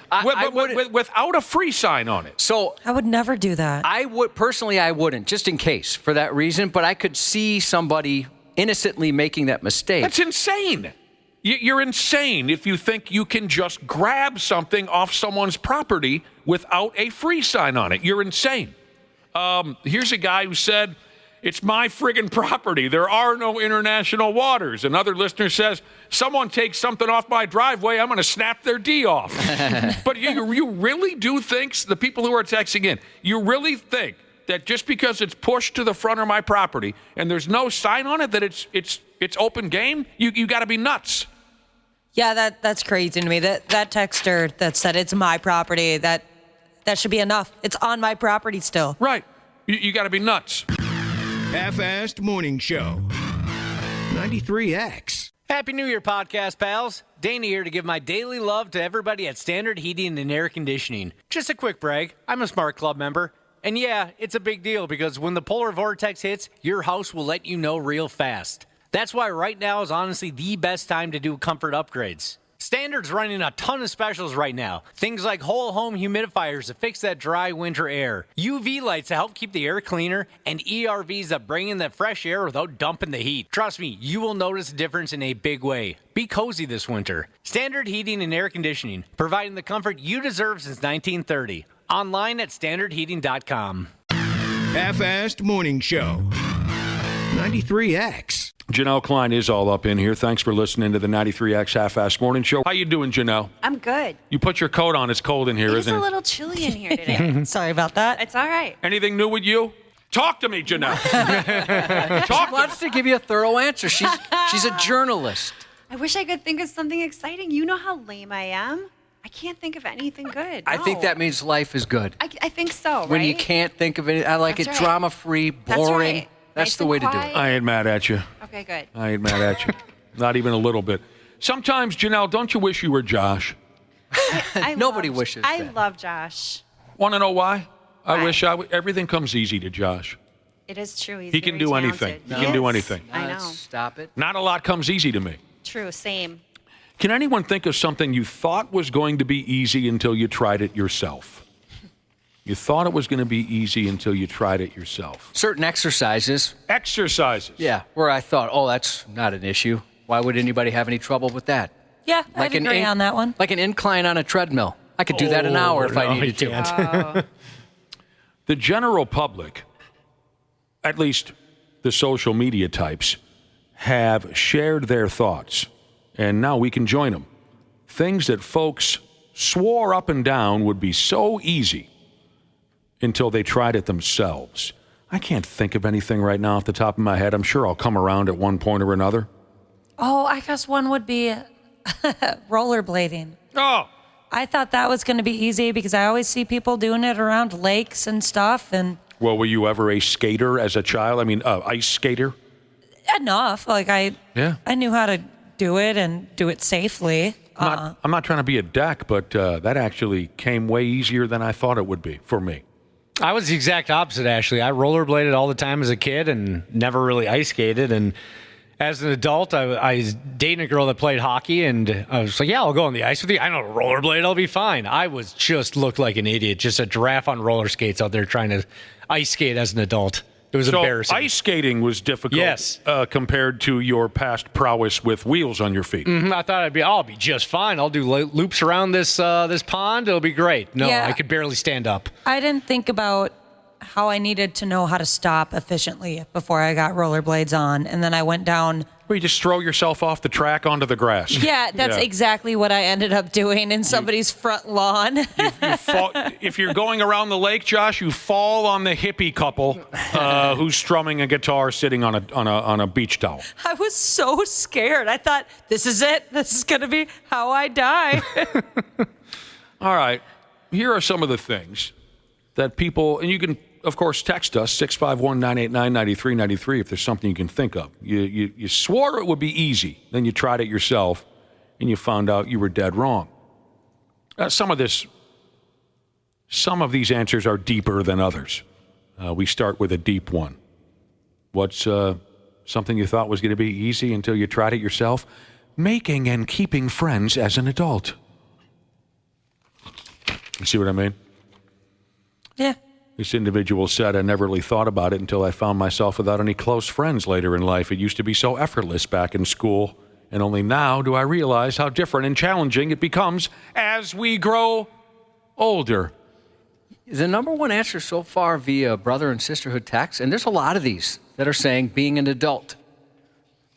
Without a free sign on it. So I would never do that. I wouldn't, just in case, for that reason. But I could see somebody innocently making that mistake. That's insane. You're insane if you think you can just grab something off someone's property without a free sign on it. You're insane. Here's a guy who said, it's my friggin' property. There are no international waters. Another listener says, someone takes something off my driveway, I'm going to snap their D off. But you really do think, the people who are texting in, you really think that just because it's pushed to the front of my property and there's no sign on it that it's open game? You got to be nuts. Yeah, that's crazy to me. That texter that said it's my property, that should be enough. It's on my property still. Right. You got to be nuts. Half-assed morning show. 93X. Happy New Year, podcast pals. Dana here to give my daily love to everybody at Standard Heating and Air Conditioning. Just a quick brag, I'm a Smart Club member. And yeah, it's a big deal because when the polar vortex hits, your house will let you know real fast. That's why right now is honestly the best time to do comfort upgrades. Standard's running a ton of specials right now. Things like whole home humidifiers to fix that dry winter air, UV lights to help keep the air cleaner, and ERVs that bring in that fresh air without dumping the heat. Trust me, you will notice a difference in a big way. Be cozy this winter. Standard Heating and Air Conditioning, providing the comfort you deserve since 1930. Online at standardheating.com. Half-assed morning show. 93X. Janelle Klein is all up in here. Thanks for listening to the 93X Half-Assed Morning Show. How you doing, Janelle? I'm good. You put your coat on. It's cold in here, isn't it? It's a little chilly in here today. Sorry about that. It's all right. Anything new with you? Talk to me, Janelle. She wants to give you a thorough answer. She's a journalist. I wish I could think of something exciting. You know how lame I am. I can't think of anything good. I think that means life is good. I think so, right? When you can't think of anything, I like That's it right. drama-free, boring. That's right. That's Nice the and way to do quiet. it. I ain't mad at you. Okay, good. I ain't mad at you. Not even a little bit. Sometimes, Janelle, don't you wish you were Josh? Nobody wishes I that. love Josh. Want to know why? I Why? wish everything comes easy to Josh. It is true. He's He can very do talented. anything. He can do anything. I know. Stop it. Not a lot comes easy to me. True. Same. Can anyone think of something you thought was going to be easy until you tried it yourself? You thought it was going to be easy until you tried it yourself. Certain exercises. Exercises. Yeah, where I thought, oh, that's not an issue. Why would anybody have any trouble with that? Yeah, I'd agree on that one. Like an incline on a treadmill. I could do that an hour if I needed to. The general public, at least the social media types, have shared their thoughts, and now we can join them. Things that folks swore up and down would be so easy until they tried it themselves. I can't think of anything right now off the top of my head. I'm sure I'll come around at one point or another. Oh, I guess one would be rollerblading. Oh. I thought that was going to be easy because I always see people doing it around lakes and stuff. And Well, were you ever a skater as a child? I mean, ice skater? enough. Like I knew how to do it and do it safely. I'm not trying to be a deck, but that actually came way easier than I thought it would be for me. I was the exact opposite, actually. I rollerbladed all the time as a kid and never really ice skated. And as an adult, I was dating a girl that played hockey, and I was like, yeah, I'll go on the ice with you. I know to rollerblade, I'll be fine. I was just looked like an idiot, just a giraffe on roller skates out there trying to ice skate as an adult. It was embarrassing. Ice skating was difficult, yes, compared to your past prowess with wheels on your feet. I thought I'll be just fine. I'll do loops around this pond. It'll be great. No, Yeah. I could barely stand up. I didn't think about how I needed to know how to stop efficiently before I got rollerblades on. And then I went down. Well, you just throw yourself off the track onto the grass. Yeah, that's exactly what I ended up doing in somebody's front lawn. If you're going around the lake, Josh, you fall on the hippie couple who's strumming a guitar sitting on a beach towel. I was so scared. I thought, this is it. This is going to be how I die. All right. Here are some of the things that people, and you can, of course, text us, 651-989-9393 if there's something you can think of. You swore it would be easy, then you tried it yourself, and you found out you were dead wrong. Some of these answers are deeper than others. We start with a deep one. What's something you thought was going to be easy until you tried it yourself? Making and keeping friends as an adult. You see what I mean? Yeah. This individual said, I never really thought about it until I found myself without any close friends later in life. It used to be so effortless back in school, and only now do I realize how different and challenging it becomes as we grow older. The number one answer so far via brother and sisterhood text, and there's a lot of these that are saying being an adult.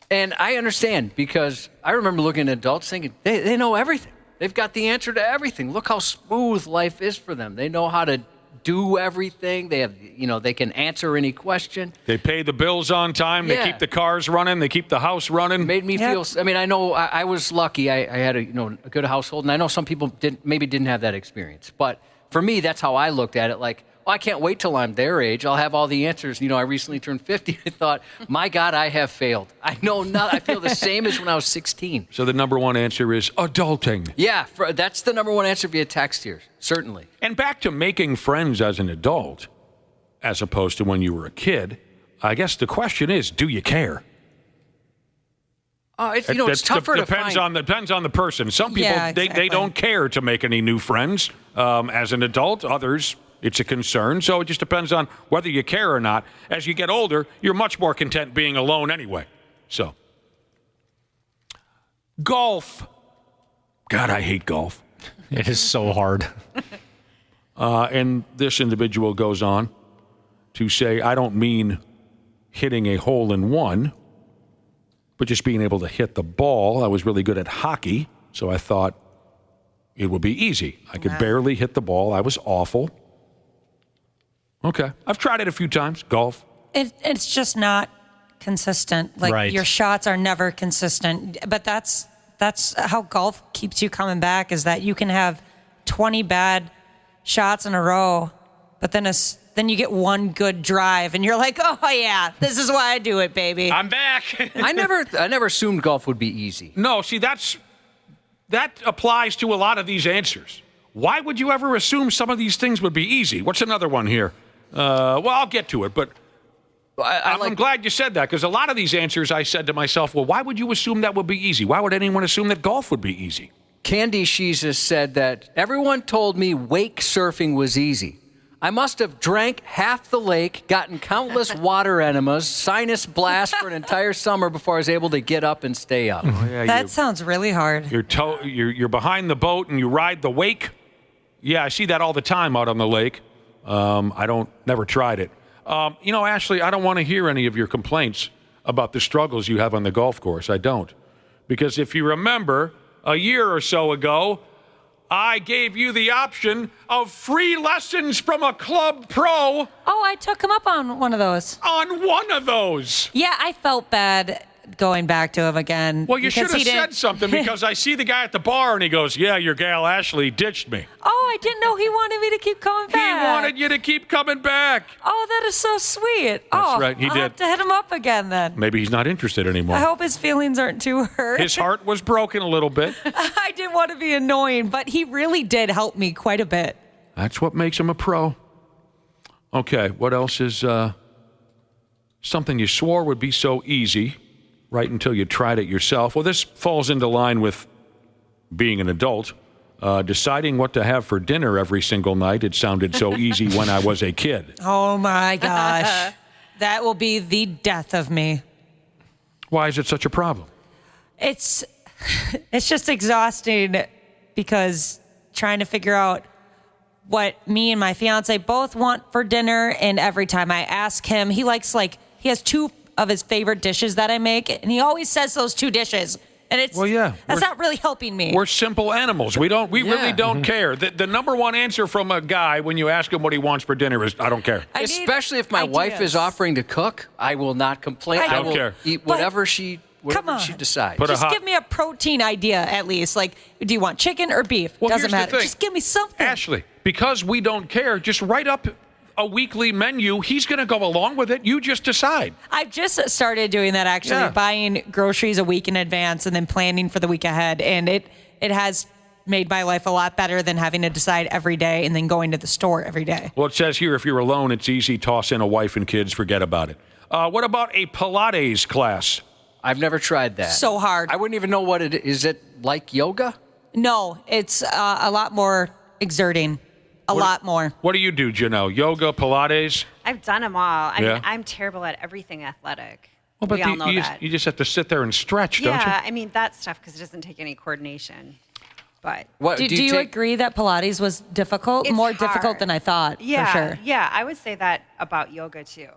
And I understand, because I remember looking at adults thinking, they know everything. They've got the answer to everything. Look how smooth life is for them. They know how to do everything. They have, they can answer any question. They pay the bills on time. They keep the cars running. They keep the house running. Made me feel. I mean, I know I was lucky. I had a good household, and I know some people didn't have that experience. But for me, that's how I looked at it. Like, I can't wait till I'm their age. I'll have all the answers. I recently turned 50. I thought, my God, I have failed. I know not. I feel the same as when I was 16. So the number one answer is adulting. Yeah, that's the number one answer via text here, certainly. And back to making friends as an adult, as opposed to when you were a kid, I guess the question is, do you care? It's tougher to find. Depends on the person. Some people, they don't care to make any new friends as an adult. Others, it's a concern. So it just depends on whether you care or not. As you get older, you're much more content being alone anyway. So, golf. God, I hate golf. It is so hard. And this individual goes on to say, I don't mean hitting a hole in one, but just being able to hit the ball. I was really good at hockey, so I thought it would be easy. I could barely hit the ball. I was awful. Okay. I've tried it a few times, golf. It's just not consistent. Like, your shots are never consistent. But that's how golf keeps you coming back, is that you can have 20 bad shots in a row, but then you get one good drive, and you're like, oh, yeah, this is why I do it, baby. I'm back. I never assumed golf would be easy. No, see, that applies to a lot of these answers. Why would you ever assume some of these things would be easy? What's another one here? Well, I'll get to it, but I'm glad you said that, because a lot of these answers I said to myself, well, why would you assume that would be easy? Why would anyone assume that golf would be easy? Candy Jesus said that everyone told me wake surfing was easy. I must have drank half the lake, gotten countless water enemas, sinus blast for an entire summer before I was able to get up and stay up. Oh, yeah, that sounds really hard. You're behind the boat and you ride the wake. Yeah, I see that all the time out on the lake. Never tried it. Ashley, I don't want to hear any of your complaints about the struggles you have on the golf course. I don't. Because if you remember, a year or so ago, I gave you the option of free lessons from a club pro. Oh, I took him up on one of those. On one of those? Yeah, I felt bad going back to him again. Well, you should have said something, because I see the guy at the bar and he goes, yeah, your gal Ashley ditched me. Oh, I didn't know he wanted me to keep coming back. He wanted you to keep coming back. Oh, that is so sweet. That's right, he I'll did. have to hit him up again then. Maybe he's not interested anymore. I hope his feelings aren't too hurt. His heart was broken a little bit. I didn't want to be annoying, but he really did help me quite a bit. That's what makes him a pro. Okay, what else is something you swore would be so easy, right until you tried it yourself? Well, this falls into line with being an adult. Deciding what to have for dinner every single night. It sounded so easy when I was a kid. Oh, my gosh. That will be the death of me. Why is it such a problem? It's just exhausting, because trying to figure out what me and my fiance both want for dinner, and every time I ask him, he has two of his favorite dishes that I make, and he always says those two dishes. And that's not really helping me. We're simple animals. We really don't care. The number one answer from a guy when you ask him what he wants for dinner is, I don't care. Especially if my wife is offering to cook, I will not complain. I don't care. Eat whatever she decides. Just give me a protein idea at least. Like, do you want chicken or beef? Well, doesn't here's the matter. thing. Just give me something. Ashley, because we don't care, just write up a weekly menu. He's going to go along with it. You just decide. I've just started doing that, actually, buying groceries a week in advance and then planning for the week ahead. And it has made my life a lot better than having to decide every day and then going to the store every day. Well, it says here, if you're alone, it's easy. Toss in a wife and kids. Forget about it. What about a Pilates class? I've never tried that. So hard. I wouldn't even know what it is. Is it like yoga? No, it's a lot more exerting. A lot more. What do you do, Janelle? Yoga, Pilates? I've done them all. I Yeah. mean, I'm terrible at everything athletic. Well, but we all know that. you just have to sit there and stretch, don't you? Yeah, I mean, that's tough because it doesn't take any coordination. But Do you agree that Pilates was difficult? It's More difficult hard. than I thought, yeah, for sure. yeah, I would say that about yoga too.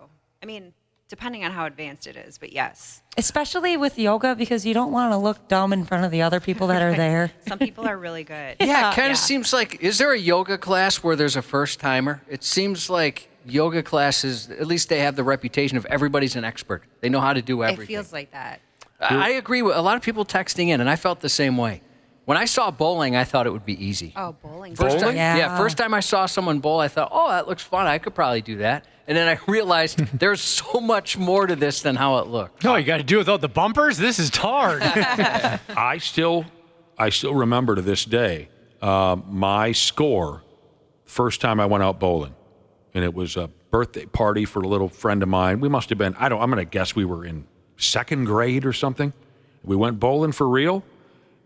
I mean, depending on how advanced it is, but yes. Especially with yoga, because you don't want to look dumb in front of the other people that are there. Some people are really good. Yeah, it kind of seems like, is there a yoga class where there's a first timer? It seems like yoga classes, at least they have the reputation of everybody's an expert. They know how to do everything. It feels like that. I agree with a lot of people texting in, and I felt the same way. When I saw bowling, I thought it would be easy. Oh, bowling. First time, Yeah. first time I saw someone bowl, I thought, oh, that looks fun. I could probably do that. And then I realized there's so much more to this than how it looks. No, you got to do it without the bumpers. This is hard. I still remember to this day my score first time I went out bowling, and it was a birthday party for a little friend of mine. We must have been, I'm going to guess we were in second grade or something. We went bowling for real,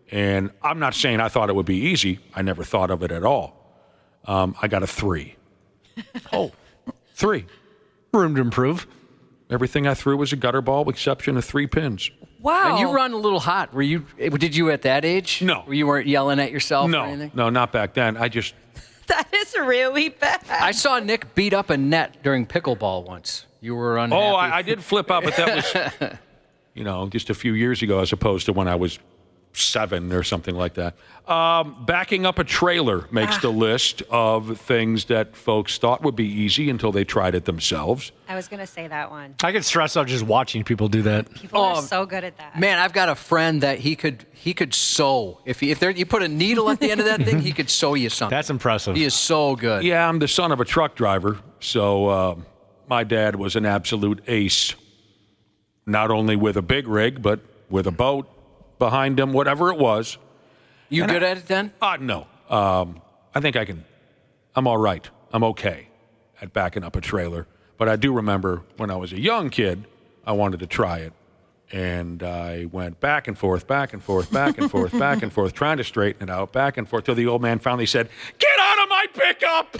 and I'm not saying I thought it would be easy. I never thought of it at all. I got a 3. Oh, 3. room to improve. Everything I threw was a gutter ball, with exception of 3 pins. Wow. And you run a little hot. Did you at that age? No. You weren't yelling at yourself or No, anything? no, not back then. I just That is really bad. I saw Nick beat up a net during pickleball once. You were unhappy. Oh, I did flip out, but that was, just a few years ago as opposed to when I was 7 or something like that. Backing up a trailer makes the list of things that folks thought would be easy until they tried it themselves. I was going to say that one. I get stressed out just watching people do that. People are so good at that. Man, I've got a friend that he could sew. If you put a needle at the end of that thing, he could sew you something. That's impressive. He is so good. Yeah, I'm the son of a truck driver, so my dad was an absolute ace. Not only with a big rig, but with a boat behind him, whatever it was. You good at it then? No. I think I'm all right. I'm okay at backing up a trailer. But I do remember when I was a young kid, I wanted to try it. And I went back and forth, back and forth, back and forth, back and forth, trying to straighten it out, back and forth, till the old man finally said, "Get out of my pickup!"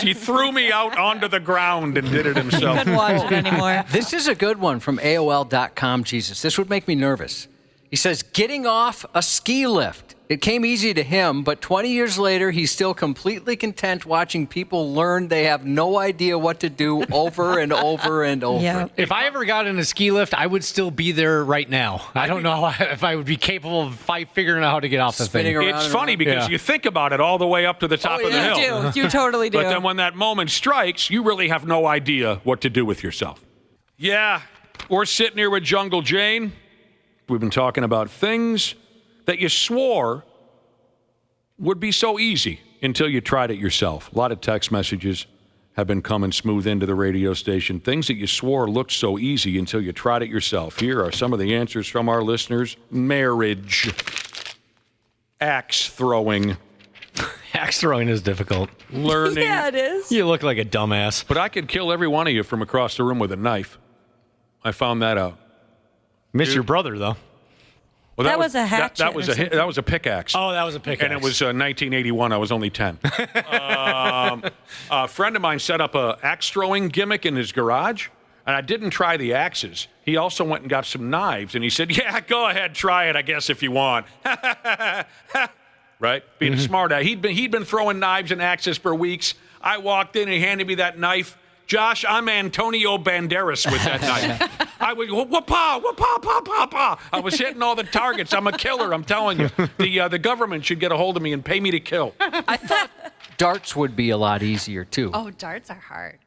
He threw me out onto the ground and did it himself. Couldn't watch it anymore. This is a good one from AOL.com, Jesus. This would make me nervous. He says, getting off a ski lift. It came easy to him, but 20 years later, he's still completely content watching people learn they have no idea what to do over and over and over. Yeah. If I ever got in a ski lift, I would still be there right now. I don't know if I would be capable of figuring out how to get off the Spinning thing. around. It's funny because you think about it all the way up to the top of the hill. You do. You totally do. But then when that moment strikes, you really have no idea what to do with yourself. Yeah, we're sitting here with Jungle Jane. We've been talking about things that you swore would be so easy until you tried it yourself. A lot of text messages have been coming smooth into the radio station. Things that you swore looked so easy until you tried it yourself. Here are some of the answers from our listeners. Marriage. Axe throwing. Axe throwing is difficult. Learning. Yeah, it is. You look like a dumbass. But I could kill every one of you from across the room with a knife. I found that out. Miss your brother, though. Well, That was a hatchet That was or that was a pickaxe. Oh, that was a pickaxe. And it was 1981. I was only 10. A friend of mine set up a axe throwing gimmick in his garage, and I didn't try the axes. He also went and got some knives, and he said, "Yeah, go ahead, try it, I guess, if you want." Right? Being a smart ass. He'd been throwing knives and axes for weeks. I walked in, and he handed me that knife. Josh, I'm Antonio Banderas with that knife. I would whoop-paw, whoop-paw, paw, paw, paw. I was hitting all the targets. I'm a killer, I'm telling you. The government should get a hold of me and pay me to kill. I thought darts would be a lot easier, too. Oh, darts are hard.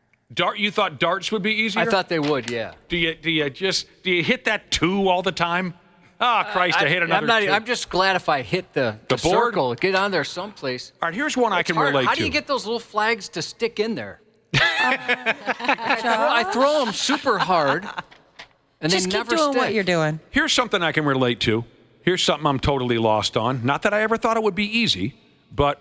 You thought darts would be easier? I thought they would, yeah. Do you hit that 2 all the time? Oh, Christ, I hit another 2. I'm just glad if I hit the board? circle, get on there someplace. All right, here's one I can relate to. How do you get those little flags to stick in there? I throw them super hard, and Just they keep never doing stick. what you're doing. Here's something I can relate to. Here's something I'm totally lost on. Not that I ever thought it would be easy, but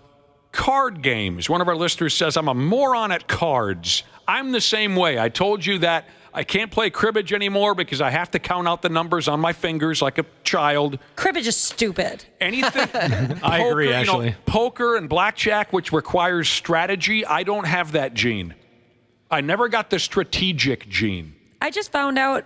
card games. One of our listeners says, I'm a moron at cards. I'm the same way. I told you that I can't play cribbage anymore because I have to count out the numbers on my fingers like a child. Cribbage is stupid. Anything. I agree, actually. Poker and blackjack, which requires strategy, I don't have that gene. I never got the strategic gene. I just found out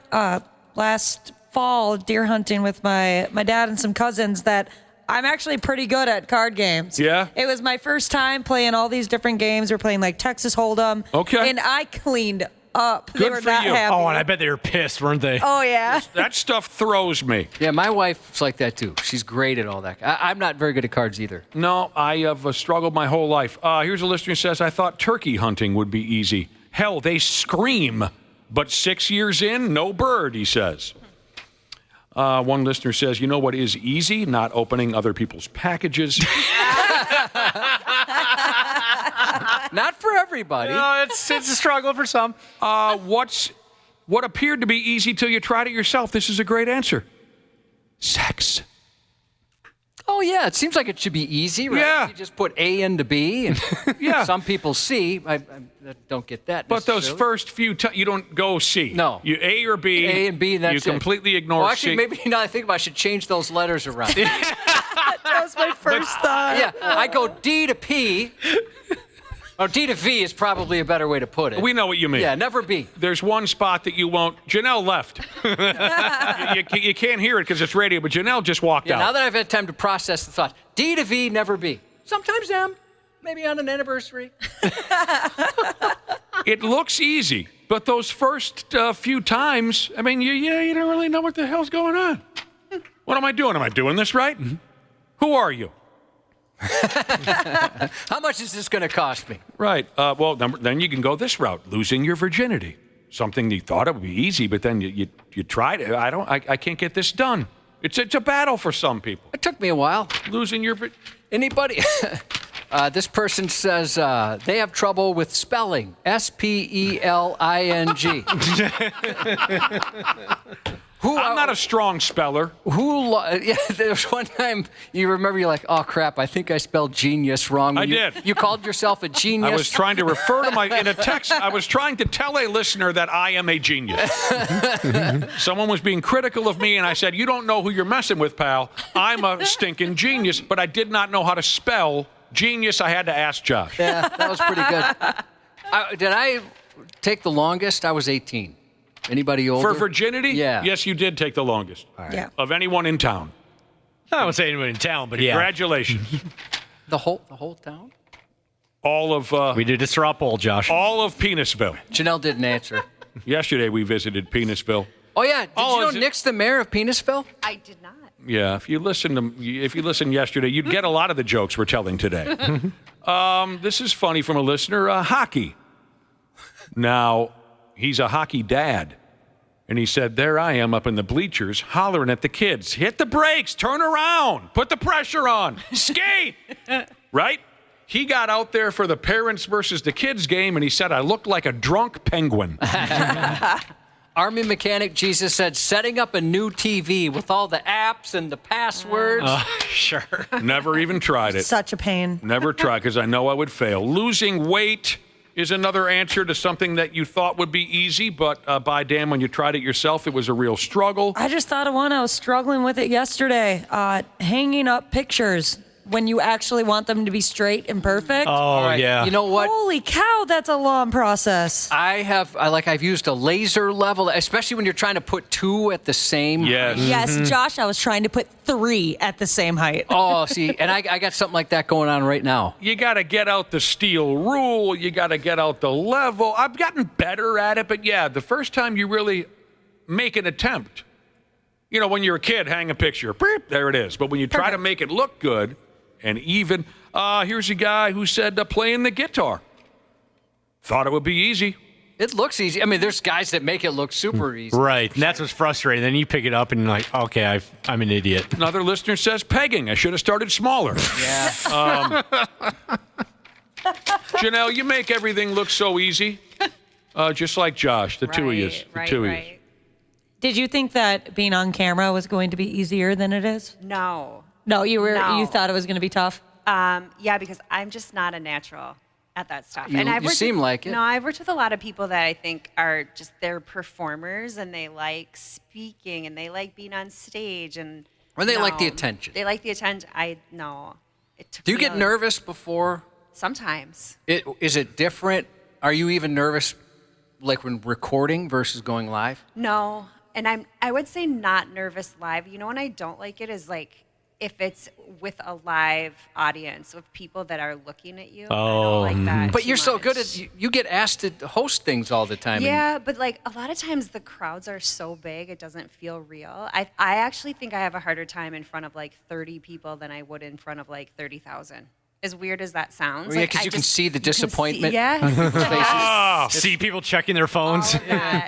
last fall deer hunting with my dad and some cousins that I'm actually pretty good at card games. Yeah? It was my first time playing all these different games. We're playing like Texas Hold'em. Okay. And I cleaned up. They Good were for not you. happy. Oh, and I bet they were pissed, weren't they? Oh, yeah. That stuff throws me. Yeah, my wife's like that too. She's great at all that. I'm not very good at cards either. No, I have struggled my whole life. Here's a listener who says, I thought turkey hunting would be easy. Hell, they scream. But 6 years in, no bird, he says. One listener says, you know what is easy? Not opening other people's packages. Not for everybody. No, it's a struggle for some. What appeared to be easy till you tried it yourself? This is a great answer. Sex. Oh, yeah. It seems like it should be easy, right? Yeah. You just put A into B, and Yeah. some people C. I don't get that. But those necessarily. first few times, you don't go C. No. You A or B. A and B, that's you it. completely ignore Well, actually, C. maybe now I think about it, I should change those letters around. That was my first thought. Yeah, I go D to P. Or D to V is probably a better way to put it. We know what you mean. Yeah, never B. There's one spot that you won't. Janelle left. you can't hear it because it's radio, but Janelle just walked Yeah, out. now that I've had time to process the thought, D to V, never B. Sometimes M, maybe on an anniversary. It looks easy, but those first few times, I mean, you don't really know what the hell's going on. What am I doing? Am I doing this right? Who are you? How much is this going to cost me? Right. Well, then you can go this route: losing your virginity. Something you thought it would be easy, but then you tried it. I can't get this done. It's a battle for some people. It took me a while. Losing your Anybody? This person says they have trouble with spelling. Spelling. I'm not a strong speller. Yeah, there was one time you remember you're like, oh crap, I think I spelled genius wrong. I did. You called yourself a genius. I was trying to refer to in a text. I was trying to tell a listener that I am a genius. Someone was being critical of me, and I said, "You don't know who you're messing with, pal. I'm a stinking genius." But I did not know how to spell genius. I had to ask Josh. Yeah, that was pretty good. Did I take the longest? I was 18. Anybody older? For virginity? Yeah. Yes, you did take the longest. Yeah. Of anyone in town. I won't say anyone in town, but yeah. Congratulations. The whole town? All of We did a straw poll, Josh. all of Penisville. Janelle didn't answer. Yesterday we visited Penisville. Oh yeah, did Oh, you know is it- Nick's the mayor of Penisville? I did not. Yeah, if you listened yesterday, you'd get a lot of the jokes we're telling today. This is funny from a listener. Hockey. Now, he's a hockey dad. And he said, there I am up in the bleachers hollering at the kids. Hit the brakes, turn around, put the pressure on, skate. Right? He got out there for the parents versus the kids game, and he said, I looked like a drunk penguin. Army mechanic Jesus said, setting up a new TV with all the apps and the passwords. Sure. Never even tried it. Such a pain. Never tried, because I know I would fail. Losing weight is another answer to something that you thought would be easy, but by damn, when you tried it yourself, it was a real struggle. I just thought of one. I was struggling with it yesterday. Hanging up pictures when you actually want them to be straight and perfect. Oh, right, yeah. You know what? Holy cow, that's a long process. I've used a laser level, especially when you're trying to put two at the same. Yes. Yes, Josh, I was trying to put 3 at the same height. Oh, see, and I got something like that going on right now. You got to get out the steel rule. You got to get out the level. I've gotten better at it, but yeah, the first time you really make an attempt, you know, when you're a kid, hang a picture, beep, there it is. But when you try to make it look good and even, here's a guy who said playing the guitar. Thought it would be easy. It looks easy. I mean, there's guys that make it look super easy. Right. And that's what's frustrating. Then you pick it up and you're like, okay, I'm an idiot. Another listener says pegging. I should have started smaller. Yeah. Janelle, you make everything look so easy. Just like Josh, the two of you. Right. Did you think that being on camera was going to be easier than it is? No. No, you No. thought it was going to be tough? Yeah, because I'm just not a natural. at that stuff. You seem like it. No, I've worked with a lot of people that I think are just they're performers and they like speaking and they like being on stage and Or they like the attention. They like the attention. Do you get nervous before? Sometimes. Is it different? Are you even nervous like when recording versus going live? No. And I would say not nervous live. You know when I don't like it is like if it's with a live audience of people that are looking at you. I don't like that But too you're so much. good at you get asked to host things all the time. Yeah, but like a lot of times the crowds are so big it doesn't feel real. I actually think I have a harder time in front of like 30 people than I would in front of like 30,000. As weird as that sounds. Well, yeah, because you can see the disappointment. Yeah. See people checking their phones.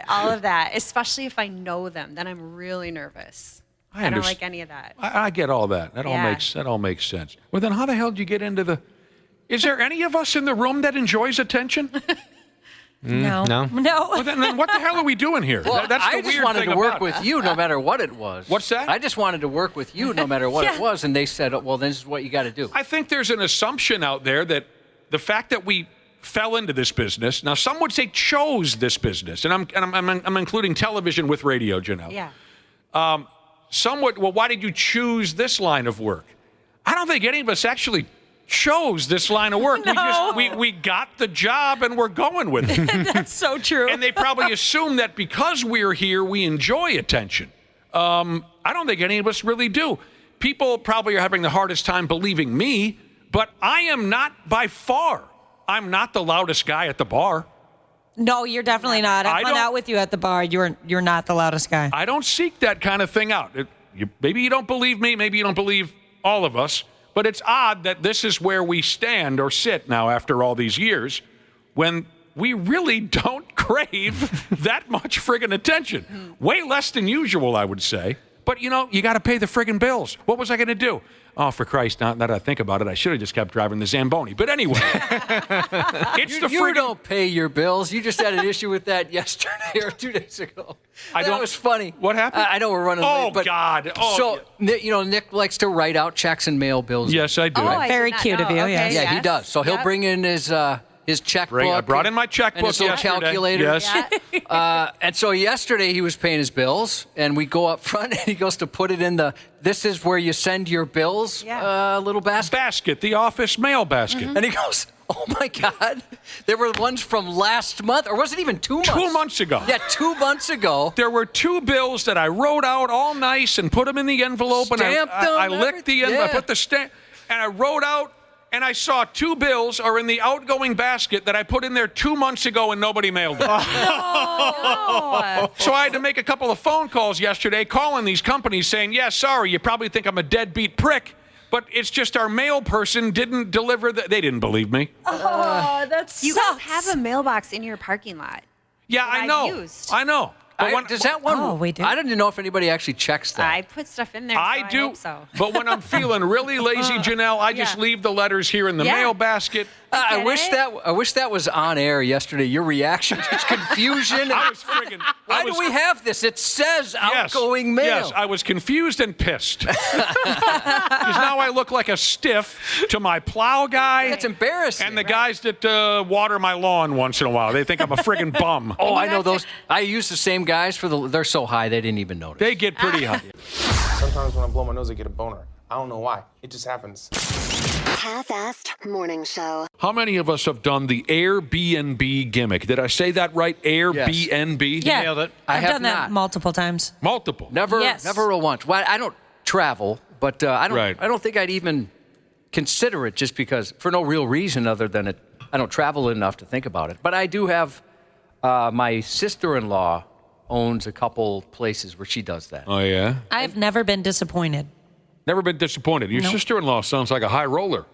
All of that. Especially if I know them, then I'm really nervous. I don't like any of that. I get all that. That all makes sense. Well, then how the hell did you get into the? Is there any of us in the room that enjoys attention? No. Well, then what the hell are we doing here? Well, That's the I just weird wanted thing to work about with you no matter what it was. What's that? I just wanted to work with you no matter what it was, and they said, oh, "Well, this is what you got to do." I think there's an assumption out there that the fact that we fell into this business. Now, some would say chose this business, and I'm including television with radio, Janelle. Yeah. Some would. Well, why did you choose this line of work? I don't think any of us actually chose this line of work. No. We got the job and we're going with it. That's so true. And they probably assume that because we're here, we enjoy attention. I don't think any of us really do. People probably are having the hardest time believing me, but I am not by far. I'm not the loudest guy at the bar. No, you're definitely not. I've hung out with you at the bar. You're not the loudest guy. I don't seek that kind of thing out. Maybe you don't believe me. Maybe you don't believe all of us. But it's odd that this is where we stand or sit now after all these years when we really don't crave that much friggin' attention. Way less than usual, I would say. But, you got to pay the friggin' bills. What was I going to do? Oh, for Christ, now that I think about it, I should have just kept driving the Zamboni. But anyway, you don't pay your bills. You just had an issue with that yesterday or 2 days ago. That was funny. What happened? I know we're running late. But God. So, Nick likes to write out checks and mail bills. Yes, I do. Very cute of you, yes. Yeah, he does. So he'll bring in his checkbook. I brought in my checkbook and his little yesterday. calculator. Yes. And so yesterday he was paying his bills, and we go up front, and he goes to put it in this is where you send your bills little basket. Basket, the office mail basket. And he goes, oh, my God. There were ones from last month, or was it even 2 months? 2 months ago. Yeah, 2 months ago. There were 2 bills that I wrote out all nice and put them in the envelope. Stamped and I them, licked the envelope. yeah. I put the stamp, and I wrote out, and I saw 2 bills are in the outgoing basket that I put in there 2 months ago and nobody mailed them. No. So I had to make a couple of phone calls yesterday calling these companies saying, yeah, sorry, you probably think I'm a deadbeat prick, but it's just our mail person didn't deliver they didn't believe me. Oh, that's You guys have a mailbox in your parking lot. Yeah, that I know. I've used. I know. But Does that one? Oh, we do. I didn't know if anybody actually checks that. I put stuff in there. I so do, I hope so. but when I'm feeling really lazy, Janelle, I just leave the letters here in the mail basket. I wish that was on air yesterday. Your reaction, just confusion. I was friggin'. Why do we have this? It says outgoing mail. Yes, I was confused and pissed. Because now I look like a stiff to my plow guy. That's embarrassing. And the guys that water my lawn once in a while. They think I'm a friggin' bum. Oh, I know those. I use the same guys they're so high they didn't even notice. They get pretty high. Sometimes when I blow my nose, I get a boner. I don't know why. It just happens. Half-assed morning show. How many of us have done the Airbnb gimmick? Did I say that right? Airbnb? Yeah. Nailed it. I've have done that not. multiple times. Multiple. Never a once. Well, I don't travel, but I don't think I'd even consider it just because for no real reason other than I don't travel enough to think about it. But I do have my sister-in-law owns a couple places where she does that. Oh, yeah? I've never been disappointed. Never been disappointed. Your sister-in-law sounds like a high roller.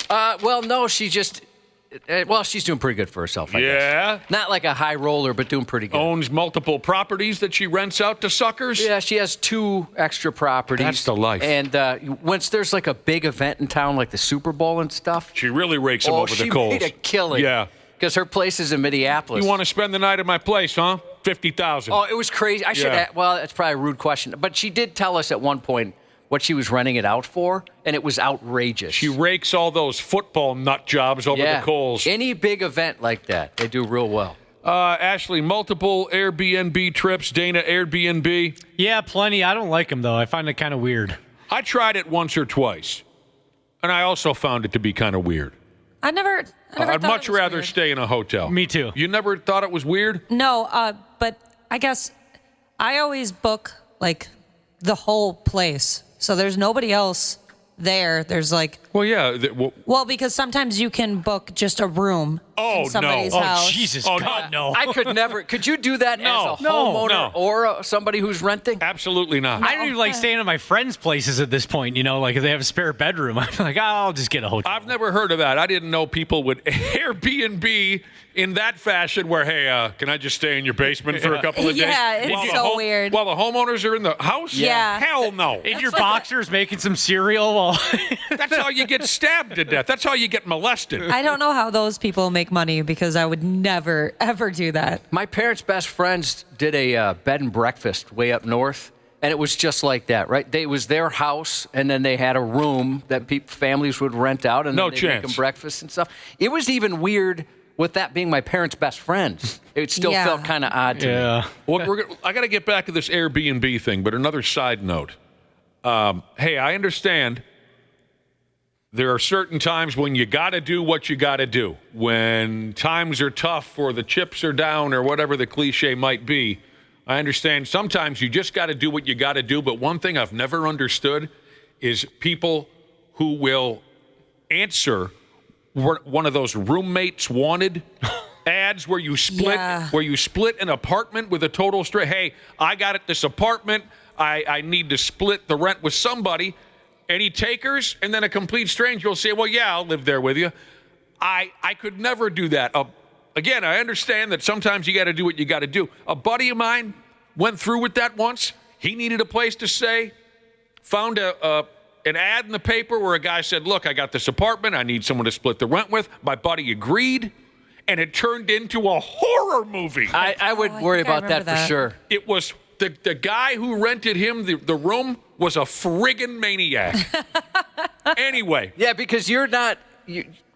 Well, no, she's doing pretty good for herself, I guess. Not like a high roller, but doing pretty good. Owns multiple properties that she rents out to suckers? Yeah, she has 2 extra properties. That's the life. And once there's like a big event in town, like the Super Bowl and stuff. She really rakes them over the coals. She made a killing. Yeah. Because her place is in Minneapolis. You want to spend the night at my place, huh? $50,000. Oh, it was crazy. I should have, well, it's probably a rude question. But she did tell us at one point, what she was renting it out for, and it was outrageous. She rakes all those football nut jobs over the coals. Any big event like that, they do real well. Ashley, multiple Airbnb trips. Dana, Airbnb. Yeah, plenty. I don't like them, though. I find it kind of weird. I tried it once or twice, and I also found it to be kind of weird. I never I'd thought much it was rather weird. stay in a hotel. Me too. You never thought it was weird? No, but I guess I always book like the whole place, so there's nobody else there. There's like, well, yeah. well, because sometimes you can book just a room in somebody's house. Oh, Jesus, God, no. I could never. Could you do that as a No, homeowner no. or somebody who's renting? Absolutely not. I don't even like staying at my friends' places at this point. You know, like if they have a spare bedroom, I'm like, I'll just get a hotel. I've never heard of that. I didn't know people would Airbnb in that fashion where, hey, can I just stay in your basement for a couple of days? Yeah, it's While the so weird. While the homeowners are in the house? Yeah. Hell no. In your boxers making some cereal while... That's how you get stabbed to death. That's how you get molested. I don't know how those people make money because I would never, ever do that. My parents' best friends did a bed and breakfast way up north, and it was just like that, right? It was their house, and then they had a room that families would rent out, and No then they'd make chance. them breakfast and stuff. It was even weird with that being my parents' best friends. It still Yeah. felt kind of odd to me. Well, I got to get back to this Airbnb thing, but another side note. Hey, I understand there are certain times when you got to do what you got to do. When times are tough or the chips are down or whatever the cliche might be, I understand sometimes you just got to do what you got to do. But one thing I've never understood is people who will answer one of those roommates wanted ads where you split an apartment with a total stranger. Hey, I got at this apartment. I need to split the rent with somebody. Any takers? And then a complete stranger will say, well, yeah, I'll live there with you. I could never do that. Again, I understand that sometimes you got to do what you got to do. A buddy of mine went through with that once. He needed a place to stay, found an ad in the paper where a guy said, look, I got this apartment. I need someone to split the rent with. My buddy agreed, and it turned into a horror movie. I would worry about that for sure. It was the guy who rented him the room was a friggin' maniac. Anyway. Yeah, because you're not...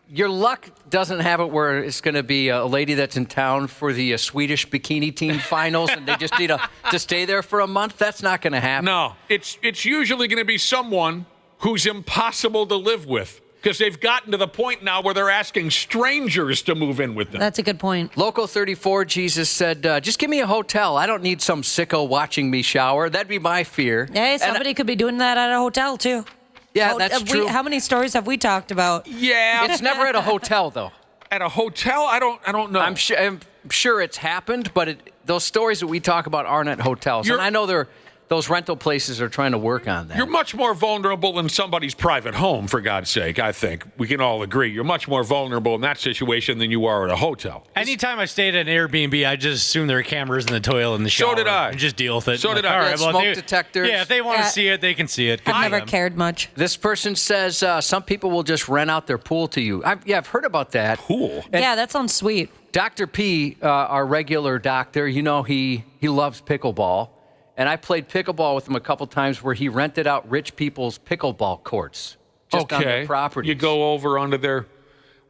Your luck doesn't have it where it's going to be a lady that's in town for the Swedish bikini team finals and they just need to stay there for a month. That's not going to happen. No, it's usually going to be someone who's impossible to live with because they've gotten to the point now where they're asking strangers to move in with them. That's a good point. Local 34, Jesus said, just give me a hotel. I don't need some sicko watching me shower. That'd be my fear. Hey, somebody could be doing that at a hotel, too. Yeah, that's true. How many stories have we talked about? Yeah. It's never at a hotel, though. At a hotel? I don't know. I'm sure it's happened, but those stories that we talk about aren't at hotels. And I know those rental places are trying to work on that. You're much more vulnerable in somebody's private home, for God's sake, I think. We can all agree. You're much more vulnerable in that situation than you are at a hotel. Anytime I stayed at an Airbnb, I just assume there are cameras in the toilet and the shower. So did I. And just deal with it. So did I. All Yeah, right, well, smoke detectors. Yeah, if they want to see it, they can see it. I've never cared much. This person says some people will just rent out their pool to you. I've heard about that. Pool? Yeah, that sounds sweet. Dr. P, our regular doctor, he loves pickleball. And I played pickleball with him a couple times where he rented out rich people's pickleball courts just on their property. You go over onto their...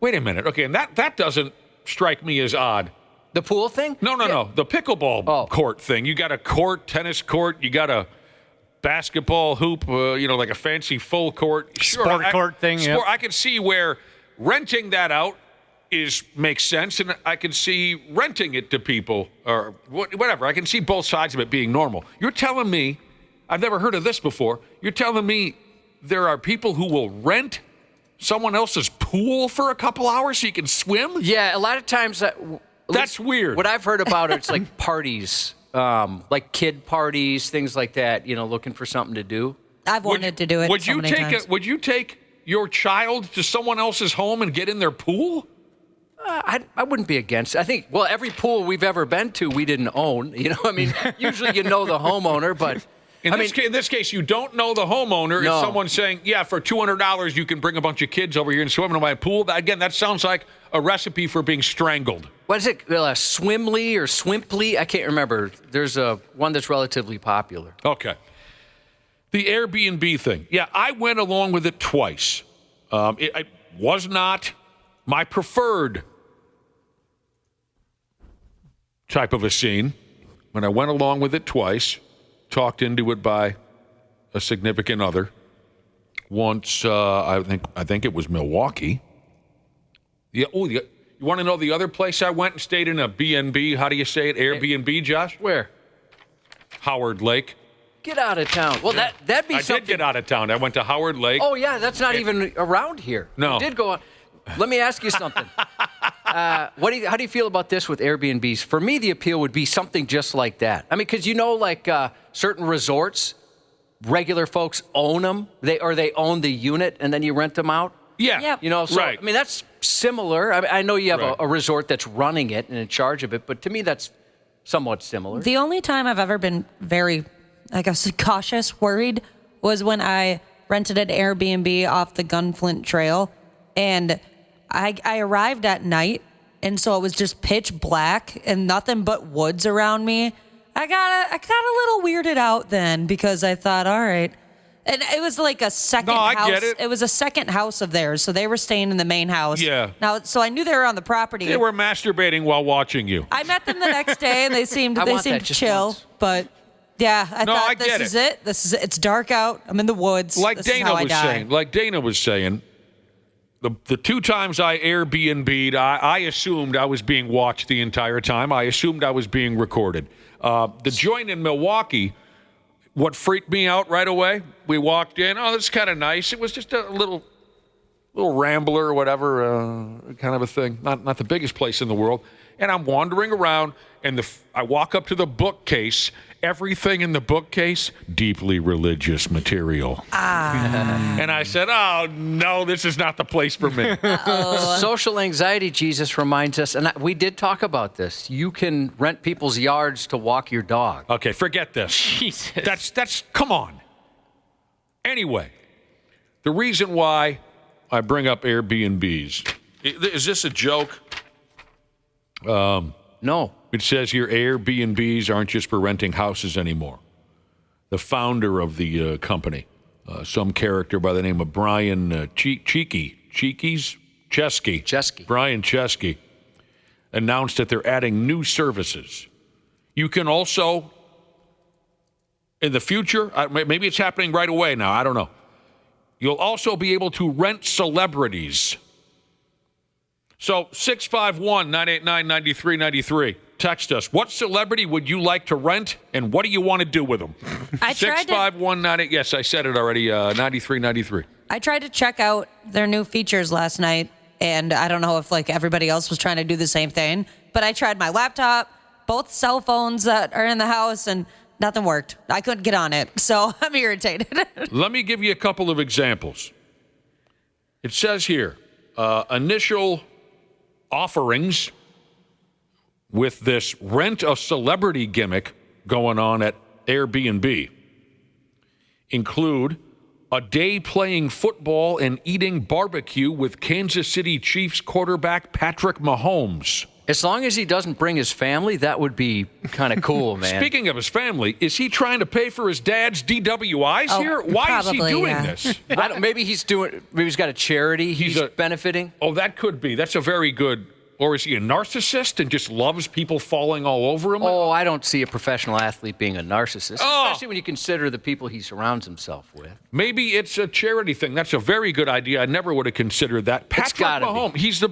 Wait a minute. Okay, and that doesn't strike me as odd. The pool thing? No. The pickleball court thing. You got a court, tennis court. You got a basketball hoop, like a fancy full court. Sure, Sport court thing, yeah. I can see where renting that out makes sense, and I can see renting it to people or whatever. I can see both sides of it being normal. You're telling me, I've never heard of this before, you're telling me there are people who will rent someone else's pool for a couple hours so you can swim? Yeah, a lot of times... That's weird. What I've heard about it's like parties, like kid parties, things like that, looking for something to do. I've wanted to do it so many times. Would you take your child to someone else's home and get in their pool? I wouldn't be against it. I think, every pool we've ever been to, we didn't own. Usually the homeowner, but... In this case, you don't know the homeowner. No. If someone's saying, yeah, for $200, you can bring a bunch of kids over here and swim in my pool. Again, that sounds like a recipe for being strangled. What is it? Swimly or Swimply? I can't remember. There's one that's relatively popular. Okay. The Airbnb thing. Yeah, I went along with it twice. It was not my preferred type of a scene. When I went along with it twice, talked into it by a significant other. Once, I think it was Milwaukee. Yeah. Oh, you want to know the other place I went and stayed in a B&B? How do you say it? Airbnb, Josh? Where? Howard Lake. Get out of town. Well, that'd be something. I did get out of town. I went to Howard Lake. Oh, yeah, that's not even around here. No. You did go on. Let me ask you something. How do you feel about this with Airbnbs? For me, the appeal would be something just like that. I mean, because like certain resorts, regular folks own them. They own the unit, and then you rent them out. Yeah. Yep. So, right. I mean, that's similar. I know you have a resort that's running it and in charge of it, but to me, that's somewhat similar. The only time I've ever been very, I guess, cautious, worried, was when I rented an Airbnb off the Gunflint Trail, and I arrived at night, and so it was just pitch black and nothing but woods around me. I got a little weirded out then, because I thought, all right. And it was like a second house. I get it. It was a second house of theirs, so they were staying in the main house. Yeah. Now, so I knew they were on the property. They were masturbating while watching you. I met them the next day, and they seemed chill. Once. But yeah, I thought I get this is it. It's dark out. I'm in the woods. Like this Dana is how was I die. saying. Like Dana was saying. The two times I Airbnb'd, I assumed I was being watched the entire time. I assumed I was being recorded. The joint in Milwaukee, what freaked me out right away, we walked in, oh, this is kind of nice. It was just a little rambler or whatever, kind of a thing. Not the biggest place in the world. And I'm wandering around, and I walk up to the bookcase. Everything in the bookcase, deeply religious material. And I said, oh, no, this is not the place for me. Social anxiety, Jesus reminds us, and we did talk about this. You can rent people's yards to walk your dog. Okay, forget this. Jesus. That's come on. Anyway, the reason why I bring up Airbnbs, is this a joke? No. It says here Airbnbs aren't just for renting houses anymore. The founder of the company, some character by the name of Brian Chesky, Brian Chesky, announced that they're adding new services. You can also, in the future, maybe it's happening right away now, I don't know. You'll also be able to rent celebrities. So 651-989-9393. Text us. What celebrity would you like to rent, and what do you want to do with them? 651-98. Yes, I said it already. 9393. I tried to check out their new features last night, and I don't know if everybody else was trying to do the same thing, but I tried my laptop, both cell phones that are in the house, and nothing worked. I couldn't get on it, so I'm irritated. Let me give you a couple of examples. It says here, initial offerings with this rent a celebrity gimmick going on at Airbnb include a day playing football and eating barbecue with Kansas City Chiefs quarterback Patrick Mahomes. As long as he doesn't bring his family, that would be kind of cool, man. Speaking of his family, is he trying to pay for his dad's DWIs here? Why is he doing this? Maybe he's got a charity he's benefiting. Oh, that could be. That's a very good. Or is he a narcissist and just loves people falling all over him? Oh, I don't see a professional athlete being a narcissist, especially when you consider the people he surrounds himself with. Maybe it's a charity thing. That's a very good idea. I never would have considered that. Patrick Mahomes, he's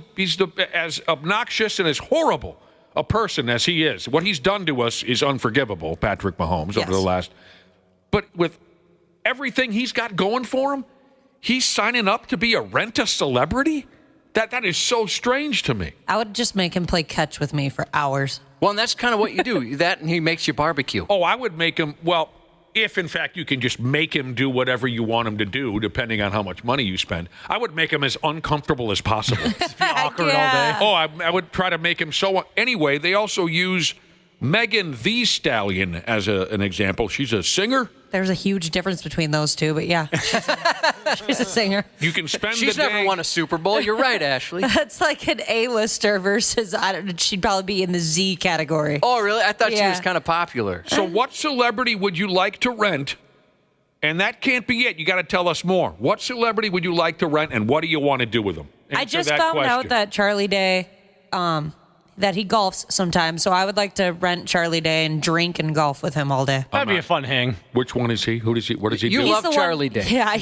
as obnoxious and as horrible a person as he is. What he's done to us is unforgivable, Patrick Mahomes, over the last. But with everything he's got going for him, he's signing up to be a rent-a-celebrity? That is so strange to me. I would just make him play catch with me for hours. Well, and that's kind of what you do. That and he makes you barbecue. Oh, I would make him, well, if in fact you can just make him do whatever you want him to do, depending on how much money you spend, I would make him as uncomfortable as possible. Just be awkward all day. Oh, I would try to make him so. Anyway, they also use Megan Thee Stallion as an example. She's a singer. There's a huge difference between those two, but yeah, she's a singer. You can spend She's the day. never won a Super Bowl. You're right, Ashley. That's like an A-lister versus, I don't know, she'd probably be in the Z category. Oh, really? I thought she was kind of popular. So what celebrity would you like to rent And that can't be it. You got to tell us more. What celebrity would you like to rent, and what do you want to do with them? I Answer just that found question. out that Charlie Day, that he golfs sometimes. So I would like to rent Charlie Day and drink and golf with him all day. That'd be a fun hang. Which one is he? Who does he? What does he You do? love the one- Charlie Day. Yeah,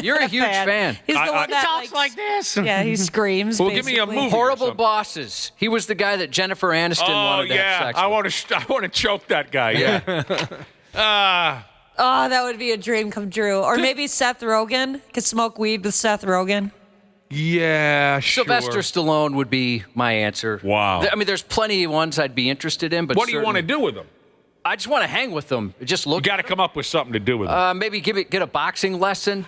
You're a huge fan. He's the one He that talks like this. Yeah, he screams. Well, give me a basically. movie. Horrible Bosses. He was the guy that Jennifer Aniston wanted to have sex I with. want to choke that guy. Yeah. Oh, that would be a dream come true. Or maybe Seth Rogen could smoke weed with Seth Rogen. Yeah, sure. Sylvester Stallone would be my answer. Wow. I mean, there's plenty of ones I'd be interested in, but What do you want to do with him? I just want to hang with them. Just You look. got to come up with something to do with him. Maybe get a boxing lesson.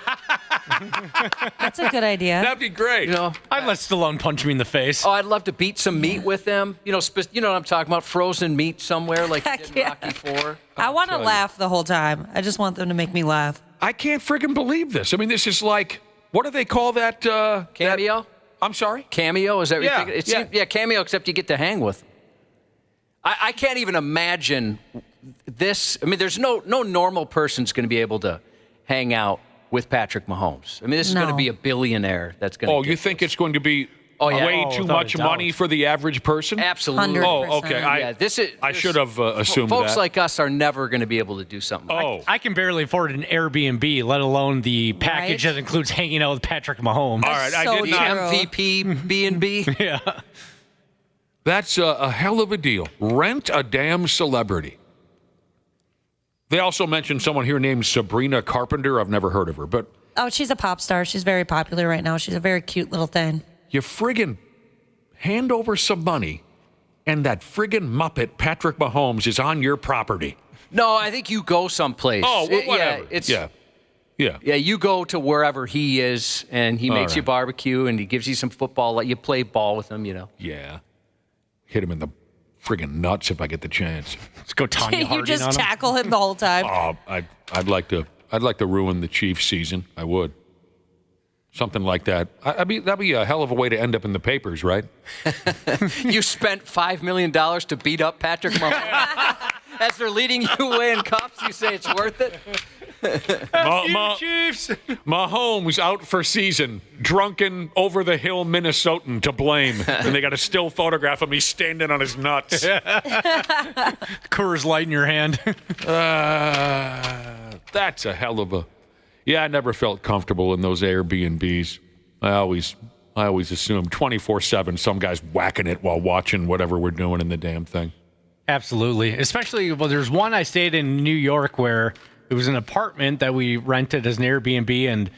That's a good idea. That'd be great. You know, I'd let Stallone punch me in the face. oh, I'd love to beat some meat with them. You know, you know what I'm talking about? Frozen meat somewhere, like you Heck did in yeah. Rocky IV. I want to laugh the whole time. I just want them to make me laugh. I can't friggin' believe this. I mean, this is like, what do they call that? Cameo. I'm sorry? Cameo, is that what Yeah, you think? Yeah, cameo, except you get to hang with them. I can't even imagine this. I mean, there's no normal person's going to be able to hang out with Patrick Mahomes. I mean, this is going to No. be a billionaire that's going to Oh, you think it's going to be yeah. way Oh, too without much a doubt. money for the average person? Absolutely. 100%. Oh, okay. Yeah, I should have assumed folks that. like us are never going to be able to do something like Oh. I can barely afford an Airbnb, let alone the package Right? that includes hanging out with Patrick Mahomes. All right, I so did not. true. MVP B&B. Yeah. That's a hell of a deal. Rent a damn celebrity. They also mentioned someone here named Sabrina Carpenter. I've never heard of her, but Oh, she's a pop star. She's very popular right now. She's a very cute little thing. you friggin' hand over some money, and that friggin' Muppet Patrick Mahomes is on your property. No, I think you go someplace. Oh, well, whatever. Yeah, Yeah. Yeah, you go to wherever he is, and he makes you right. barbecue, and he gives you some football. Let you play ball with him, you know. Yeah. Hit him in the friggin' nuts if I get the chance. Let's go Tanya You Harding just on him. tackle him the whole time. Oh, I'd like to ruin the Chiefs season. I would. Something like that. That'd be a hell of a way to end up in the papers, right? You spent $5 million to beat up Patrick Mahomes. As they're leading you away in cuffs, you say it's worth it? Chiefs. Mahomes out for season, drunken, over-the-hill Minnesotan to blame. And they got a still photograph of me standing on his nuts. Coors Light in your hand. That's a hell of a... Yeah, I never felt comfortable in those Airbnbs. I always assumed 24/7 some guy's whacking it while watching whatever we're doing in the damn thing. Absolutely. Especially, well, there's one I stayed in New York where it was an apartment that we rented as an Airbnb, and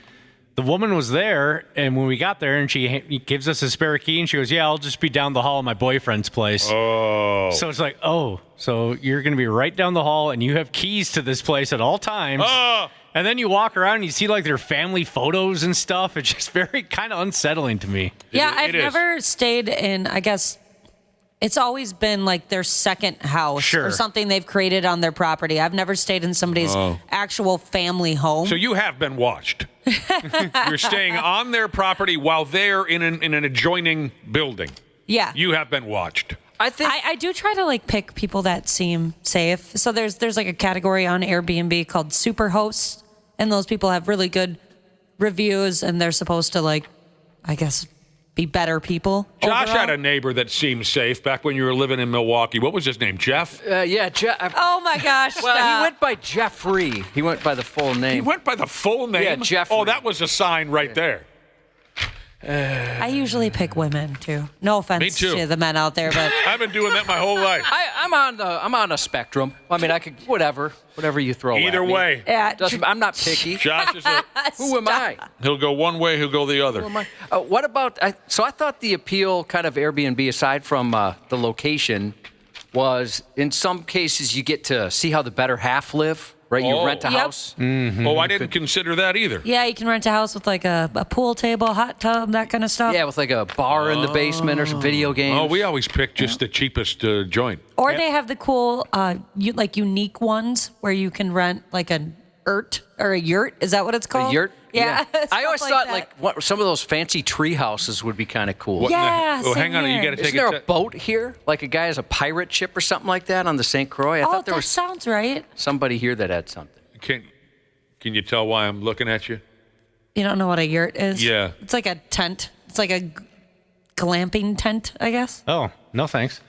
the woman was there, and when we got there, and she gives us a spare key, and she goes, yeah, I'll just be down the hall at my boyfriend's place. Oh. So it's like, oh, so you're going to be right down the hall, and you have keys to this place at all times. Oh. And then you walk around and you see like their family photos and stuff. It's just very kind of unsettling to me. Yeah, It I've is. never stayed in, I guess, it's always been like their second house Sure. or something they've created on their property. I've never stayed in somebody's actual family home. So you have been watched. You're staying on their property while they're in an adjoining building. Yeah. You have been watched. I think I do try to like pick people that seem safe. So there's like a category on Airbnb called super hosts, and those people have really good reviews, and they're supposed to like, I guess, be better people. Josh overall. had a neighbor that seemed safe back when you were living in Milwaukee. What was his name? Jeff? yeah, Jeff. Oh my gosh! Well, stop. he went by Jeffrey. He went by the full name. He went by the full name? Yeah, Jeffrey. Oh, that was a sign right there. I usually pick women too. No offense Me too. to the men out there, but I've been doing that my whole life. I'm on a spectrum. I mean, I could whatever you throw. Either at me. way. yeah. I'm not picky. Josh is Who am I? he'll go one way, he'll go the other. Who am I? What about? So I thought the appeal, kind of Airbnb, aside from the location, was in some cases you get to see how the better half live. Right, you Oh. rent a Yep. house. Oh, I didn't consider that either. Yeah, you can rent a house with like a pool table, hot tub, that kind of stuff. Yeah, with like a bar in the basement or some video games. Oh, we always pick just the cheapest joint. Or they have the cool, like unique ones where you can rent like an yurt or a yurt. Is that what it's called? A yurt? Yeah. I always stuff thought that. like what, some of those fancy tree houses would be kind of cool. What in the- Yeah, oh, same hang on, you here. got to take Isn't there it. a boat here? Like a guy has a pirate ship or something like that on the St. Croix? I Oh, thought there that was sounds right. somebody here that had something. Can you tell why I'm looking at you? You don't know what a yurt is? Yeah. It's like a tent. It's like a glamping tent, I guess. Oh, no thanks.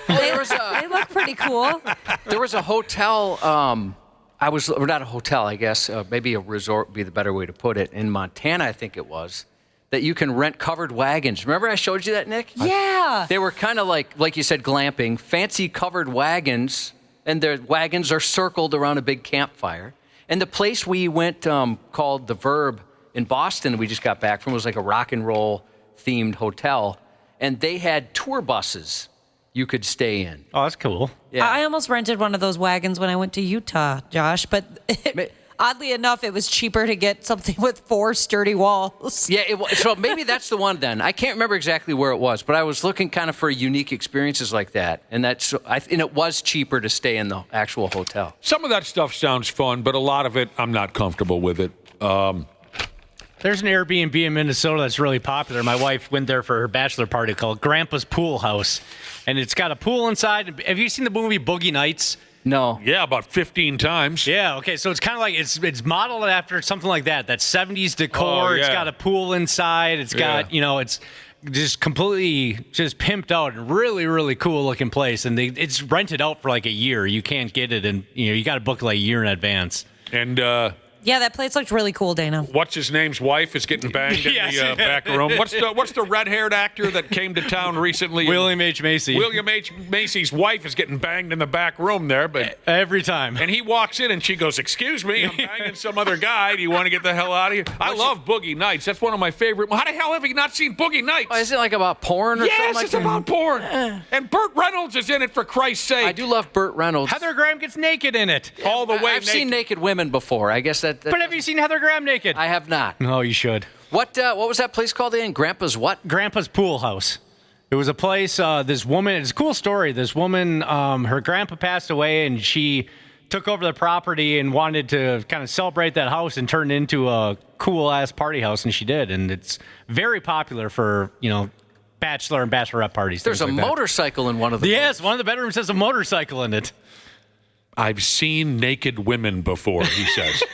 They look pretty cool. There was a hotel. Or not a hotel, I guess. Maybe a resort would be the better way to put it. In Montana, I think it was, that you can rent covered wagons. Remember I showed you that, Nick? Yeah. They were kind of like you said, glamping, fancy covered wagons, and their wagons are circled around a big campfire. And the place we went called The Verb in Boston, we just got back from, was like a rock and roll themed hotel. And they had tour buses you could stay in. Oh, that's cool. Yeah. I almost rented one of those wagons when I went to Utah, Josh, but oddly enough, it was cheaper to get something with 4 sturdy walls. Yeah, so maybe that's the one then. I can't remember exactly where it was, but I was looking kind of for unique experiences like that. And it was cheaper to stay in the actual hotel. Some of that stuff sounds fun, but a lot of it, I'm not comfortable with it. There's an Airbnb in Minnesota that's really popular. My wife went there for her bachelor party called Grandpa's Pool House. And it's got a pool inside. Have you seen the movie Boogie Nights? No. Yeah, about 15 times. Yeah, okay. So it's kind of like, it's modeled after something like that. That 70s decor. Oh, yeah. It's got a pool inside. It's got, it's just completely just pimped out and really, really cool looking place. And it's rented out for like a year. You can't get it. And, you got to book like a year in advance. And, yeah, that place looked really cool, Dana. what's his name's wife is getting banged in the back room. What's the red-haired actor that came to town recently? William H. Macy. William H. Macy's wife is getting banged in the back room there, but every time. And he walks in and she goes, "Excuse me, I'm banging some other guy. Do you want to get the hell out of here?" I love Boogie Nights. That's one of my favorite. How the hell have you not seen Boogie Nights? Oh, is it like about porn or something Yes, like it's that? about porn. And Burt Reynolds is in it, for Christ's sake. I do love Burt Reynolds. Heather Graham gets naked in it. All the way I've seen naked women before. I guess that But have you seen Heather Graham naked? I have not. No, you should. What was that place called again? Grandpa's what? Grandpa's Pool House. It was a place, this woman, it's a cool story. This woman, her grandpa passed away and she took over the property and wanted to kind of celebrate that house and turn it into a cool-ass party house, and she did. And it's very popular for, bachelor and bachelorette parties. There's a like that. motorcycle in one of the Yes, one of the bedrooms has a motorcycle in it. I've seen naked women before, he says.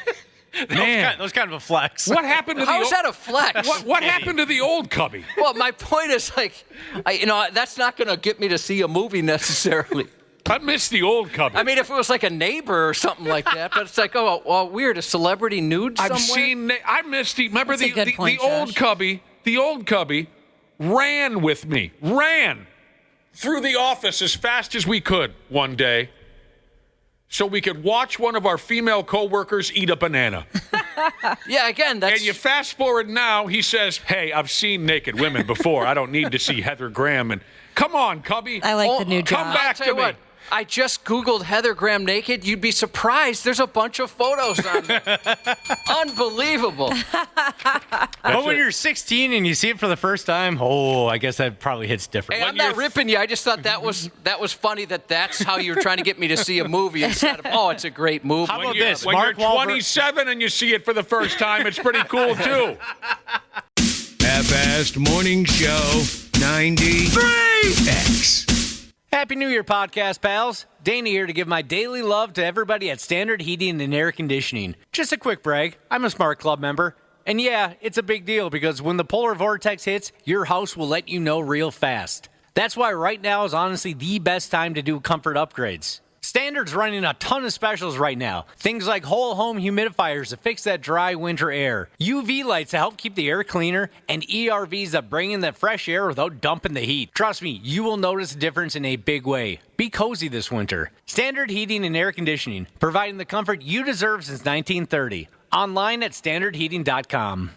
Man, that was kind of a flex. What happened to How is that a flex? What happened to the old cubby? Well, my point is that's not going to get me to see a movie necessarily. I miss the old cubby. I mean, if it was like a neighbor or something like that, but it's like, oh, well, weird, a celebrity nude somewhere? I missed the. Remember That's a good point, the old Josh. cubby? The old cubby ran with me. Ran through the office as fast as we could one day, so we could watch one of our female coworkers eat a banana. Yeah, again, that's... And you fast forward now, he says, "Hey, I've seen naked women before. I don't need to see Heather Graham." And come on, cubby. I like the new Come job. back I'll tell to you me. what, I just Googled Heather Graham naked. You'd be surprised. There's a bunch of photos on there. Unbelievable. But when you're 16 and you see it for the first time, I guess that probably hits different. Hey, I'm not ripping you. I just thought that was funny that's how you're trying to get me to see a movie instead of, it's a great movie. How about this? When Mark you're Wahlberg- 27 and you see it for the first time, it's pretty cool, too. Half-assed morning show 93X. Happy New Year, podcast pals. Dana here to give my daily love to everybody at Standard Heating and Air Conditioning. Just a quick brag, I'm a Smart Club member. And yeah, it's a big deal because when the polar vortex hits, your house will let you know real fast. That's why right now is honestly the best time to do comfort upgrades. Standard's running a ton of specials right now. Things like whole home humidifiers to fix that dry winter air, UV lights to help keep the air cleaner, and ERVs that bring in that fresh air without dumping the heat. Trust me, you will notice a difference in a big way. Be cozy this winter. Standard Heating and Air Conditioning, providing the comfort you deserve since 1930. Online at standardheating.com.